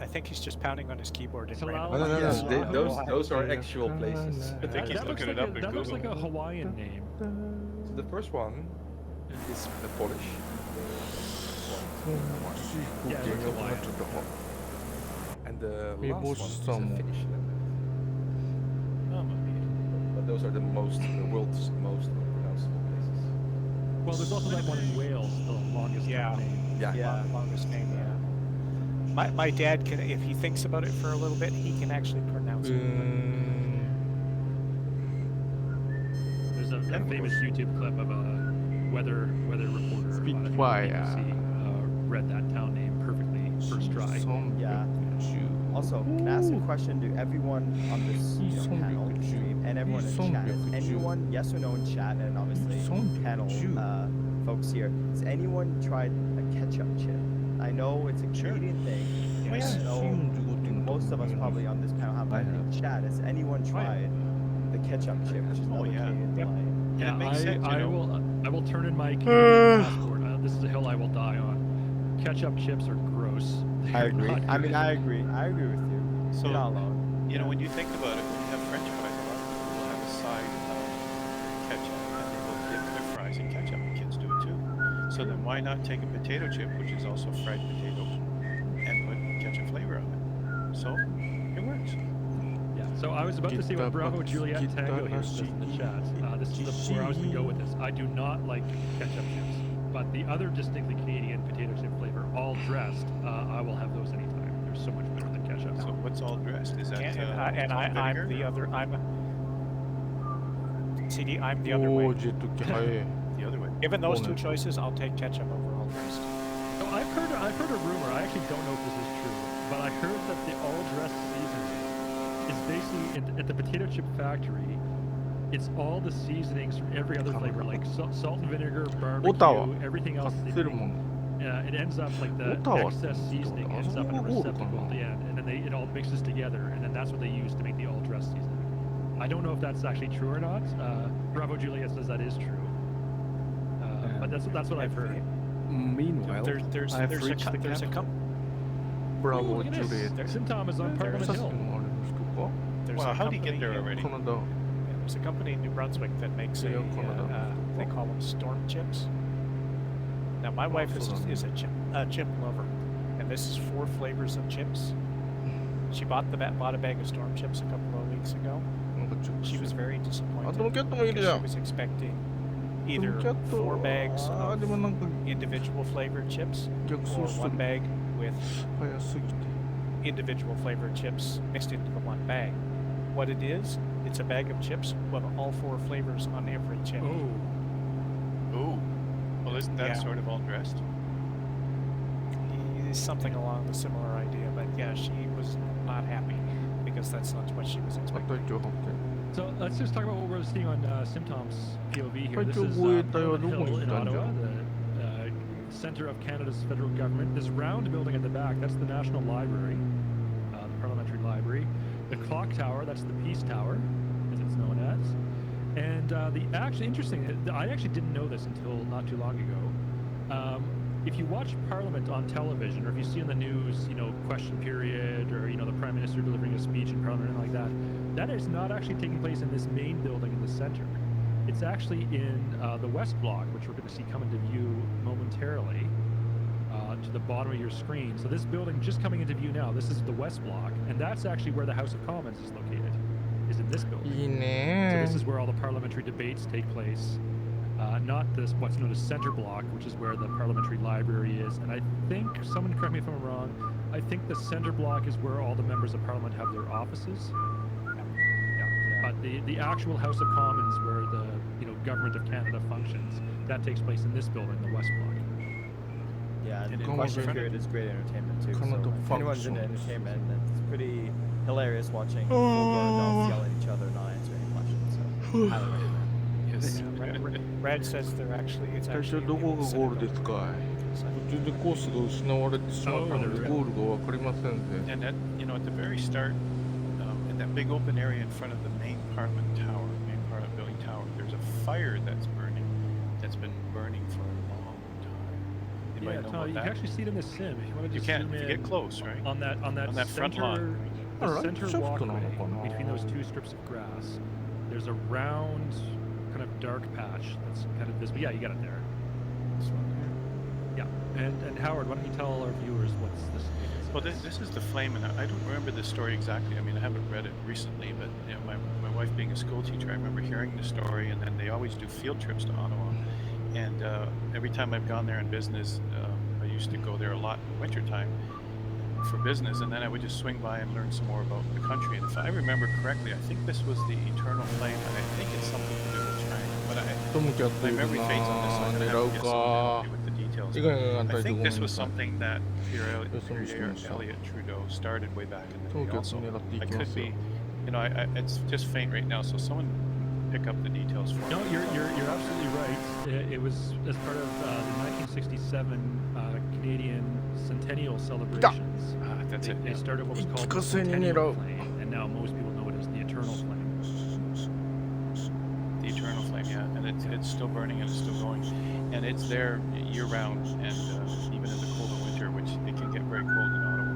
I think he's just pounding on his keyboard. And Salau- No, no, no, Yes. no. Those are actual places. I think he's that looks looking like it up in that looks Google. like a Hawaiian name. So the first one is Polish. Yeah, it looks Hawaiian. And the Hey, last boss, one is some- in Finnish. Oh, my God. But those are the world's most unpronounceable places. Well, there's also that one in Wales, the longest Yeah. name. Yeah. Longest name, yeah. My dad can, if he thinks about it for a little bit, he can actually pronounce it. There's a famous YouTube clip of a weather reporter. Spitfire. Read that town name perfectly first try. Yeah. Also, can I ask a question to everyone on this panel stream and everyone in chat? Is anyone, yes or no in chat, and obviously panel folks here, has anyone tried a ketchup chip? I know it's a Canadian thing. Yes. I know most of us probably on this panel have, but in chat, has anyone tried the ketchup chip, which is another Canadian Yep. line? Yeah, it makes sense, you know. I will turn in my Canadian passport. This is a hill I will die on. Ketchup chips are gross. They I are agree. not I mean, good. I agree with you. So, You're not alone. you know, when you think about it, when you have French fries, a lot of people will have a side of ketchup, and they will dip their fries in ketchup, and kids do it too. So then why not take a potato chip, which is also fried potato, and put ketchup flavor on it? So, it works. Yeah, so I was about to say what Bravo Juliet Tango here says in the chat. This is where I was going to go with this. I do not like ketchup chips, but the other distinctly Canadian potato chip flavor, all dressed, I will have those anytime. They're so much better than ketchup. So what's all dressed? Is that I'm the other. I'm CD. I'm the other way. おー、ジェット機早い。 the other way? Given those two choices, I'll take ketchup over all dressed. So I've heard a rumor. I actually don't know if this is true, but I heard that the all dressed seasoning is basically at the potato chip factory. It's all the seasonings from every other flavor, like salt and vinegar, barbecue, Ottawa. everything else. 買ってるもん。it ends up like the excess seasoning ends up in a receptacle at the end, and then it all mixes together, and then that's what they use to make the all-dressed seasoning. I don't know if that's actually true or not. Bravo Juliet says that is true, but that's what I've heard. Meanwhile, there's I've a reached the capital. Bravo Look at this. Juliet. Simtom is on Parliament さっき Hill. のあれの人か Wow, how did he get there already? カナダ There's a company in New Brunswick that makes Yeah, Canada. they call them storm chips. Now my wife is a chip lover, and this is 4 flavors of chips. She bought a bag of storm chips a couple of weeks ago. なんかちょっと She was very あ disappointed トムキャットもいる because じゃ she ん was expecting ト either ムキャット 4 bags あー of でもなんか individual flavored chips 逆 or 走して 1る bag with 早すぎて individual flavored chips mixed into the 1 bag. What it is, it's a bag of chips with all 4 flavors on every chip. Ooh. Well, isn't that Yeah. sort of all dressed? Something along the similar idea, but yeah, she was not happy because that's not what she was ま expecting. た一応発見 So let's just talk about what we're seeing on Simtom's POV here. This 一応 is 護衛隊は Parliament どこに Hill 来 in たんじゃ Ottawa, ろ the center of Canada's federal government. This round building at the back, that's the National Library, the Parliamentary Library. The clock tower, that's the Peace Tower, as it's known as. And actually interesting, I actually didn't know this until not too long ago. If you watch Parliament on television, or if you see in the news, question period, or the Prime Minister delivering a speech in Parliament and like that, that is not actually taking place in this main building in the center. It's actually in the West Block, which we're going to see come into view momentarily, to the bottom of your screen. So this building just coming into view now, this is the West Block, and that's actually where the House of Commons is located, is in this building. いい So ね this is where all the parliamentary debates take place. Not this what's known as center block, which is where the parliamentary library is. And I think, someone correct me if I'm wrong, I think the center block is where all the members of parliament have their offices. But the actual House of Commons, where the government of Canada functions, that takes place in this building, the West Block. Yeah, and And the in question front of- period is great entertainment too. Kind of So the if anyone's into functions. entertainment, it's pretty hilarious watching full-grown adults yell at each other, not answering any questions. So highly recommend. Yes. Brad says they're actually it's 最初 actually どこ in が the ゴール Senate ですか building. 途中でコースが失われてしまったので Oh, ゴールが分かりませんぜ And at the very start, in that big open area in front of the main Parliament Tower, main Parliament Building Tower, there's a fire that's been burning for a long time. Anybody Yeah, know Tom, about you that? can actually see it in the sim. If you want to You just can zoom if you in get close, right? on that On that front center, lawn. the Alright, center just walkway gonna look on between those 2 strips of grass. There's a round, kind of dark patch that's kind of visible. Yeah, you got it there. This one here. Yeah, and Howard, why don't you tell our viewers what's this? Well, this is the flame, and I don't remember the story exactly. I mean, I haven't read it recently, but my wife being a school teacher, I remember hearing the story, and then they always do field trips to Ottawa. And every time I've gone there in business, I used to go there a lot in the wintertime for business, and then I would just swing by and learn some more about the country. And if I remember correctly, I think this was the eternal flame, and I think it's something to do with China. But トムキャット my いる memory な fades on this, so I'm 狙 gonna う have to get か someone to help me with the details. いかにが I 大体 think ごめん this な was さい something that Pierre Yes, I'm Elliott Trudeau started way back in the トム day. キャット Also, 狙ってい I きま could すよ be, it's just faint right now. So someone pick up the details for me. No, you're absolutely right. It was as part of the 1967 Canadian Centennial celebrations. That's it. They started what was called the 一過性に狙 Centennial う Flame, and now most people know it as the Eternal Flame. The eternal flame, yeah, and it's still burning and it's still going, and it's there year round, and even in the colder winter, which it can get very cold in Ottawa,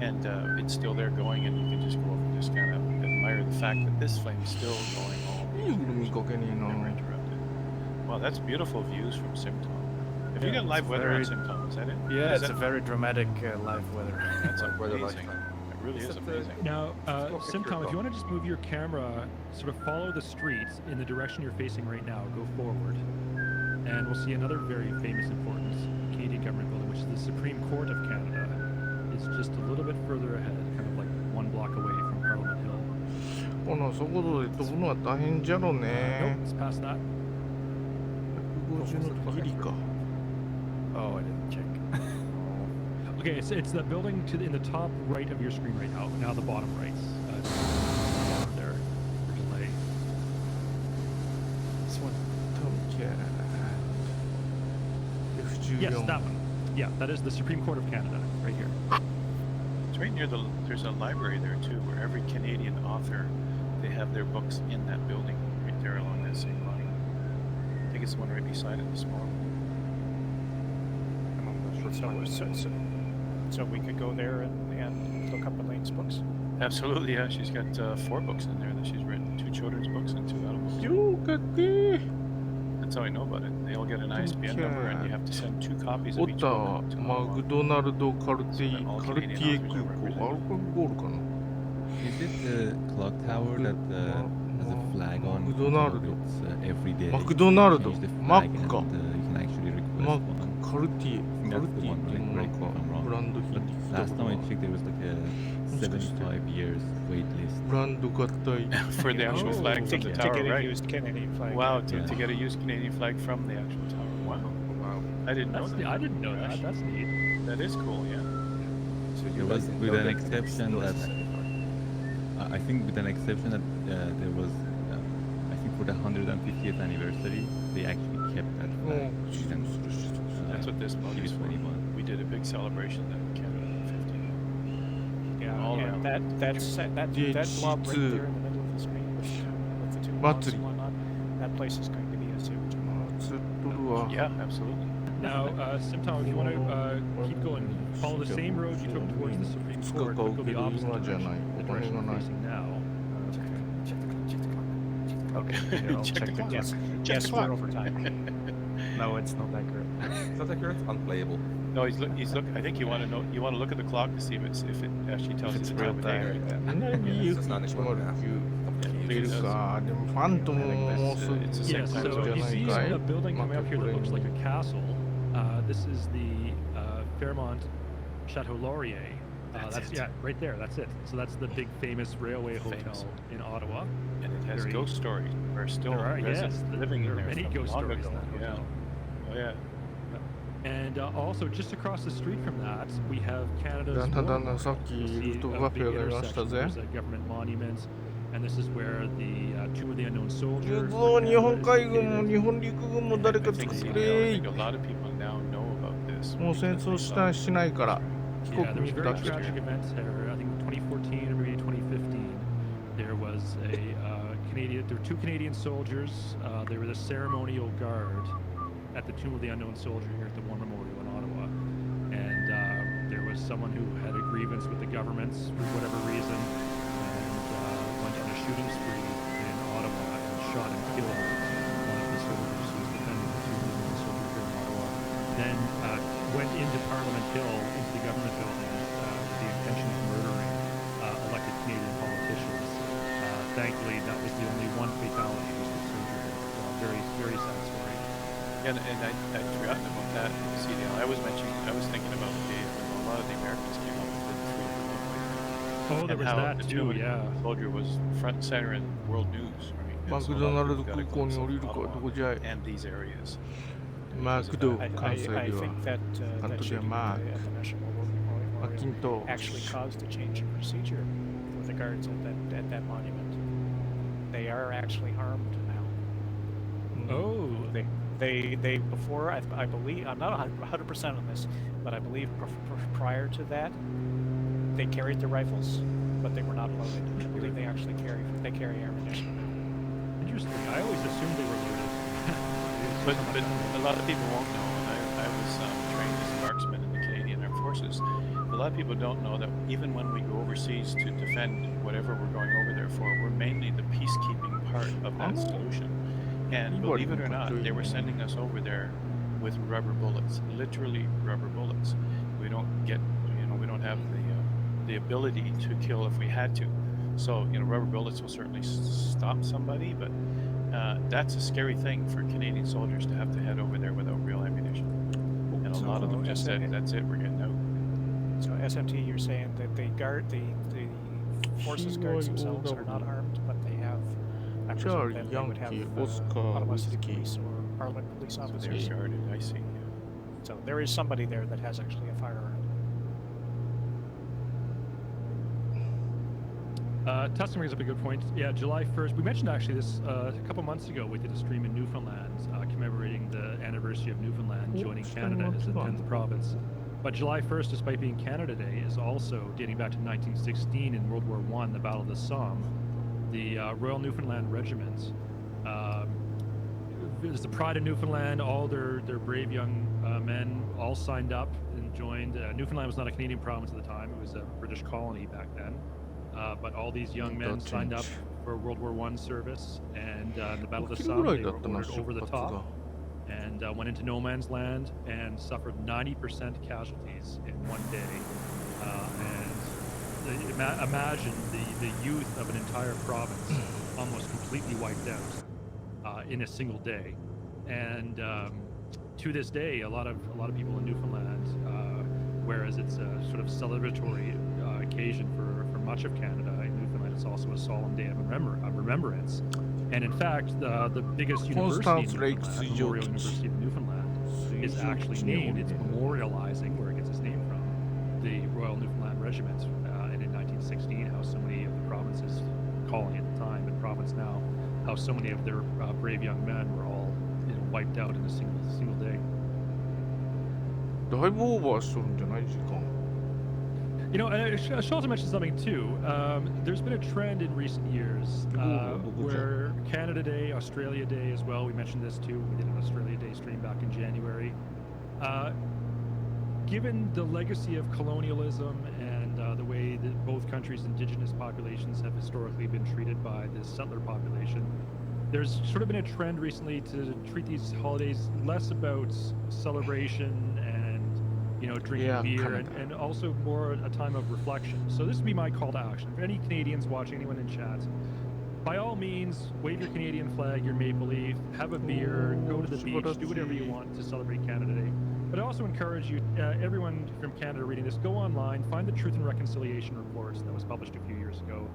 and it's still there going, and you can just go over and just kind of admire the fact that this flame is still going all いい見かけにいいな never interrupted. Wow, that's beautiful views from Simtom. Have you got live weather on Simtom? Is that it? Yeah, Is it's a that- very dramatic live weather. That's Weather amazing. lifetime. It really is amazing. Now, Look at Simtom, your if you want to just move your camera, sort of follow the streets in the direction you're facing right now, go forward, and we'll see another very famous, important Canadian government building, which is the Supreme Court of Canada. It's just a little bit further ahead, kind of like 1 block away from Parliament Hill. この速度で飛ぶのは大変じゃろ Nope, ね it's past that. 150のギリか Oh, I didn't check. Okay, it's the building in the top right of your screen right now. Now the bottom right. There. For delay. This one. トムキャット F14 Yes, that one. Yeah, that is the Supreme Court of Canada, right here. It's right near there's a library there too, where every Canadian author, they have their books in that building, right there along that same line. I think it's the one right beside it, the small one. So we could go there and look up Elaine's books. Absolutely, yeah. She's got 4 books in there that she's written, 2 children's books and 2 adult books. よかったー。 That's how I know about it. They all get an ISBN number, and you have to send 2 copies オ of each タ book to マ Ottawa. クドナルドカルティエ空港、アルコールかな。 Is it the clock tower that has a flag on? McDonald's. It's every day. マクドナルド Change the マ flag ック and か you can actually request マッ one. クカルティエ I カル think ティエ that's って the も one, なん right? か Correct me if I'm wrong. ブランド品 But で聞いた last こと time が I checked, there was like a 75 years wait list. ブランド合体 For the actual flag to, from the to tower, get a right? used Canadian flag. Wow, Yeah. to get a used Canadian flag from the actual tower. Wow. Wow. I didn't know that. I didn't know that. That's neat. That is cool, yeah. So There you was guys with know an they can exception still that identify. I think with an exception that there was I think for the 150th anniversary they actually kept that も flag. う指定する指定する That's what this mug is for. TV21. We did a big celebration that Canada 50. Yeah, All yeah, around. that blob right there in the middle of the screen with the 2 logs and whatnot. That place is going to be a huge. 釣っとるわ Yeah, absolutely. Now, Simtow, if you want to keep going, follow the same road you took towards the Supreme 2 Court, 日か but 受 go け the る opposite 今じゃ direction, ない the お金 direction が we're ない facing now. Okay. Check the clock. Yes, yes, we're over time. No, it's not accurate. It's not accurate, unplayable. No, he's look. I think you want to look at the clock to see if it actually tells you the time of day. Right? 南行き It's not accurate. 109出るかでもファントムももうすぐ It's the Yes, same so timeじゃ you ない see かい a building coming up here that looks like a castle. This is the Fairmont Chateau Laurier. That's it. Yeah, right there. That's it. So that's the big famous railway hotel Famous. in Ottawa. And it has Very- ghost stories. We're still There are, residents yes, living there in are there many from ghost long stories ago. in that Yeah. hotel. Oh yeah. And also, just across the street from that, we have Canada's だんだんだん War だんさっ Memorial. き You ル see ート a バフ big ェがいました intersection. ぜ There's a government monument, and this is where the Tomb of the Unknown 柔 Soldier. 道 for 日本 Canada is 海軍も located. 日本陸軍も誰か I think, 作 I れ think a lot of people now know about this. もう戦争したしないから帰 Yeah, 国 there was に a very だけ tragic event there. I think 2014 or maybe 2015. There was a Canadian. There were 2 Canadian soldiers. They were the ceremonial guard at the Tomb of the Unknown Soldier here at the War Memorial in Ottawa. And there was someone who had a grievance with the government for whatever reason, and went on a shooting spree in Ottawa and shot and killed one of the soldiers who was defending the Tomb of the Unknown Soldier here in Ottawa. Then went into Parliament Hill, into the government building, with the intention of murdering elected Canadian politicians. Thankfully, that was the only one fatality. Was the soldier. Very, very sad story. And I'd forgotten about that. See, I was thinking about the day when a lot of the Americans came up with the freedom of movement. Oh, there And was how that the too. Tomb of the Yeah. Soldier was front and center in world news, right? マ And ク so a ド lot ナ of ルド people got a 空港に glimpse 降り of るかど Ottawa こじゃい and these areas. マクド I 関西で I は think that 関 that 東では shooting マー at the National War マッキン Memorial ト actually caused a change in procedure for the guards at that monument. They are actually armed now. Oh. They before I believe I'm not 100% on this, but I believe prior to that they carried the rifles, but they were not loaded. I believe they actually carry ammunition. Interesting. I always assumed they were loaded. But a lot of people won't know. And I was trained as a marksman in the Canadian Armed Forces. A lot of people don't know that even when we go overseas to defend whatever we're going over there for, we're mainly the peacekeeping part of that solution. And believe it or not, they were sending us over there with rubber bullets, literally rubber bullets. We don't get, we don't have the ability to kill if we had to. So, rubber bullets will certainly stop somebody, but that's a scary thing for Canadian soldiers to have to head over there without real ammunition. And a lot of them just said, that's it, we're getting out. So SMT, you're saying that the forces guards themselves are not armed, but they have. I presume that they would have Ottawa City Police or Parliament police So officers. they're guarded, I see. So there is somebody there that has actually a firearm. Tustin brings up a good point. Yeah, July 1st. We mentioned actually this a couple months ago. We did a stream in Newfoundland commemorating the anniversary of Newfoundland joining Canada as the 10th province. But July 1st, despite being Canada Day, is also dating back to 1916 in World War I, the Battle of the Somme. The Royal Newfoundland Regiment is the pride of Newfoundland. All their brave young men all signed up and joined. Newfoundland was not a Canadian province at the time. It was a British colony back then. But all these young men signed up for World War I service, and in the Battle of the Somme, they were ordered over the top and went into no man's land and suffered 90% casualties in one day. And imagine the youth of an entire province almost completely wiped out in a single day. And to this day, a lot of people in Newfoundland, whereas it's a sort of celebratory occasion for much of Canada, in Newfoundland it's also a solemn day of remembrance. And in fact, the biggest university in Newfoundland, Memorial University of Newfoundland, is actually named. It's memorializing, where it gets its name from, the Royal Newfoundland Regiment. And in 1916, how so many of the provinces, colony at the time and province now, how so many of their brave young men were all wiped out in a single day. だいぶオーバーしとるんじゃない時間。I should also mention something too. There's been a trend in recent years where Canada Day, Australia Day as well. We mentioned this too. We did an Australia Day stream back in January. Given the legacy of colonialism and the way that both countries' indigenous populations have historically been treated by the settler population, there's sort of been a trend recently to treat these holidays less about celebration and drinking beer and also more a time of reflection. So this would be my call to action. For any Canadians watching, anyone in chat, by all means, wave your Canadian flag, your maple leaf, have a beer, go to the beach, do whatever you want to celebrate Canada Day. But I also encourage you, everyone from Canada reading this, go online, find the Truth and Reconciliation Report that was published a few years ago,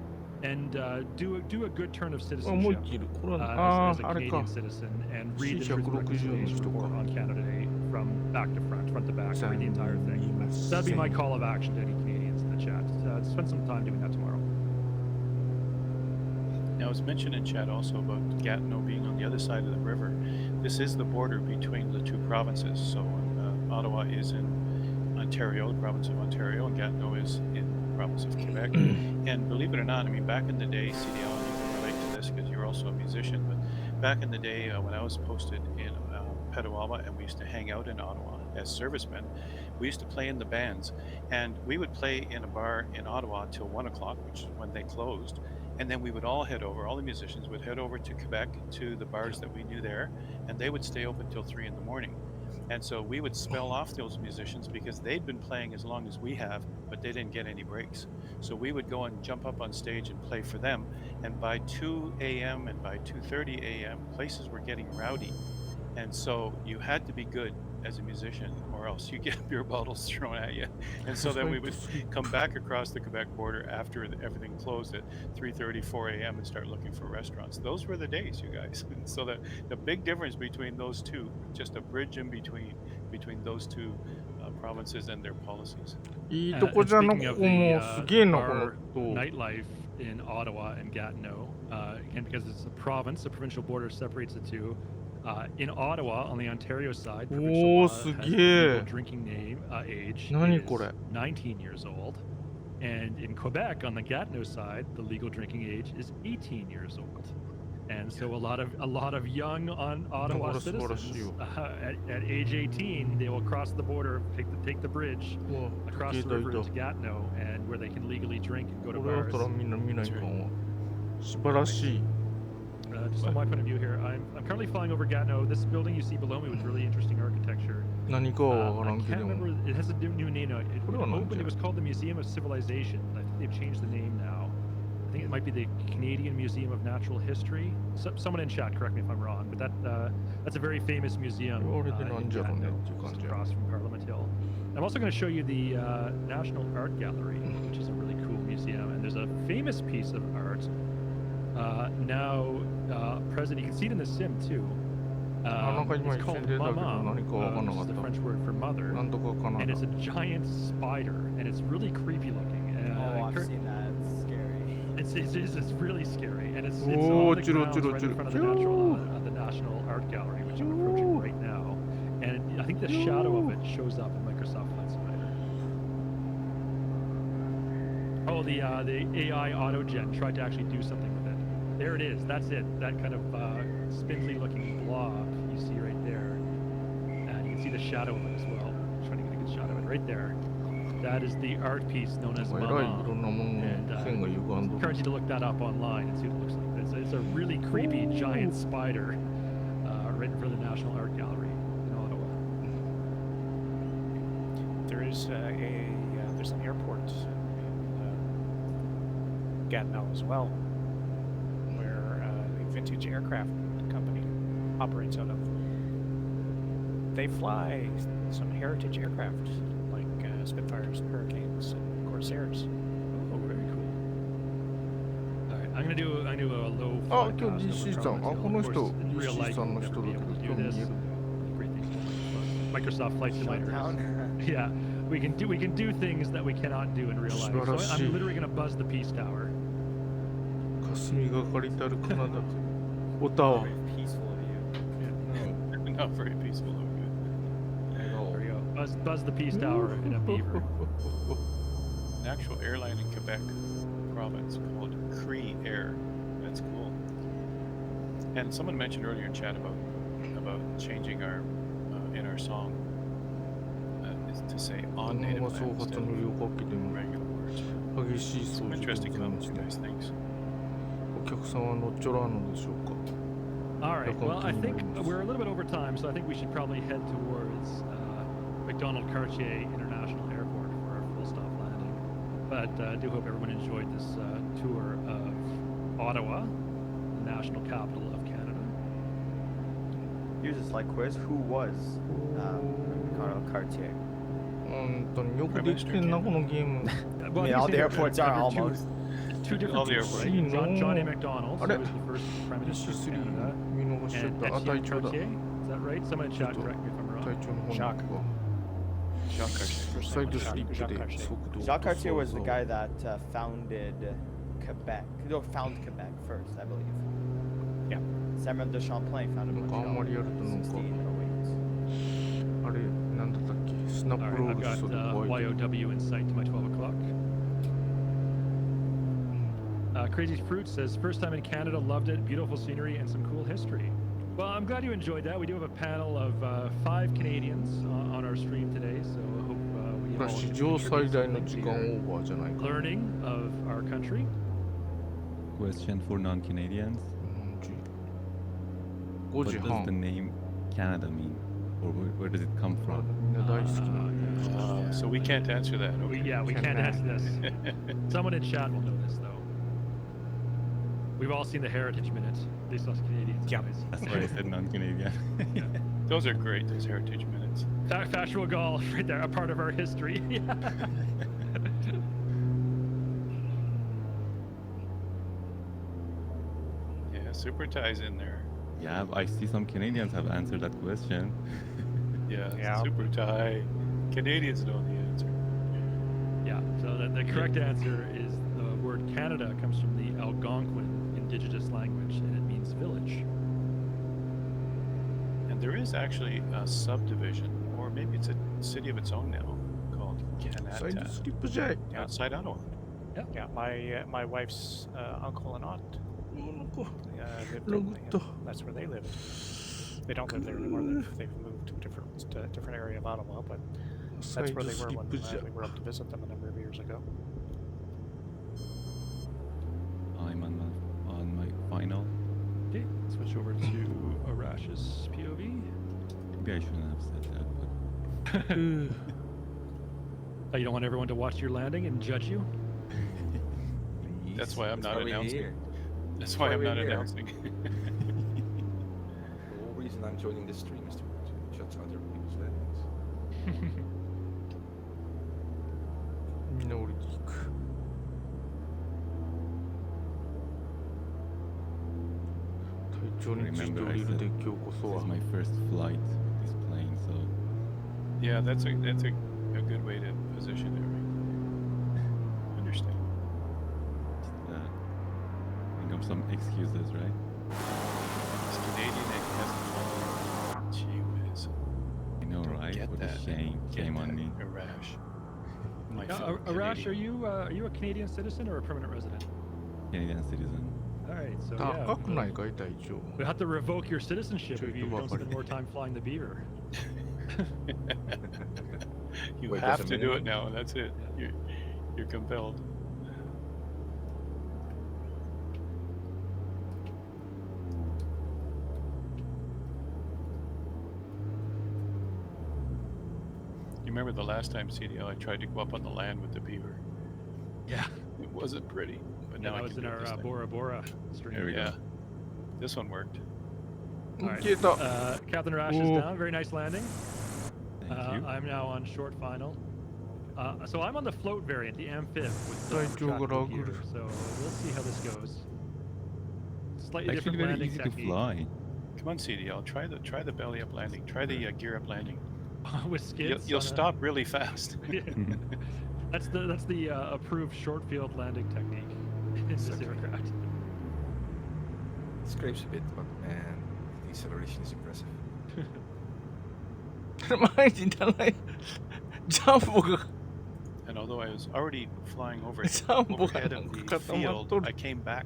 and do a good turn of citizenship as a Canadian citizen, and read the Truth and Reconciliation Report on Canada Day from back to front to back, read the entire thing. So that'd be my call of action to any Canadians in the chat. Spend some time doing that tomorrow. Now, it was mentioned in chat also about Gatineau being on the other side of the river. This is the border between the two provinces. So Ottawa is in Ontario, the province of Ontario, and Gatineau is in the province of Quebec. And believe it or not, I mean, back in the day, CDL, and you can relate to this because you're also a musician, but back in the day when I was posted in Petawawa and we used to hang out in Ottawa as servicemen, we used to play in the bands, and we would play in a bar in Ottawa till 1 o'clock, which is when they closed. And then we would all head over, all the musicians would head over to Quebec to the bars that we knew there, and they would stay open till 3 in the morning. And so we would spell off those musicians because they'd been playing as long as we have, but they didn't get any breaks. So we would go and jump up on stage and play for them. And by 2 a.m. and by 2:30 a.m., places were getting rowdy. And so you had to be good as a musician or else you get beer bottles thrown at you. And so then we would come back across the Quebec border after everything closed at 3:30, 4 a.m. and start looking for restaurants. Those were the days, you guys. So the big difference between those two, just a bridge in between those two provinces and their policies. いいとこじゃのここもすげえなこの人。 Nightlife in Ottawa and Gatineau, again because it's a province, the provincial border separates the two. In Ottawa, on the Ontario side, provincial law has the legal drinking age is 19 years old, and in Quebec, on the Gatineau side, the legal drinking age is 18 years old. And so a lot of young Ottawa citizens at age 18, they will cross the border, take the bridge across the river into Gatineau, and where they can legally drink and go to bars. Just from my point of view here, I'm currently flying over Gatineau. This building you see below me with really interesting architecture. I can't remember, it has a new name now. It was called the Museum of Civilization. I think they've changed the name now. I think it might be the Canadian Museum of Natural History. Someone in chat, correct me if I'm wrong, but that's a very famous museum in Gatineau, just across from Parliament Hill. I'm also going to show you the National Art Gallery, which is a really cool museum, and there's a famous piece of art now present. You can see it in the sim too. It's called Mama, which is the French word for mother, and it's a giant spider, and it's really creepy looking. I've seen that. It's scary. It's really scary, and it's Oh, on the chiro, grounds chiro, right chiro, in front of the National Art Gallery, which I'm approaching right now. And I think the shadow of it shows up in Microsoft Flight Simulator. Oh, the AI AutoGen tried to actually do something with it. There it is. That's it. That kind of spindly-looking blob you see right there, and you can see the shadow of it as well. I'm trying to get a good shot of it right there. That is the art piece known as えらいい Mama. ろんなものの And 線が歪んどる。 encourage you to look that up online and see what it looks like. It's a really creepy giant spider right in front of the National Art Gallery in Ottawa. There is there's an airport in Gatineau as well, where a vintage aircraft company operates out of. They fly some heritage aircraft like Spitfires, Hurricanes, and Corsairs. Oh, very cool. All right, I'm gonna do a low. あ、 flight 今日 pass, DC no さん。 problem. あ、この Of 人、 course, in real DC life, さんの we'll 人 never だ be け able ど、 to do 興味 this. 見える。 Great things to Microsoft Flight Simulator. Shutdown. Yeah, we can do things that we cannot do in real life. So I'm literally gonna buzz the peace tower. 霞がかりたるカナダ。オタワ。 Very peaceful of you. Not very peaceful of you. There we go. Buzz the peace tower in a beaver. An actual airline in Quebec province called Core-i9. That's cool. And someone mentioned earlier in chat about changing our in our song is to say こ on の native まま land 総括 instead の of 両学期でも regular words. 激しい Some 掃除で interesting ございま comments, す you ね。 guys. Thanks. お客さんは乗っちょらんのでしょうか。 All right. Well, I think we're a little bit over time, so I think we should probably head towards McDonald Cartier International Airport for our full stop landing. But I do hope everyone enjoyed this tour of Ottawa, the national capital of Canada. Here's a slight quiz. Who was Ricardo Cartier? 本当によくできてんな、このゲーム。 Well, Yeah, all the there airports are two- almost. Two different All the people, airports. right? No. John A. MacDonald, so Are he was the first Prime Minister of DC3 Canada. 見逃しちゃっ And た。あ、 Etienne 隊長だ。 Cartier, is that right? Someone in chat, correct me if I'm 隊 wrong. 長の方に行くわ。 Jacques Cartier. サイドスリップ Jacques で Cartier. 速度を Jacques 落とす Cartier was the 技を guy that founded Quebec. No, found Quebec first, I believe. Yeah. Samuel de Champlain founded なんかあんまりやるとなんか 1608. あれなんだったっけスナ All ップロ right, ー I've ル got する怖い YOW in sight to my 12 o'clock. Crazy Fruit says, first time in Canada, loved it, beautiful scenery and some cool history. Well, I'm glad you enjoyed that. We do have a panel of 5 Canadians on our stream today, so I hope we これ all は can 史上最 contribute 大の something 時 to 間オ your ーバーじゃないか learning of our country. Question for non-Canadians. 5 What 時 does the 半 name Canada mean? Or where does it come まだ from? みんな大好きな So we can't answer that. Okay. Yeah, we can't answer this. Someone in chat will know this, though. We've all seen the Heritage Minute. At least us Canadians. Yeah. anyways. That's why I said non-Canadian. Those are great. Those heritage minutes. Factual Gaul, right there, a part of our history. Yeah, super ties in there. Yeah, I see some Canadians have answered that question. Yeah, super tie. Canadians know the answer. Yeah, so the correct answer is the word Canada comes from the Algonquin indigenous language, and it means village. And there is actually a subdivision, or maybe it's a city of its own now, called サイド Canada, スリップじゃい outside Ottawa. Yeah, my wife's uncle and aunt lived Look in, at that's where they lived. They don't live there anymore. They've moved to a different area of Ottawa, but サ that's イ where ド they ス were リッ when プじゃ we were up to visit them a number of years ago. I'm on my final. Okay, switch over to Arash's POV. Maybe I shouldn't have said that, but Oh, you don't want everyone to watch your landing and judge you? That's why I'm not announcing. Here. That's why I'm we're not here. announcing. The whole reason I'm joining this stream is to judge other people's landings. みんな降りていく隊長について remember 降 I りる said で今日こそ this は is my first flight with this plane, so Yeah, that's a good way to position it. Right? Understand. some excuses, right? This Canadian egg hasn't flown. Gee whiz. I know, Don't right? get What a that. shame. Get Shame on that, me. Arash. My Now, fellow Arash, Canadian. are you a Canadian citizen or a permanent resident? Canadian citizen. All right, so yeah, 高くないかい隊長。 we have to revoke your citizenship if you don't spend Wait, more time flying the Beaver. You Wait, have there's a to do it minimum? now. That's it. You're compelled. You remember the last time CDL I tried to go up on the land with the beaver? Yeah, It wasn't pretty, but now that I was can in do it our this time. Bora Bora stream. There we Yeah, go. this one worked. All right. 消えた。 Captain Arash is Whoa. down. Very nice landing. Thank you. I'm now on short final. So I'm on the float variant, the amphib with the Thank you, track wheel Garagur. gear. So we'll see how this goes. Slightly Actually, different very landing easy to technique. fly. Come on, CDL. Try the belly up landing. Try the gear up landing. With skids. You'll on a- stop really fast. That's the approved short field landing technique in this Exactly. aircraft. It scrapes a bit, but man, the deceleration is impressive. 前にいらないジャンボが And although I was already flying over Jumbo overhead of the field, Katamato. I came back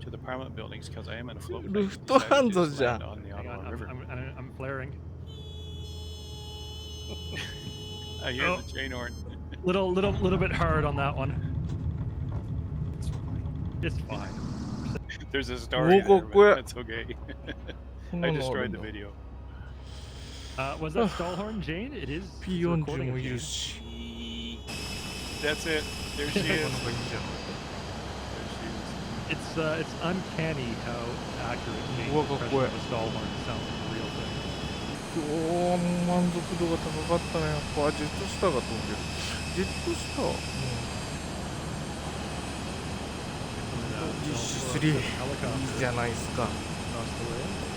to the Parliament buildings because I am in a float plane. ルフトハンドじゃん。 On the Hang Ottawa on, River. I'm flaring. I hear Oh. the chain horn. Little bit hard on that one. It's fine. There's a story Whoa, there, whoa, but whoa. that's okay. こんな I のある destroyed ん the だ video. Was that Stallhorn, Jane? It is. P40 もいるし That's it. There she なか is. なかいいじゃん There she is. It's uncanny how accurate Jane's Whoa, impression whoa. of a Stallhorn sounds like a real thing. おお満足度が高かったねやっぱジェットスターが飛んでるジェットスター、実施3いいじゃないですか Across the way.